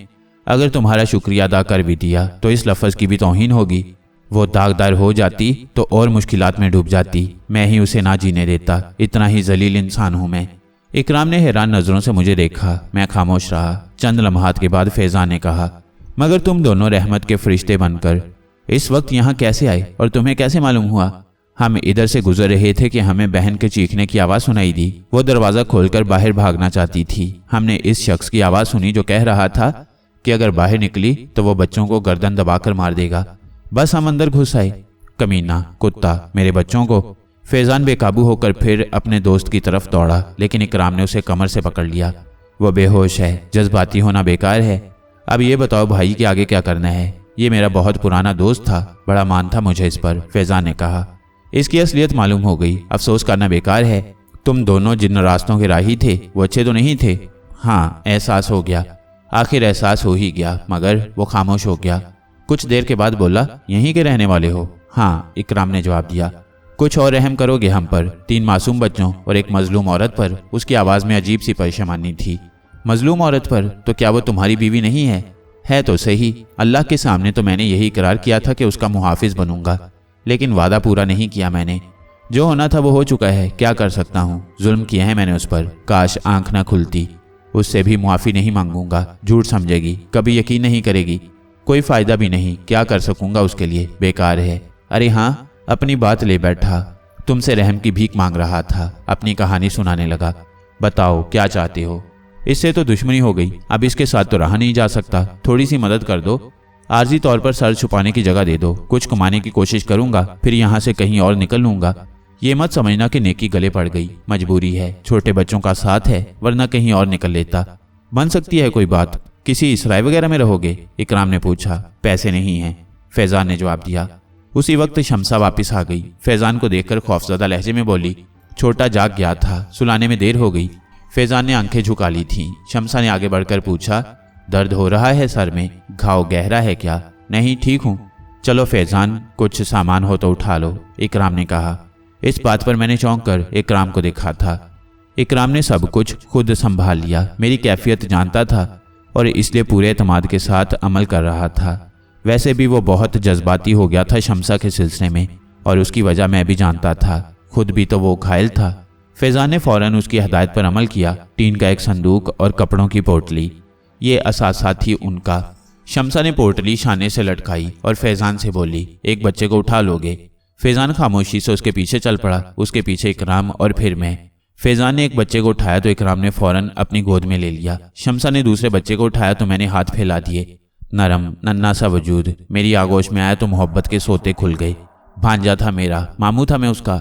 अगर तुम्हारा शुक्रिया अदा कर भी दिया तो इस लफ्ज़ की भी तौहीन होगी। वो दागदार हो जाती तो और मुश्किलात में डूब जाती, मैं ही उसे ना जीने देता, इतना ही जलील इंसान हूँ मैं। इकराम ने हैरान नज़रों से मुझे देखा, मैं खामोश रहा। चंद लम्हात के बाद फैज़ान ने कहा, मगर तुम दोनों रहमत के फरिश्ते बनकर इस वक्त यहाँ कैसे आए और तुम्हें कैसे मालूम हुआ? हम इधर से गुजर रहे थे कि हमें बहन के चीखने की आवाज़ सुनाई दी। वो दरवाज़ा खोलकर बाहर भागना चाहती थी। हमने इस शख्स की आवाज़ सुनी जो कह रहा था कि अगर बाहर निकली तो वो बच्चों को गर्दन दबाकर मार देगा। बस हम अंदर घुस आए। कमीना, कुत्ता, मेरे बच्चों को। फैज़ान बेकाबू होकर फिर अपने दोस्त की तरफ दौड़ा, लेकिन इकराम ने उसे कमर से पकड़ लिया। वो बेहोश है, जज्बाती होना बेकार है। अब ये बताओ भाई कि आगे क्या करना है? ये मेरा बहुत पुराना दोस्त था, बड़ा मान था मुझे इस पर। फैज़ान ने कहा। इसकी असलियत मालूम हो गई, अफसोस करना बेकार है। तुम दोनों जिन रास्तों के राही थे वो अच्छे तो नहीं थे। हाँ, एहसास हो गया, आखिर एहसास हो ही गया। मगर वो खामोश हो गया। कुछ देर के बाद बोला, यहीं के रहने वाले हो? हाँ, इकराम ने जवाब दिया। कुछ और रहम करोगे हम पर, 3 मासूम बच्चों और एक मजलूम औरत पर? उसकी आवाज़ में अजीब सी परेशानी थी। मजलूम औरत पर? तो क्या वो तुम्हारी बीवी नहीं है? है तो सही, अल्लाह के सामने तो मैंने यही इकरार किया था कि उसका मुहाफिज बनूंगा, लेकिन वादा पूरा नहीं किया मैंने। जो होना था वो हो चुका है, क्या कर सकता हूँ? जुल्म किया है मैंने उस पर, काश आंख ना खुलती। उससे भी मुआफ़ी नहीं मांगूंगा, झूठ समझेगी, कभी यकीन नहीं करेगी, कोई फ़ायदा भी नहीं, क्या कर सकूंगा उसके लिए, बेकार है। अरे हाँ, अपनी बात ले बैठा, तुमसे रहम की भीख मांग रहा था। अपनी कहानी सुनाने लगा। बताओ क्या चाहते हो? इससे तो दुश्मनी हो गई, अब इसके साथ तो रहा नहीं जा सकता, थोड़ी सी मदद कर दो, आर्जी तौर पर सर छुपाने की जगह दे दो, कुछ कमाने की कोशिश करूंगा, फिर यहाँ से कहीं और निकल लूंगा। ये मत समझना कि नेकी गले पड़ गई, मजबूरी है, छोटे बच्चों का साथ है, वरना कहीं और निकल लेता। बन सकती है कोई बात, किसी इसराय वगैरह में रहोगे? इकराम ने पूछा। पैसे नहीं हैं, फैज़ान ने जवाब दिया। उसी वक्त शमसा वापस आ गई। फैज़ान को देखकर खौफजदा लहजे में बोली, छोटा जाग गया था, सुलाने में देर हो गई। फैज़ान ने आंखें झुका ली थीं। शमसा ने आगे बढ़कर पूछा, दर्द हो रहा है सर में? घाव गहरा है क्या? नहीं, ठीक हूँ। चलो फैज़ान, कुछ सामान हो तो उठा लो, इकराम ने कहा। इस बात पर मैंने चौंक कर इकराम को देखा था। इकराम ने सब कुछ खुद संभाल लिया, मेरी कैफियत जानता था और इसलिए पूरे एतमाद के साथ अमल कर रहा था। वैसे भी वो बहुत जज्बाती हो गया था शमसा के सिलसिले में, और उसकी वजह मैं भी जानता था, खुद भी तो वो घायल था। फैज़ान ने फ़ौरन उसकी हदायत पर अमल किया। टीन का एक संदूक और कपड़ों की पोटली, ये असासा थी उनका। शमसा ने पोटली शाने से लटकाई और फैज़ान से बोली, एक बच्चे को उठा लोगे? फैज़ान खामोशी से उसके पीछे चल पड़ा, उसके पीछे इकराम और फिर मैं। फैज़ान ने एक बच्चे को उठाया तो इकराम ने फ़ौरन अपनी गोद में ले लिया। शमसा ने दूसरे बच्चे को उठाया तो मैंने हाथ फैला दिए। नरम नन्ना सा वजूद मेरी आगोश में आया तो मोहब्बत के सोते खुल गए। भांजा था मेरा, मामू था मैं उसका,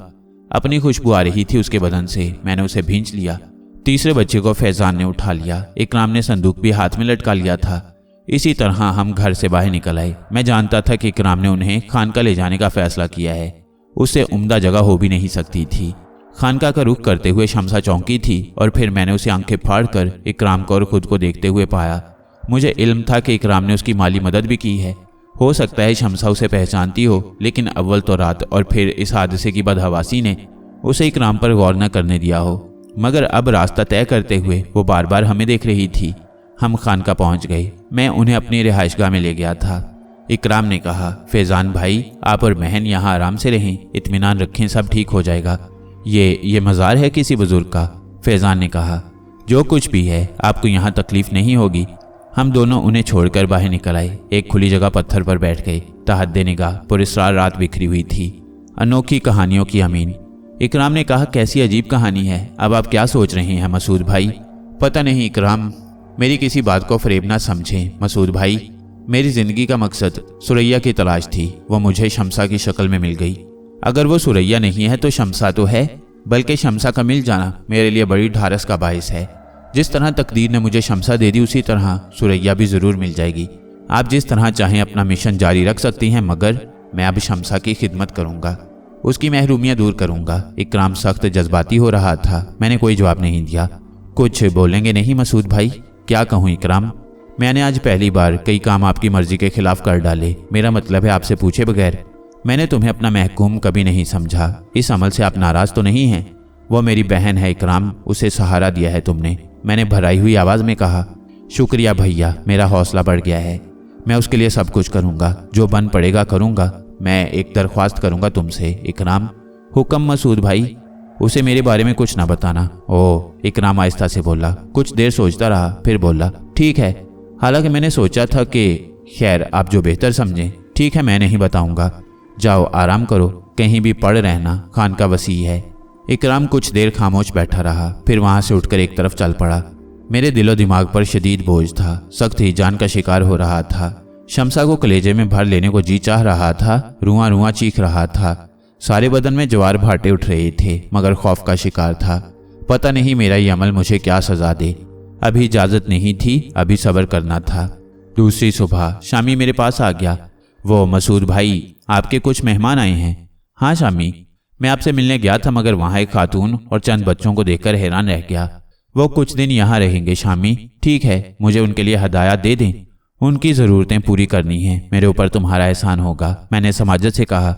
अपनी खुशबू आ रही थी उसके बदन से, मैंने उसे भींच लिया। तीसरे बच्चे को फैज़ान ने उठा लिया। इकराम ने संदूक भी हाथ में लटका लिया था। इसी तरह हम घर से बाहर निकल आए। मैं जानता था कि इकराम ने उन्हें खानका ले जाने का फैसला किया है, उससे उम्दा जगह हो भी नहीं सकती थी। खानका का रुख करते हुए शमसा चौंकी थी और फिर मैंने उसे आंखें फाड़ कर इकराम को और खुद को देखते हुए पाया। मुझे इल्म था कि इकराम ने उसकी माली मदद भी की है, हो सकता है शमसा उसे पहचानती हो, लेकिन अव्वल तो रात और फिर इस हादसे की बदहवासी ने उसे इकराम पर गौर न करने दिया हो, मगर अब रास्ता तय करते हुए वो बार बार हमें देख रही थी। हम खानका पहुंच गए। मैं उन्हें अपनी रिहाइशगाह में ले गया था। इकराम ने कहा, फैज़ान भाई, आप और बहन यहाँ आराम से रहें, इत्मीनान रखें, सब ठीक हो जाएगा। ये मज़ार है किसी बुजुर्ग का? फैज़ान ने कहा, जो कुछ भी है आपको यहाँ तकलीफ नहीं होगी। हम दोनों उन्हें छोड़कर बाहर निकल आए। एक खुली जगह पत्थर पर बैठ गए। तहद्दे निगाह पुरस्रार रात बिखरी हुई थी। अनोखी कहानियों की अमीन। इकराम ने कहा, कैसी अजीब कहानी है। अब आप क्या सोच रहे हैं मसूद भाई? पता नहीं इकराम, मेरी किसी बात को फरेब ना समझें मसूद भाई। मेरी ज़िंदगी का मकसद सुरैया की तलाश थी। वो मुझे शमसा की शक्ल में मिल गई। अगर वो सुरैया नहीं है तो शमसा तो है, बल्कि शमसा का मिल जाना मेरे लिए बड़ी ढारस का बायस है। जिस तरह तकदीर ने मुझे शमसा दे दी, उसी तरह सुरैया भी ज़रूर मिल जाएगी। आप जिस तरह चाहें अपना मिशन जारी रख सकती हैं, मगर मैं अब शमसा की खिदमत करूँगा, उसकी महरूमियाँ दूर करूँगा। इकराम सख्त जज्बाती हो रहा था। मैंने कोई जवाब नहीं दिया। कुछ बोलेंगे नहीं मसूद भाई? क्या कहूँ इकराम, मैंने आज पहली बार कई काम आपकी मर्जी के खिलाफ कर डाले। मेरा मतलब है आपसे पूछे बगैर। मैंने तुम्हें अपना महकूम कभी नहीं समझा। इस अमल से आप नाराज़ तो नहीं हैं? वो मेरी बहन है इकराम, उसे सहारा दिया है तुमने। मैंने भराई हुई आवाज़ में कहा, शुक्रिया भैया, मेरा हौसला बढ़ गया है। मैं उसके लिए सब कुछ करूँगा, जो बन पड़ेगा करूँगा। मैं एक दरख्वास्त करूँगा तुमसे इकराम। हुक्म मसूद भाई, उसे मेरे बारे में कुछ ना बताना। ओह, इकराम आहिस्ता से बोला। कुछ देर सोचता रहा, फिर बोला, ठीक है। हालांकि मैंने सोचा था कि खैर आप जो बेहतर समझें। ठीक है, मैं नहीं बताऊँगा। जाओ आराम करो, कहीं भी पड़ रहना, खानका वसी है। इकराम कुछ देर खामोश बैठा रहा, फिर वहाँ से उठकर एक तरफ चल पड़ा। मेरे दिलो दिमाग पर शदीद बोझ था, सख्त ही जान का शिकार हो रहा था। शमसा को कलेजे में भर लेने को जी चाह रहा था, रुआं रुआं चीख रहा था। सारे बदन में ज्वार भाटे उठ रहे थे, मगर खौफ का शिकार था। पता नहीं मेरा ये अमल मुझे क्या सजा दे। अभी इजाज़त नहीं थी, अभी सब्र करना था। दूसरी सुबह शामी मेरे पास आ गया। वो, मसूद भाई, आपके कुछ मेहमान आए हैं। हाँ शामी, मैं आपसे मिलने गया था, मगर वहाँ एक खातून और चंद बच्चों को देखकर हैरान रह गया। वो कुछ दिन यहाँ रहेंगे शामी। ठीक है, मुझे उनके लिए हदायत दे दें, उनकी ज़रूरतें पूरी करनी हैं। मेरे ऊपर तुम्हारा एहसान होगा। मैंने समाजत से कहा,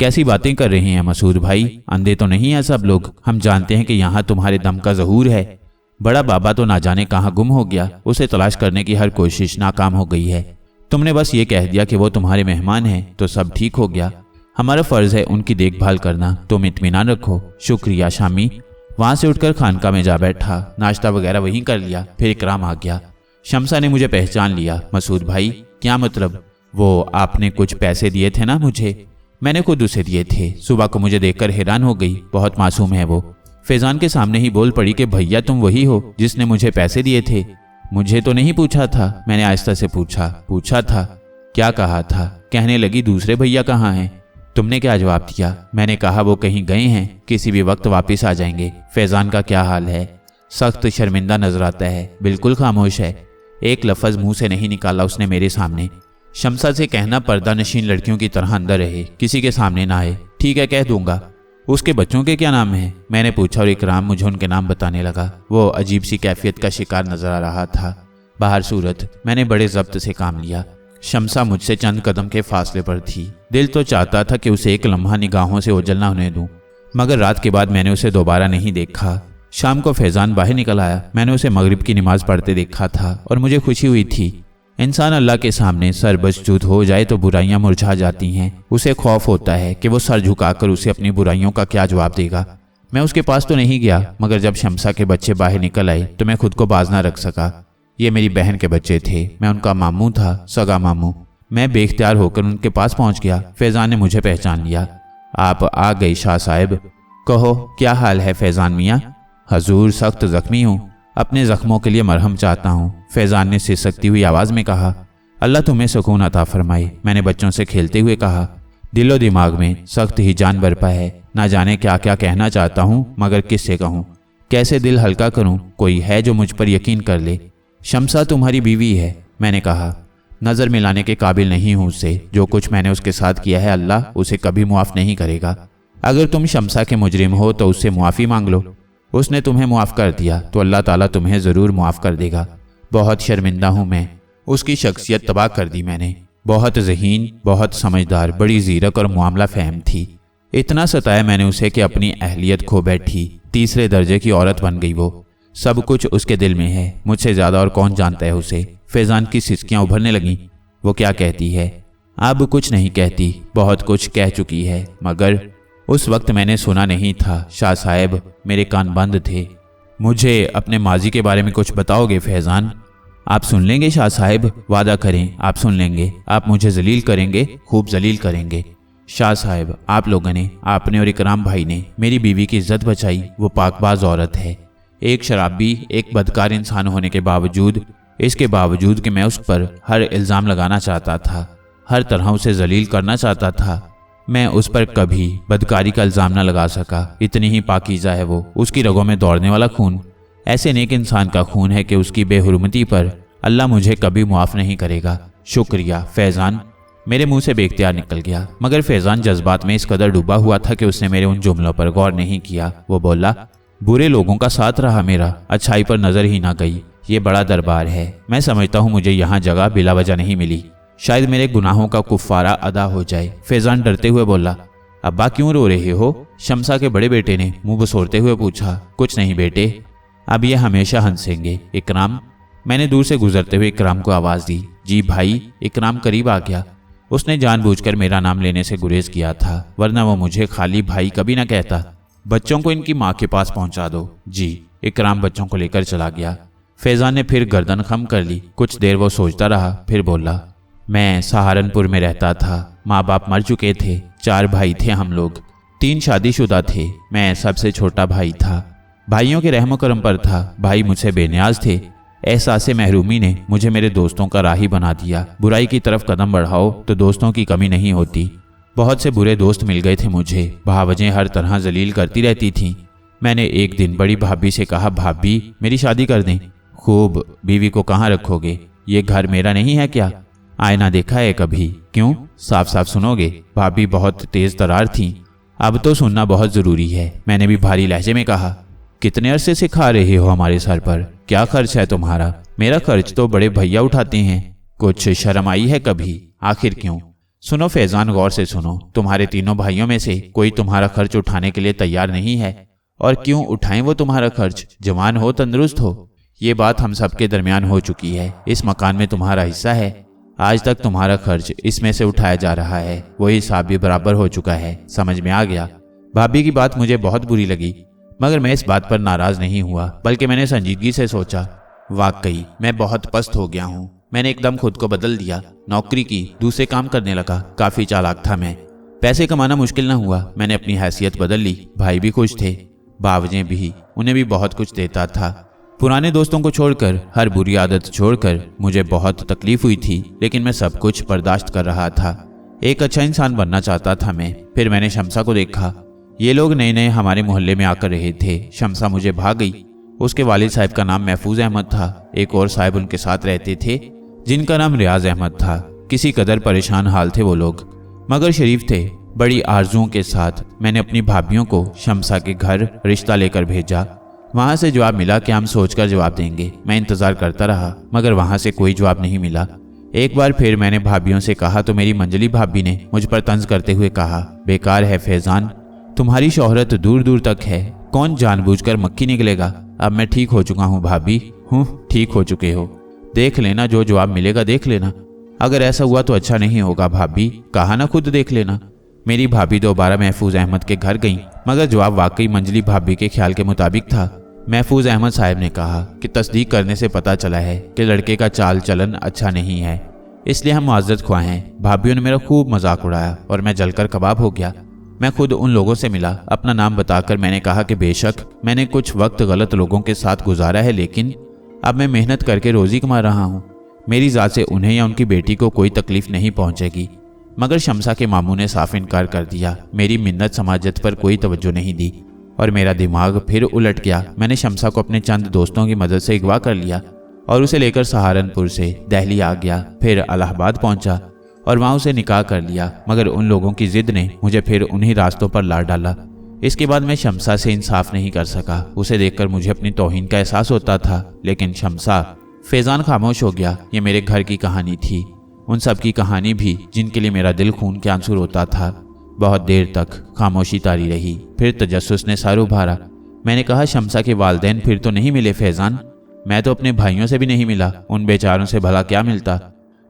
कैसी बातें कर रहे हैं मसूद भाई, अंधे तो नहीं हैं सब लोग। हम जानते हैं कि यहाँ तुम्हारे दम का ज़हूर है। बड़ा बाबा तो ना जाने कहाँ गुम हो गया, उसे तलाश करने की हर कोशिश नाकाम हो गई है। तुमने बस ये कह दिया कि वो तुम्हारे मेहमान हैं तो सब ठीक हो गया। हमारा फ़र्ज़ है उनकी देखभाल करना, तुम इत्मीनान रखो। शुक्रिया शामी। वहाँ से उठकर खानका में जा बैठा, नाश्ता वगैरह वहीं कर लिया। फिर इकराम आ गया। शमसा ने मुझे पहचान लिया। मसूद भाई, क्या मतलब? वो आपने कुछ पैसे दिए थे ना मुझे? मैंने खुद उसे दिए थे। सुबह को मुझे देखकर हैरान हो गई, बहुत मासूम है वो। फैज़ान के सामने ही बोल पड़ी कि भैया तुम वही हो जिसने मुझे पैसे दिए थे? मुझे तो नहीं पूछा था। मैंने आहिस्ता से पूछा था। क्या कहा था? कहने लगी, दूसरे भैया कहाँ हैं? तुमने क्या जवाब दिया? मैंने कहा वो कहीं गए हैं, किसी भी वक्त वापस आ जाएंगे। फैज़ान का क्या हाल है? सख्त शर्मिंदा नजर आता है, बिल्कुल खामोश है। एक लफ्ज़ मुंह से नहीं निकाला उसने मेरे सामने। शमसा से कहना पर्दा नशीन लड़कियों की तरह अंदर रहे, किसी के सामने ना आए। ठीक है, कह दूंगा। उसके बच्चों के क्या नाम हैं? मैंने पूछा और इकराम मुझे उनके नाम बताने लगा। वो अजीब सी कैफियत का शिकार नजर आ रहा था। बाहर सूरत। मैंने बड़े ज़ब्त से काम लिया। शमसा मुझसे चंद कदम के फासले पर थी। दिल तो चाहता था कि उसे एक लम्हा निगाहों से ओझल ना होने दूं, मगर रात के बाद मैंने उसे दोबारा नहीं देखा। शाम को फैज़ान बाहर निकल आया। मैंने उसे मगरिब की नमाज पढ़ते देखा था और मुझे खुशी हुई थी। इंसान अल्लाह के सामने सर बसजूद हो जाए तो बुराइयां मुरझा जाती हैं। उसे खौफ होता है कि वो सर झुकाकर उसे अपनी बुराइयों का क्या जवाब देगा। मैं उसके पास तो नहीं गया, मगर जब शमसा के बच्चे बाहर निकल आए तो मैं खुद को बाज ना रख सका। ये मेरी बहन के बच्चे थे। मैं उनका मामू था, सगा मामू। मैं बेख्तियार होकर उनके पास पहुंच गया। फैज़ान ने मुझे पहचान लिया। आप आ गई शाह साहब। कहो, क्या हाल है फैज़ान मियाँ? हजूर, सख्त जख्मी हूँ, अपने जख्मों के लिए मरहम चाहता हूँ। फैज़ान ने सिसकती हुई आवाज़ में कहा। अल्लाह तुम्हें सुकून अता फरमाए, मैंने बच्चों से खेलते हुए कहा। दिलो दिमाग में सख्त ही जान बरपा है। ना जाने क्या क्या कहना चाहता हूँ, मगर किससे कहूँ, कैसे दिल हल्का करूँ? कोई है जो मुझ पर यकीन कर ले? शमसा तुम्हारी बीवी है, मैंने कहा। नज़र मिलाने के काबिल नहीं हूँ उससे। जो कुछ मैंने उसके साथ किया है अल्लाह उसे कभी मुआफ़ नहीं करेगा। अगर तुम शमसा के मुजरिम हो तो उससे मुआफ़ी मांग लो। उसने तुम्हें मुआफ़ कर दिया तो अल्लाह ताला तुम्हें ज़रूर मुआफ़ कर देगा। बहुत शर्मिंदा हूँ मैं, उसकी शख्सियत तबाह कर दी मैंने। बहुत ज़हीन, बहुत समझदार, बड़ी ज़ीरक और मामला फहम थी। इतना सताया मैंने उसे कि अपनी अहलियत खो बैठी। तीसरे दर्जे की औरत बन गई वो। सब कुछ उसके दिल में है, मुझसे ज़्यादा और कौन जानता है उसे। फैज़ान की सिसकियाँ उभरने लगीं। वो क्या कहती है? अब कुछ नहीं कहती, बहुत कुछ कह चुकी है, मगर उस वक्त मैंने सुना नहीं था। शाह साहब, मेरे कान बंद थे। मुझे अपने माजी के बारे में कुछ बताओगे फैज़ान? आप सुन लेंगे शाह साहब, वादा करें आप सुन लेंगे। आप मुझे जलील करेंगे, खूब जलील करेंगे। शाह साहब, आप लोगों ने, आपने और इकराम भाई ने मेरी बीवी की इज्जत बचाई। वो पाकबाज औरत है, एक शराबी, एक बदकार इंसान होने के बावजूद, इसके बावजूद कि मैं उस पर हर इल्ज़ाम लगाना चाहता था, हर तरह उसे जलील करना चाहता था, मैं उस पर कभी बदकारी का इल्ज़ाम न लगा सका। इतनी ही पाकीज़ा है वो। उसकी रगों में दौड़ने वाला खून ऐसे नेक इंसान का खून है कि उसकी बेहुरमती पर अल्लाह मुझे कभी मुआफ़ नहीं करेगा। शुक्रिया फैज़ान। मेरे मुंह से बेख्तियार निकल गया, मगर फैज़ान जज्बात में इस कदर डूबा हुआ था कि उसने मेरे उन जुमलों पर गौर नहीं किया। वो बोला, बुरे लोगों का साथ रहा मेरा, अच्छाई पर नज़र ही ना गई। ये बड़ा दरबार है, मैं समझता हूँ मुझे यहाँ जगह बिला वजह नहीं मिली। शायद मेरे गुनाहों का कुफ़ारा अदा हो जाए। फैज़ान डरते हुए बोला, अब्बा क्यों रो रहे हो? शमसा के बड़े बेटे ने मुंह बसोरते हुए पूछा। कुछ नहीं बेटे, अब ये हमेशा हंसेंगे। इकराम, मैंने दूर से गुजरते हुए इकराम को आवाज़ दी। जी भाई। इकराम करीब आ गया। उसने जानबूझकर मेरा नाम लेने से गुरेज किया था, वरना वो मुझे खाली भाई कभी ना कहता। बच्चों को इनकी माँ के पास पहुंचा दो। जी। इकराम बच्चों को लेकर चला गया। फैज़ान ने फिर गर्दन खम कर ली। कुछ देर वो सोचता रहा, फिर बोला, मैं सहारनपुर में रहता था। माँ बाप मर चुके थे। 4 भाई थे हम लोग, 3 शादीशुदा थे। मैं सबसे छोटा भाई था। भाइयों के रहम करम पर था। भाई मुझसे बेनियाज थे। एहसासे महरूमी ने मुझे मेरे दोस्तों का राही बना दिया। बुराई की तरफ कदम बढ़ाओ तो दोस्तों की कमी नहीं होती। बहुत से बुरे दोस्त मिल गए थे मुझे। भावजें हर तरह जलील करती रहती थीं। मैंने एक दिन बड़ी भाभी से कहा, भाभी मेरी शादी कर दें। खूब, बीवी को कहाँ रखोगे? ये घर मेरा नहीं है क्या? आईना देखा है कभी? क्यों? साफ साफ सुनोगे? भाभी बहुत तेज तरार थीं। अब तो सुनना बहुत ज़रूरी है। मैंने भी भारी लहजे में कहा, कितने अरसे से खा रहे हो हमारे सर पर? क्या खर्च है तुम्हारा? मेरा खर्च तो बड़े भैया उठाते हैं। कुछ शर्म आई है कभी? आखिर क्यों? सुनो फैज़ान, गौर से सुनो। तुम्हारे तीनों भाइयों में से कोई तुम्हारा खर्च उठाने के लिए तैयार नहीं है। और क्यों उठाएं वो तुम्हारा खर्च? जवान हो, तंदुरुस्त हो। ये बात हम सबके दरमियान हो चुकी है। इस मकान में तुम्हारा हिस्सा है। आज तक तुम्हारा खर्च इसमें से उठाया जा रहा है। वही हिसाब भी बराबर हो चुका है। समझ में आ गया? भाभी की बात मुझे बहुत बुरी लगी, मगर मैं इस बात पर नाराज नहीं हुआ, बल्कि मैंने संजीदगी से सोचा, वाकई मैं बहुत पस्त हो गया हूँ। मैंने एकदम खुद को बदल दिया। नौकरी की, दूसरे काम करने लगा। काफी चालाक था मैं। पैसे कमाना मुश्किल न हुआ। मैंने अपनी हैसियत बदल ली। भाई भी खुश थे, बावजें भी। उन्हें भी बहुत कुछ देता था। पुराने दोस्तों को छोड़कर, हर बुरी आदत छोड़कर मुझे बहुत तकलीफ हुई थी, लेकिन मैं सब कुछ बर्दाश्त कर रहा था। एक अच्छा इंसान बनना चाहता था मैं। फिर मैंने शमसा को देखा। ये लोग नए नए हमारे मोहल्ले में आकर रहे थे। शमसा मुझे भाग गई। उसके वालिद साहब का नाम महफूज अहमद था। एक और साहब उनके साथ रहते थे, जिनका नाम रियाज अहमद था। किसी कदर परेशान हाल थे वो लोग, मगर शरीफ थे। बड़ी आरजुओं के साथ मैंने अपनी भाभियों को शमसा के घर रिश्ता लेकर भेजा। वहां से जवाब मिला कि हम सोचकर जवाब देंगे। मैं इंतजार करता रहा, मगर वहां से कोई जवाब नहीं मिला। एक बार फिर मैंने भाभियों से कहा तो मेरी मंजली भाभी ने मुझ पर तंज करते हुए कहा, बेकार है फैज़ान, तुम्हारी शोहरत दूर दूर तक है। कौन जानबूझकर मक्खी निकलेगा। अब मैं ठीक हो चुका हूँ भाभी। ठीक हो चुके हो। देख लेना, जो जवाब मिलेगा देख लेना। अगर ऐसा हुआ तो अच्छा नहीं होगा भाभी। कहा ना, खुद देख लेना। मेरी भाभी दोबारा महफूज अहमद के घर गईं, मगर जवाब वाकई मंजली भाभी के ख्याल के मुताबिक था। महफूज अहमद साहब ने कहा कि तस्दीक करने से पता चला है कि लड़के का चाल चलन अच्छा नहीं है, इसलिए हम माजरत ख्वाह हैं। भाभीयों ने मेरा खूब मजाक उड़ाया और मैं जलकर कबाब हो गया। मैं खुद उन लोगों से मिला। अपना नाम बताकर मैंने कहा कि बेशक मैंने कुछ वक्त गलत लोगों के साथ गुजारा है, लेकिन अब मैं मेहनत करके रोजी कमा रहा हूँ। मेरी ज़ात से उन्हें या उनकी बेटी को कोई तकलीफ नहीं पहुँचेगी। मगर शमसा के मामू ने साफ इनकार कर दिया। मेरी मिन्नत समाजत पर कोई तवज्जो नहीं दी और मेरा दिमाग फिर उलट गया। मैंने शमसा को अपने चंद दोस्तों की मदद से अगवा कर लिया और उसे लेकर सहारनपुर से दिल्ली आ गया। फिर इलाहाबाद पहुंचा और वहां उसे निकाह कर लिया, मगर उन लोगों की जिद ने मुझे फिर उन्हीं रास्तों पर ला डाला। इसके बाद मैं शमसा से इंसाफ नहीं कर सका। उसे देखकर मुझे अपनी तौहीन का एहसास होता था, लेकिन शमसा। फैज़ान खामोश हो गया। ये मेरे घर की कहानी थी। उन सब की कहानी भी जिनके लिए मेरा दिल खून के आंसू रोता था। बहुत देर तक खामोशी तारी रही। फिर तजस्सुस ने सर उभारा। मैंने कहा, शम्सा के वालिदैन फिर तो नहीं मिले फैजान? मैं तो अपने भाइयों से भी नहीं मिला, उन बेचारों से भला क्या मिलता?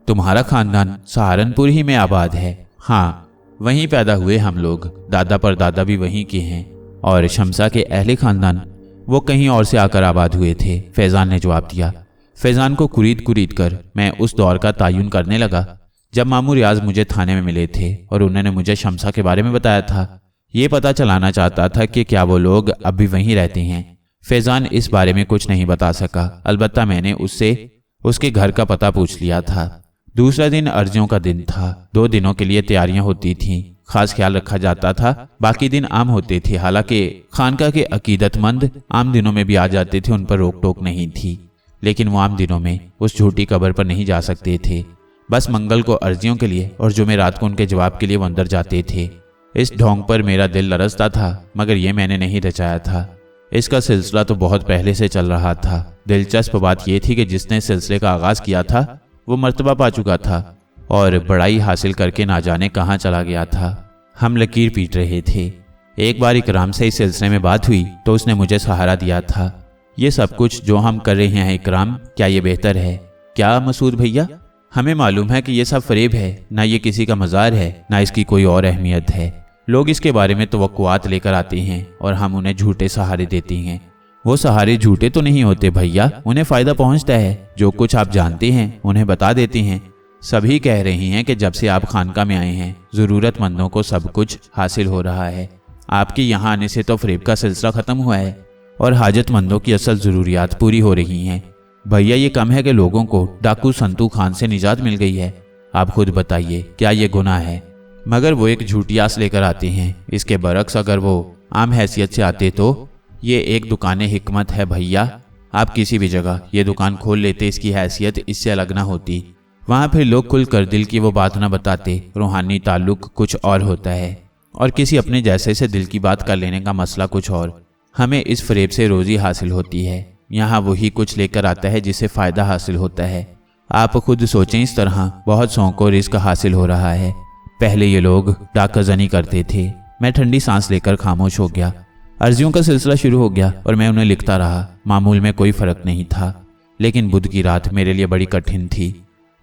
तुम्हारा खानदान सहारनपुर ही में आबाद है। हाँ, वहीं पैदा हुए हम लोग, दादा पर दादा भी वहीं के हैं। और शम्सा के अहले खानदान वो कहीं और से आकर आबाद हुए थे, फैजान ने जवाब दिया। फैजान को कुरीद कुरीद कर मैं उस दौर का तायुन करने लगा जब मामू रियाज मुझे थाने में मिले थे और उन्होंने मुझे शम्सा के बारे में बताया था। ये पता चलाना चाहता था कि क्या वो लोग अब भी वहीं रहते हैं। फैजान इस बारे में कुछ नहीं बता सका, अलबत्ता मैंने उससे उसके घर का पता पूछ लिया था। दूसरा दिन अर्जियों का दिन था। 2 दिनों के लिए तैयारियां होती थीं, खास ख्याल रखा जाता था। बाकी दिन आम होते थे, हालांकि खानका के अकीदतमंद आम दिनों में भी आ जाते थे, उन पर रोक टोक नहीं थी। लेकिन वो आम दिनों में उस झूठी कब्र पर नहीं जा सकते थे। बस मंगल को अर्जियों के लिए और जुमेरात को उनके जवाब के लिए वो अंदर जाते थे। इस ढोंग पर मेरा दिल लरसता था, मगर ये मैंने नहीं रचाया था। इसका सिलसिला तो बहुत पहले से चल रहा था। दिलचस्प बात यह थी कि जिसने सिलसिले का आगाज किया था वो मर्तबा पा चुका था और बड़ाई हासिल करके ना जाने कहाँ चला गया था। हम लकीर पीट रहे थे। एक बार इकराम से इस सिलसिले में बात हुई तो उसने मुझे सहारा दिया था। ये सब कुछ जो हम कर रहे हैं इकराम, क्या ये बेहतर है? क्या मसूद भैया? हमें मालूम है कि ये सब फरेब है, ना ये किसी का मज़ार है, ना इसकी कोई और अहमियत है। लोग इसके बारे में तवक्कुआत लेकर आते हैं और हम उन्हें झूठे सहारे देते हैं। वो सहारे झूठे तो नहीं होते भैया, उन्हें फ़ायदा पहुंचता है। जो कुछ आप जानते हैं उन्हें बता देते हैं। सभी कह रही हैं कि जब से आप खानका में आए हैं ज़रूरतमंदों को सब कुछ हासिल हो रहा है। आपके यहाँ आने से तो फरेब का सिलसिला ख़त्म हुआ है और हाजतमंदों की असल ज़रूरियात पूरी हो रही हैं। भैया ये कम है कि लोगों को डाकू संतू खान से निजात मिल गई है। आप खुद बताइए, क्या ये गुनाह है? मगर वो एक झूठी आस लेकर आते हैं। इसके बरक्स अगर वो आम हैसियत से आते तो ये एक दुकान हिकमत है भैया। आप किसी भी जगह ये दुकान खोल लेते, इसकी हैसियत इससे अलग ना होती। वहाँ फिर लोग खुल कर दिल की वो बात ना बताते। रूहानी ताल्लुक कुछ और होता है और किसी अपने जैसे से दिल की बात कर लेने का मसला कुछ और। हमें इस फरेब से रोज़ी हासिल होती है। यहाँ वही कुछ लेकर आता है जिससे फ़ायदा हासिल होता है। आप खुद सोचें, इस तरह बहुत सौ को रिस्क हासिल हो रहा है। पहले ये लोग डाकज़नी करते थे। मैं ठंडी सांस लेकर खामोश हो गया। अर्जियों का सिलसिला शुरू हो गया और मैं उन्हें लिखता रहा। मामूल में कोई फ़र्क नहीं था, लेकिन बुध की रात मेरे लिए बड़ी कठिन थी।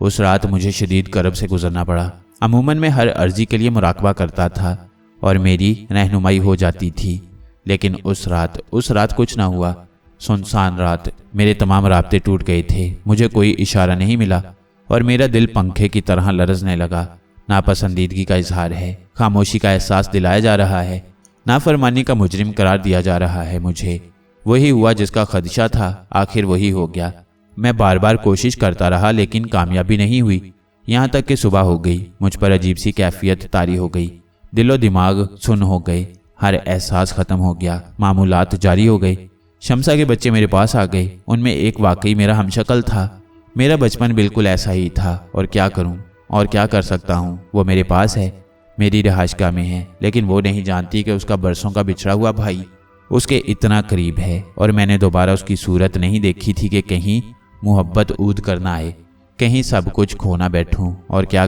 उस रात मुझे शदीद करब से गुजरना पड़ा। अमूमन मैं हर अर्जी के लिए मुराकबा करता था और मेरी रहनुमाई हो जाती थी, लेकिन उस रात कुछ ना हुआ। सुनसान रात, मेरे तमाम राब्ते टूट गए थे। मुझे कोई इशारा नहीं मिला और मेरा दिल पंखे की तरह लरजने लगा। नापसंदीदगी का इजहार है, खामोशी का एहसास दिलाया जा रहा है, नाफरमानी का मुजरिम करार दिया जा रहा है मुझे। वही हुआ जिसका खदशा था, आखिर वही हो गया। मैं बार बार कोशिश करता रहा लेकिन कामयाबी नहीं हुई। यहाँ तक कि सुबह हो गई, मुझ पर अजीब सी कैफियत तारी हो गई। दिलो दिमाग सुन्न हो गए, हर एहसास ख़त्म हो गया, मामूलात जारी हो गए। शम्सा के बच्चे मेरे पास आ गए। उनमें एक वाकई मेरा हमशक्ल था। मेरा बचपन बिल्कुल ऐसा ही था और क्या करूं और क्या कर सकता हूं। वो मेरे पास है, मेरी रिहाइशगाह में है, लेकिन वो नहीं जानती कि उसका बरसों का बिछड़ा हुआ भाई उसके इतना करीब है और मैंने दोबारा उसकी सूरत नहीं देखी थी कि कहीं मुहब्बत ऊद करना आए, कहीं सब कुछ खोना बैठूं। और क्या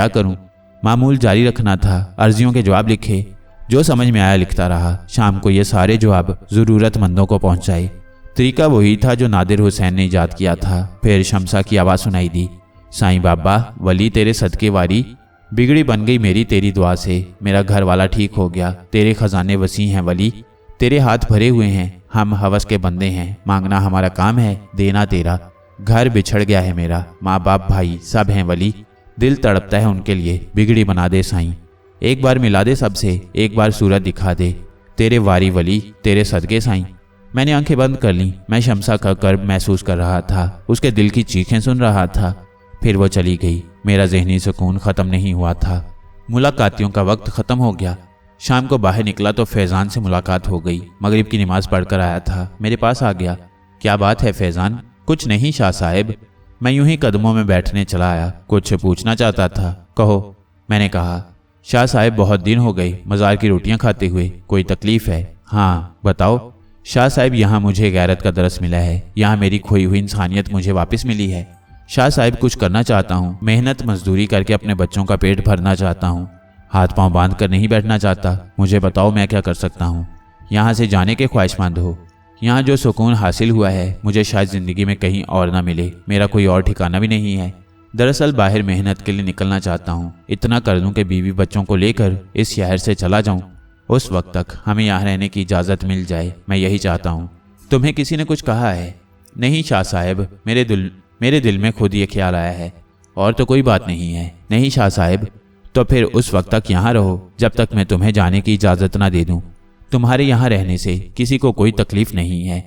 करूं। मामूल जारी रखना था। अर्जियों के जवाब लिखे, जो समझ में आया लिखता रहा। शाम को ये सारे जवाब ज़रूरतमंदों को पहुंचाए। तरीका वही था जो नादिर हुसैन ने ईजाद किया था। फिर शम्सा की आवाज़ सुनाई दी, साईं बाबा वली तेरे सदके वारी, बिगड़ी बन गई मेरी तेरी दुआ से। मेरा घर वाला ठीक हो गया, तेरे खजाने वसी हैं वली, तेरे हाथ भरे हुए हैं, हम हवस के बंदे हैं, मांगना हमारा काम है, देना तेरा। घर बिछड़ गया है मेरा, माँ बाप भाई सब हैं वली, दिल तड़पता है उनके लिए, बिगड़ी बना दे साईं। एक बार मिला दे सबसे, एक बार सूरत दिखा दे, तेरे वारी वली, तेरे सदके साईं। मैंने आंखें बंद कर लीं। मैं शम्सा का कर्ब महसूस कर रहा था, उसके दिल की चीखें सुन रहा था। फिर वो चली गई। मेरा जहनी सुकून ख़त्म नहीं हुआ था। मुलाकातियों का वक्त ख़त्म हो गया। शाम को बाहर निकला तो फैज़ान से मुलाकात हो गई। मगरिब की नमाज़ पढ़कर आया था, मेरे पास आ गया। क्या बात है फैज़ान? कुछ नहीं शाह साहब। मैं यूं ही कदमों में बैठने चला आया, कुछ पूछना चाहता था। कहो, मैंने कहा। शाह साहब बहुत दिन हो गए मज़ार की रोटियां खाते हुए, कोई तकलीफ़ है? हाँ बताओ। शाह साहब यहाँ मुझे गैरत का दरस मिला है, यहाँ मेरी खोई हुई इंसानियत मुझे वापस मिली है। शाह साहब कुछ करना चाहता हूँ, मेहनत मजदूरी करके अपने बच्चों का पेट भरना चाहता हूँ, हाथ पांव बांध कर नहीं बैठना चाहता। मुझे बताओ मैं क्या कर सकता हूँ। यहाँ से जाने के ख्वाहिशमंद हो। यहाँ जो सुकून हासिल हुआ है मुझे शायद ज़िंदगी में कहीं और ना मिले। मेरा कोई और ठिकाना भी नहीं है। दरअसल बाहर मेहनत के लिए निकलना चाहता हूँ। इतना कर दूँ कि बीवी बच्चों को लेकर इस शहर से चला जाऊँ। उस वक्त तक हमें यहाँ रहने की इजाज़त मिल जाए, मैं यही चाहता हूँ। तुम्हें किसी ने कुछ कहा है? नहीं शाह साहब, मेरे दिल में खुद ये ख्याल आया है, और तो कोई बात नहीं है। नहीं शाह साहब, तो फिर उस वक्त तक यहाँ रहो जब तक मैं तुम्हें जाने की इजाज़त ना दे दूँ। तुम्हारे यहाँ रहने से किसी को कोई तकलीफ नहीं है।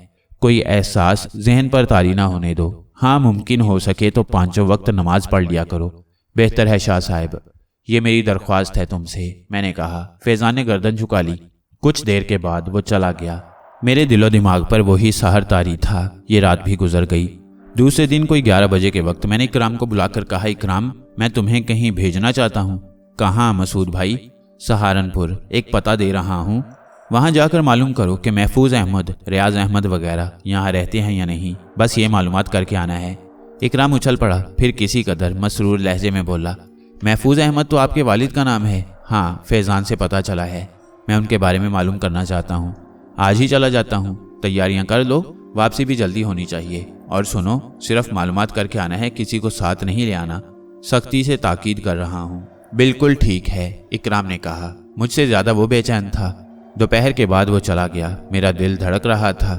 कोई एहसास जहन पर तारी ना होने दो। हाँ, मुमकिन हो सके तो 5 वक्त नमाज पढ़ लिया करो। बेहतर है शाह साहब, ये मेरी दरख्वास्त है तुमसे, मैंने कहा। फैज़ान ने गर्दन झुका ली। कुछ देर के बाद वो चला गया। मेरे दिलो दिमाग पर वही सहर तारी था। ये रात भी गुजर गई। दूसरे दिन कोई 11 बजे के वक्त मैंने इकराम को बुलाकर कहा, इकराम, मैं तुम्हें कहीं भेजना चाहता हूँ। कहाँ मसूद भाई? सहारनपुर। एक पता दे रहा हूँ, वहाँ जाकर मालूम करो कि महफूज अहमद, रियाज अहमद वगैरह यहाँ रहते हैं या नहीं। बस ये मालूमात करके आना है। इकराम उछल पड़ा, फिर किसी कदर मसरूर लहजे में बोला, महफूज अहमद तो आपके वालिद का नाम है। हाँ, फैज़ान से पता चला है। मैं उनके बारे में मालूम करना चाहता हूँ। आज ही चला जाता हूँ। तैयारियाँ कर लो, वापसी भी जल्दी होनी चाहिए। और सुनो, सिर्फ मालूमात करके आना है, किसी को साथ नहीं ले आना। सख्ती से ताकीद कर रहा हूँ। बिल्कुल ठीक है, इकराम ने कहा। मुझसे ज़्यादा वो बेचैन था। दोपहर के बाद वो चला गया। मेरा दिल धड़क रहा था।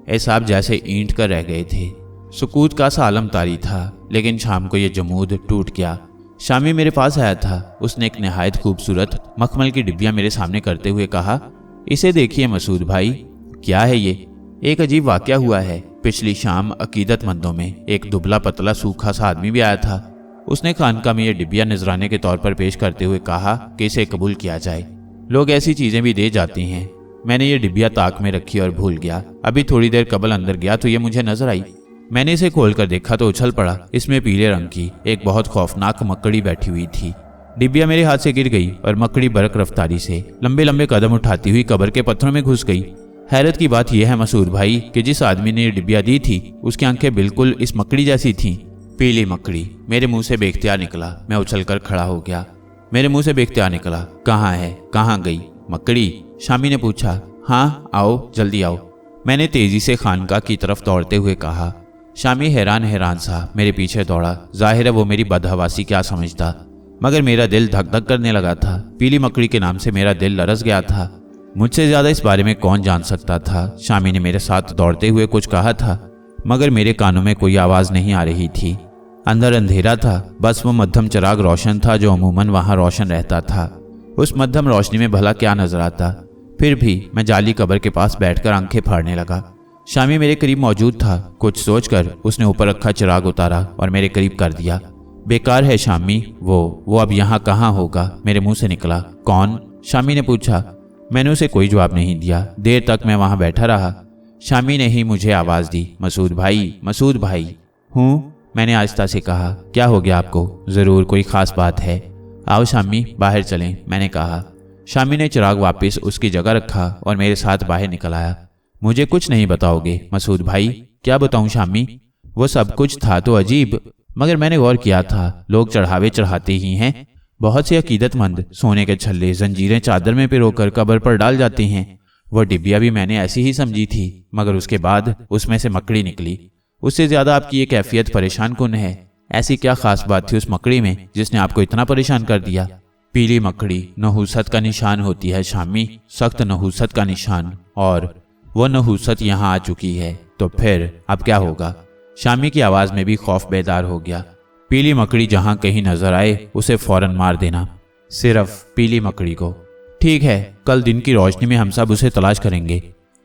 एहसाब जैसे ईंट कर रह गए थे। सुकूत का सा आलम तारी था, लेकिन शाम को ये जमूद टूट गया। शामी मेरे पास आया था। उसने एक नहायत खूबसूरत मखमल की डिब्बियाँ मेरे सामने करते हुए कहा, इसे देखिए मसूद भाई। क्या है ये? एक अजीब वाक़या हुआ है। पिछली शाम अकीदतमंदों में एक दुबला पतला सूखा सा आदमी भी आया था। उसने खानका में ये डिब्बियाँ नजराने के तौर पर पेश करते हुए कहा कि इसे कबूल किया जाए। लोग ऐसी चीज़ें भी दे जाती हैं। मैंने ये डिब्बियाँ ताक में रखी और भूल गया। अभी थोड़ी देर कबल अंदर गया तो ये मुझे नजर आई। मैंने इसे खोलकर देखा तो उछल पड़ा। इसमें पीले रंग की एक बहुत खौफनाक मकड़ी बैठी हुई थी। डिब्बिया मेरे हाथ से गिर गई और मकड़ी बरक रफ्तारी से लंबे लंबे कदम उठाती हुई कब्र के पत्थरों में घुस गई। हैरत की बात यह है मसूद भाई कि जिस आदमी ने ये डिब्बिया दी थी उसकी आंखें बिल्कुल इस मकड़ी जैसी थीं। पीली मकड़ी मेरे मुंह से बेख्तियार निकला। मैं उछलकर खड़ा हो गया। मेरे मुंह से बेख्तियार निकला, कहाँ है, कहाँ गई मकड़ी? शामी ने पूछा। हाँ, आओ, जल्दी आओ, मैंने तेजी से खानका की तरफ दौड़ते हुए कहा। शामी हैरान सा मेरे पीछे दौड़ा। जाहिर है वो मेरी बदहवासी क्या समझता, मगर मेरा दिल धक धक करने लगा था। पीली मकड़ी के नाम से मेरा दिल लरस गया था। मुझसे ज़्यादा इस बारे में कौन जान सकता था। शामी ने मेरे साथ दौड़ते हुए कुछ कहा था, मगर मेरे कानों में कोई आवाज़ नहीं आ रही थी। अंदर अंधेरा था, बस वो मध्यम चिराग रोशन था जो अमूमन वहाँ रोशन रहता था। उस मध्यम रोशनी में भला क्या नजर आता। फिर भी मैं जाली कब्र के पास बैठकर आंखें फाड़ने लगा। शामी मेरे करीब मौजूद था। कुछ सोचकर उसने ऊपर रखा चिराग उतारा और मेरे करीब कर दिया। बेकार है शामी, वो अब यहाँ कहाँ होगा, मेरे मुंह से निकला। कौन? शामी ने पूछा। मैंने उसे कोई जवाब नहीं दिया। देर तक मैं वहाँ बैठा रहा। शामी ने ही मुझे आवाज़ दी, मसूद भाई, मसूद भाई। हूँ, मैंने आहिस्ता से कहा। क्या हो गया आपको? ज़रूर कोई ख़ास बात है। आओ शामी, बाहर चलें, मैंने कहा। शामी ने चिराग वापस उसकी जगह रखा और मेरे साथ बाहर निकल आया। मुझे कुछ नहीं बताओगे मसूद भाई? क्या बताऊं शामी? वो सब कुछ था तो अजीब, मगर मैंने गौर किया था लोग चढ़ावे चढ़ाते ही हैं। बहुत से अकीदतमंद सोने के छल्ले जंजीरें चादर में पिरोकर कब्र पर डाल जाते हैं। वो डिब्बिया भी मैंने ऐसी ही समझी थी, मगर उसके बाद उसमें से मकड़ी निकली। उससे ज्यादा आपकी ये कैफियत परेशान कुन है। ऐसी क्या खास बात थी उस मकड़ी में जिसने आपको इतना परेशान कर दिया? पीली मकड़ी नहूसत का निशान होती है शामी, सख्त नहूसत का निशान, और वो नहूसत यहाँ आ चुकी है। तो फिर अब क्या होगा? शामी की आवाज में भी खौफ बेदार हो गया। पीली मकड़ी जहां कहीं नजर आए उसे फौरन मार देना, सिर्फ पीली मकड़ी को। ठीक है, कल दिन की रोशनी में हम सब उसे तलाश करेंगे।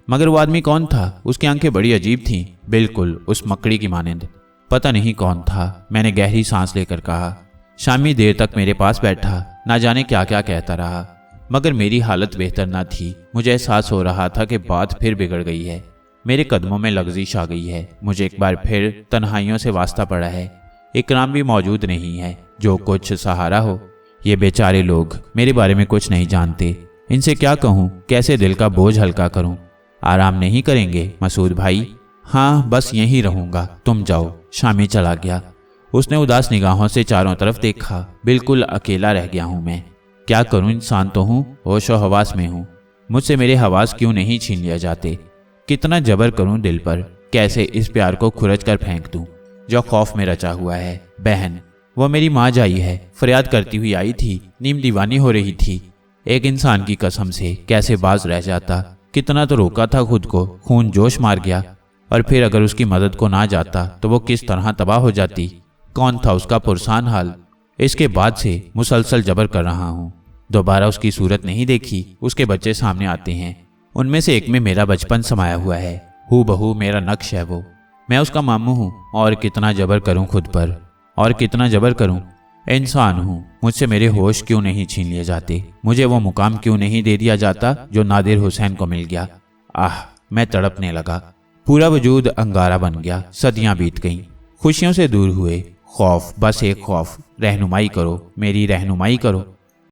मगर वो आदमी कौन था? उसकी आंखें बड़ी अजीब थीं, बिल्कुल उस मकड़ी की मानिंद। पता नहीं कौन था, मैंने गहरी सांस लेकर कहा। शामी देर तक मेरे पास बैठा, ना जाने क्या क्या कहता रहा, मगर मेरी हालत बेहतर ना थी। मुझे एहसास हो रहा था कि बात फिर बिगड़ गई है। मेरे कदमों में लग्जिश आ गई है। मुझे एक बार फिर तन्हाइयों से वास्ता पड़ा है। इकराम भी मौजूद नहीं है जो कुछ सहारा हो। ये बेचारे लोग मेरे बारे में कुछ नहीं जानते। इनसे क्या कहूँ, कैसे दिल का बोझ हल्का करूँ? आराम नहीं करेंगे मसूद भाई? हाँ, बस यहीं रहूँगा, तुम जाओ। शामी चला गया। उसने उदास निगाहों से चारों तरफ देखा। बिल्कुल अकेला रह गया हूं मैं। क्या करूं, इंसान तो हूं, होश और हवास में हूं। मुझसे मेरे हवास क्यों नहीं छीन लिए जाते? कितना जबर करूं दिल पर, कैसे इस प्यार को खुरच कर फेंक दूं जो खौफ में रचा हुआ है। बहन, वो मेरी माँ जाई है, फरियाद करती हुई आई थी, नीम दीवानी हो रही थी। एक इंसान की कसम से कैसे बाज रह जाता। कितना तो रोका था खुद को, खून जोश मार गया। और फिर अगर उसकी मदद को ना जाता तो वो किस तरह तबाह हो जाती। कौन था उसका पुरसान हाल। इसके बाद से मुसलसल जबर कर रहा हूँ। दोबारा उसकी सूरत नहीं देखी। उसके बच्चे सामने आते हैं, उनमें से एक में मेरा बचपन समाया हुआ है। हू बहू मेरा नक्श है वो। मैं उसका मामू हूँ। और कितना जबर करूँ खुद पर, और कितना जबर करूँ। इंसान हूँ, मुझसे मेरे होश क्यों नहीं छीन लिए जाते? मुझे वो मुकाम क्यों नहीं दे दिया जाता जो नादिर हुसैन को मिल गया? आह, मैं तड़पने लगा। पूरा वजूद अंगारा बन गया। सदियां बीत गईं, खुशियों से दूर हुए। खौफ, बस एक खौफ। रहनुमाई करो, मेरी रहनुमाई करो।